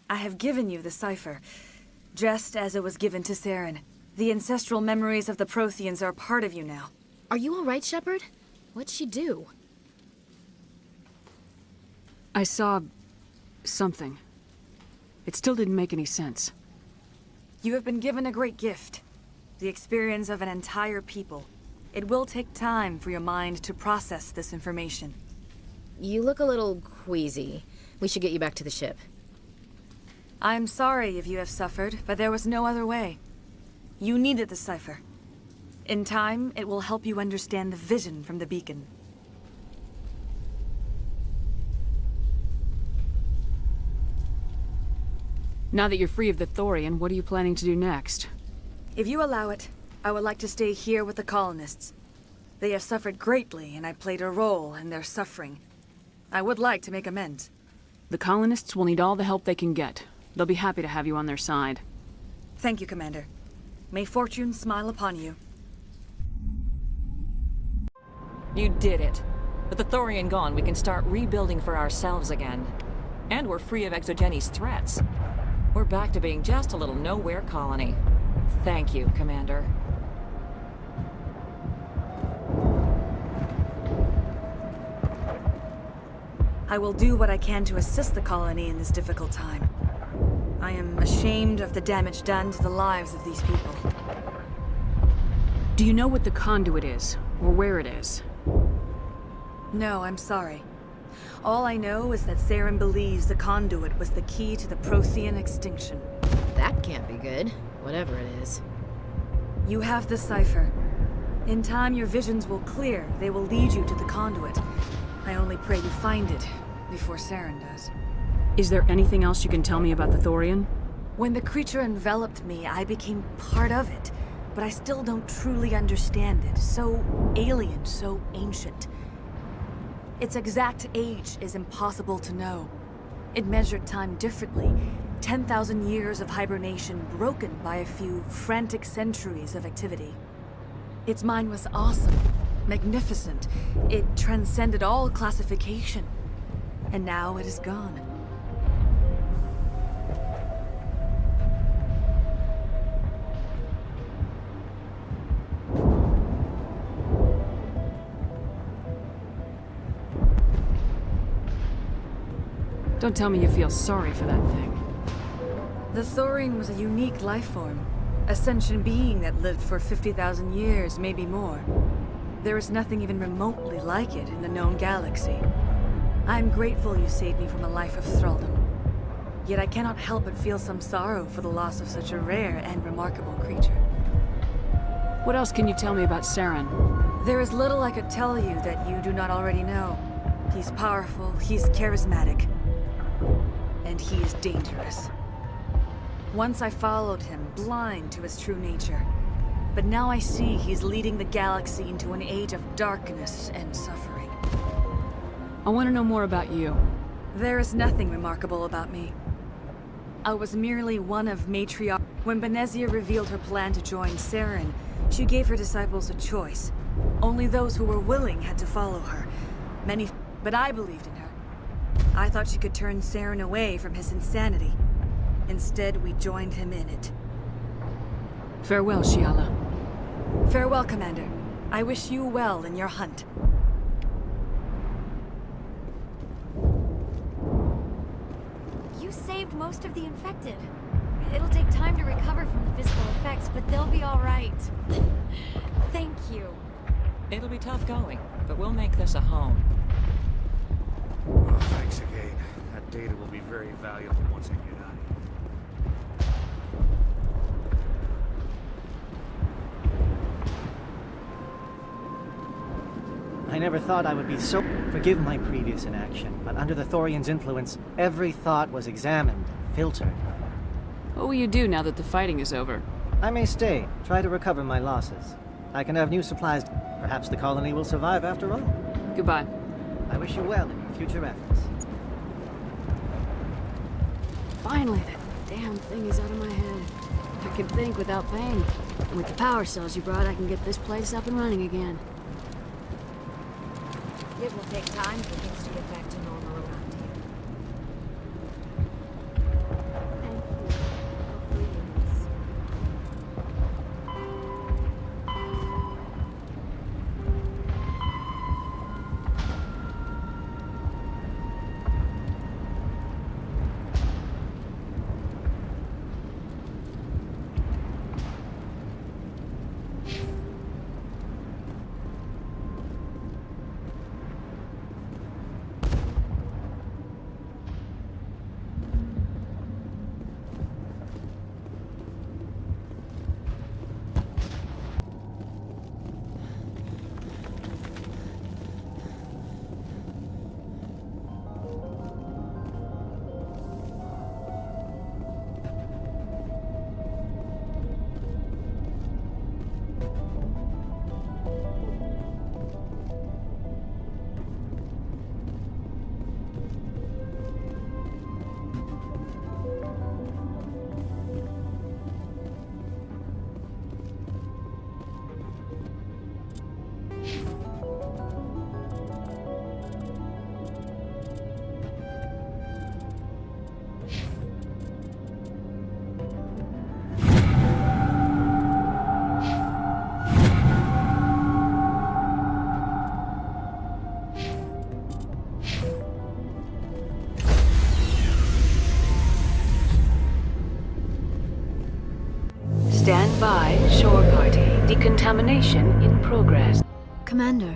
I have given you the cipher, just as it was given to Saren. The ancestral memories of the Protheans are part of you now. Are you all right, Shepard? What'd she do? I saw... something. It still didn't make any sense. You have been given a great gift. The experience of an entire people. It will take time for your mind to process this information. You look a little queasy. We should get you back to the ship. I'm sorry if you have suffered, but there was no other way. You needed the cipher. In time, it will help you understand the vision from the beacon. Now that you're free of the Thorian, what are you planning to do next? If you allow it, I would like to stay here with the colonists. They have suffered greatly, and I played a role in their suffering. I would like to make amends. The colonists will need all the help they can get. They'll be happy to have you on their side. Thank you, Commander. May fortune smile upon you. You did it. With the Thorian gone, we can start rebuilding for ourselves again. And we're free of Exogeni's threats. We're back to being just a little nowhere colony. Thank you, Commander. I will do what I can to assist the colony in this difficult time. I am ashamed of the damage done to the lives of these people. Do you know what the conduit is, or where it is? No, I'm sorry. All I know is that Saren believes the conduit was the key to the Prothean extinction. That can't be good, whatever it is. You have the cipher. In time, your visions will clear. They will lead you to the conduit. I only pray you find it before Saren does. Is there anything else you can tell me about the Thorian? When the creature enveloped me, I became part of it. But I still don't truly understand it. So alien, so ancient. Its exact age is impossible to know. It measured time differently. 10,000 years of hibernation broken by a few frantic centuries of activity. Its mind was awesome, magnificent. It transcended all classification. And now it is gone. Don't tell me you feel sorry for that thing. The Thorian was a unique life form. A sentient being that lived for 50,000 years, maybe more. There is nothing even remotely like it in the known galaxy. I'm grateful you saved me from a life of thraldom. Yet I cannot help but feel some sorrow for the loss of such a rare and remarkable creature. What else can you tell me about Saren? There is little I could tell you that you do not already know. He's powerful, he's charismatic, and he is dangerous. Once I followed him, blind to his true nature. But now I see he's leading the galaxy into an age of darkness and suffering. I want to know more about you. There is nothing remarkable about me. I was merely one of matriarchs. When Benezia revealed her plan to join Saren, she gave her disciples a choice. Only those who were willing had to follow her. But I believed in her. I thought she could turn Saren away from his insanity. Instead, we joined him in it. Farewell, Shiala. Farewell, Commander. I wish you well in your hunt. You saved most of the infected. It'll take time to recover from the physical effects, but they'll be all right. Thank you. It'll be tough going, but we'll make this a home. Well, thanks again. That data will be very valuable once I get out of here. I never thought I would be so... Forgive my previous inaction, but under the Thorian's influence, every thought was examined, filtered. What will you do now that the fighting is over? I may stay, try to recover my losses. I can have new supplies. Perhaps the colony will survive after all. Goodbye. I wish you well in your future efforts. Finally, that damn thing is out of my head. I can think without pain. And with the power cells you brought, I can get this place up and running again. It will take time for things to get back to normal around shore party. Decontamination in progress. Commander,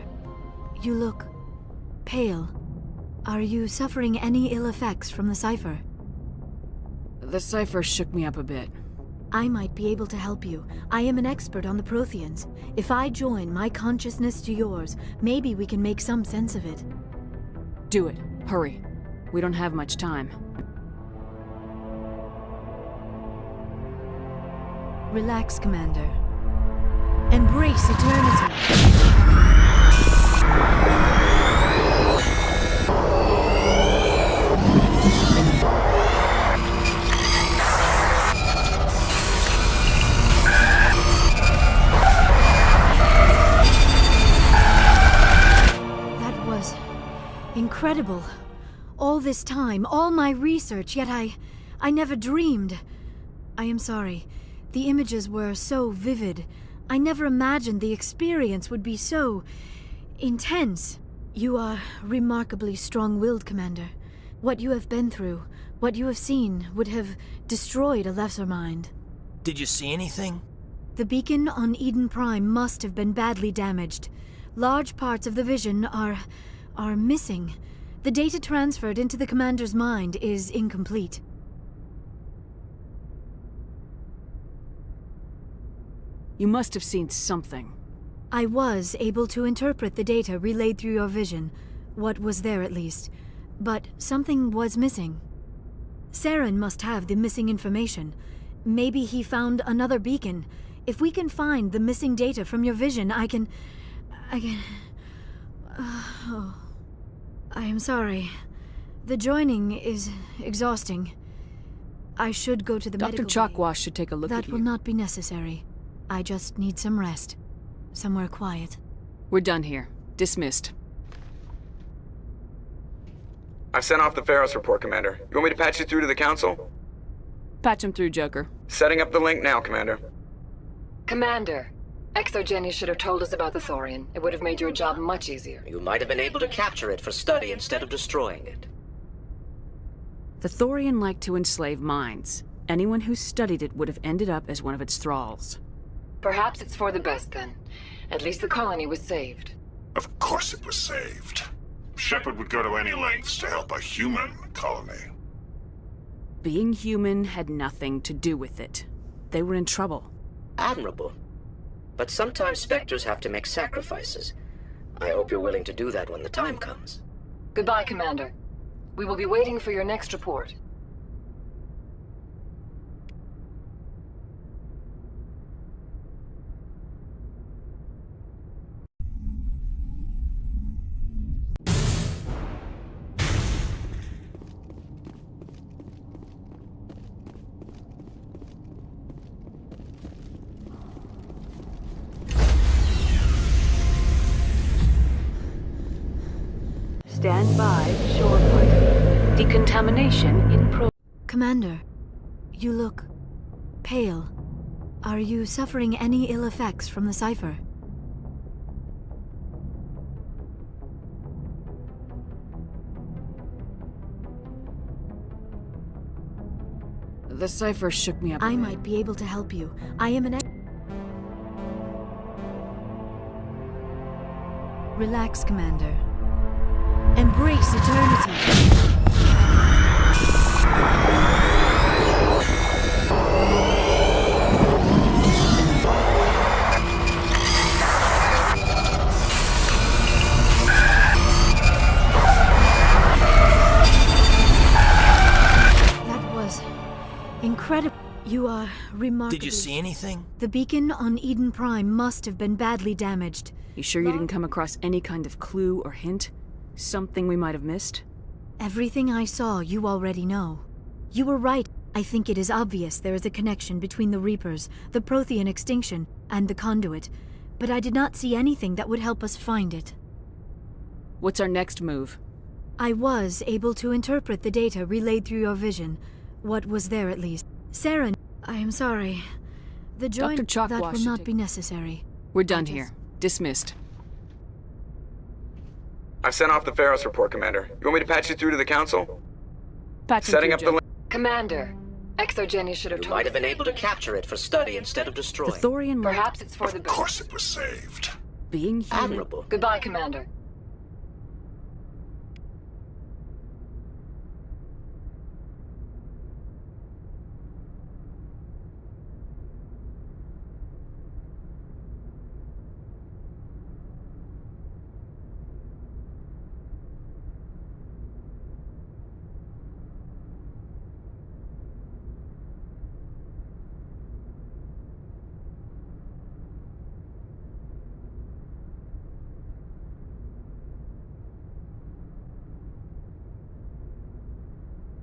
you look pale. Are you suffering any ill effects from the cipher? The cipher shook me up a bit. I might be able to help you. I am an expert on the Protheans. If I join my consciousness to yours, maybe we can make some sense of it. Do it. Hurry. We don't have much time. Relax, Commander. Embrace eternity. That was incredible. All this time, all my research, yet I never dreamed. I am sorry. The images were so vivid. I never imagined the experience would be so intense. You are remarkably strong-willed, Commander. What you have been through, what you have seen, would have destroyed a lesser mind. Did you see anything? The beacon on Eden Prime must have been badly damaged. Large parts of the vision are missing. The data transferred into the Commander's mind is incomplete. You must have seen something. I was able to interpret the data relayed through your vision. What was there, at least. But something was missing. Saren must have the missing information. Maybe he found another beacon. If we can find the missing data from your vision, I can... Oh. I am sorry. The joining is exhausting. I should go to the medical Dr. Chakwas should take a look at you. That will not be necessary. I just need some rest. Somewhere quiet. We're done here. Dismissed. I've sent off the Pharos report, Commander. You want me to patch you through to the Council? Patch him through, Joker. Setting up the link now, Commander. Commander, ExoGeni should have told us about the Thorian. It would have made your job much easier. You might have been able to capture it for study instead of destroying it. The Thorian liked to enslave minds. Anyone who studied it would have ended up as one of its thralls. Perhaps it's for the best, then. At least the colony was saved. Of course it was saved. Shepard would go to any lengths to help a human colony. Being human had nothing to do with it. They were in trouble. Admirable. But sometimes Spectres have to make sacrifices. I hope you're willing to do that when the time comes. Goodbye, Commander. We will be waiting for your next report. Stand by, shore party. Decontamination in progress. Commander, you look pale. Are you suffering any ill effects from the cipher? The cipher shook me up. I might be able to help you. I am an Relax, Commander. Embrace eternity. That was incredible. You are remarkable. Did you see anything? The beacon on Eden Prime must have been badly damaged. You sure you didn't come across any kind of clue or hint? Something we might have missed? Everything I saw, you already know. You were right. I think it is obvious there is a connection between the Reapers, the Prothean extinction, and the Conduit, but I did not see anything that would help us find it. What's our next move? I was able to interpret the data relayed through your vision. What was there, at least. Saren, I am sorry. The joint... Dr. Chakwas that will should not take... be necessary. We're done here. Dismissed. I've sent off the Pharos report, Commander. You want me to patch you through to the Council? Patch him Setting through, up the link. Commander, Exogeny should have You might have been able to capture it for study instead of destroying. The Thorian. Perhaps it's for the best. Of course it was saved. Being human. Admirable. Goodbye, Commander.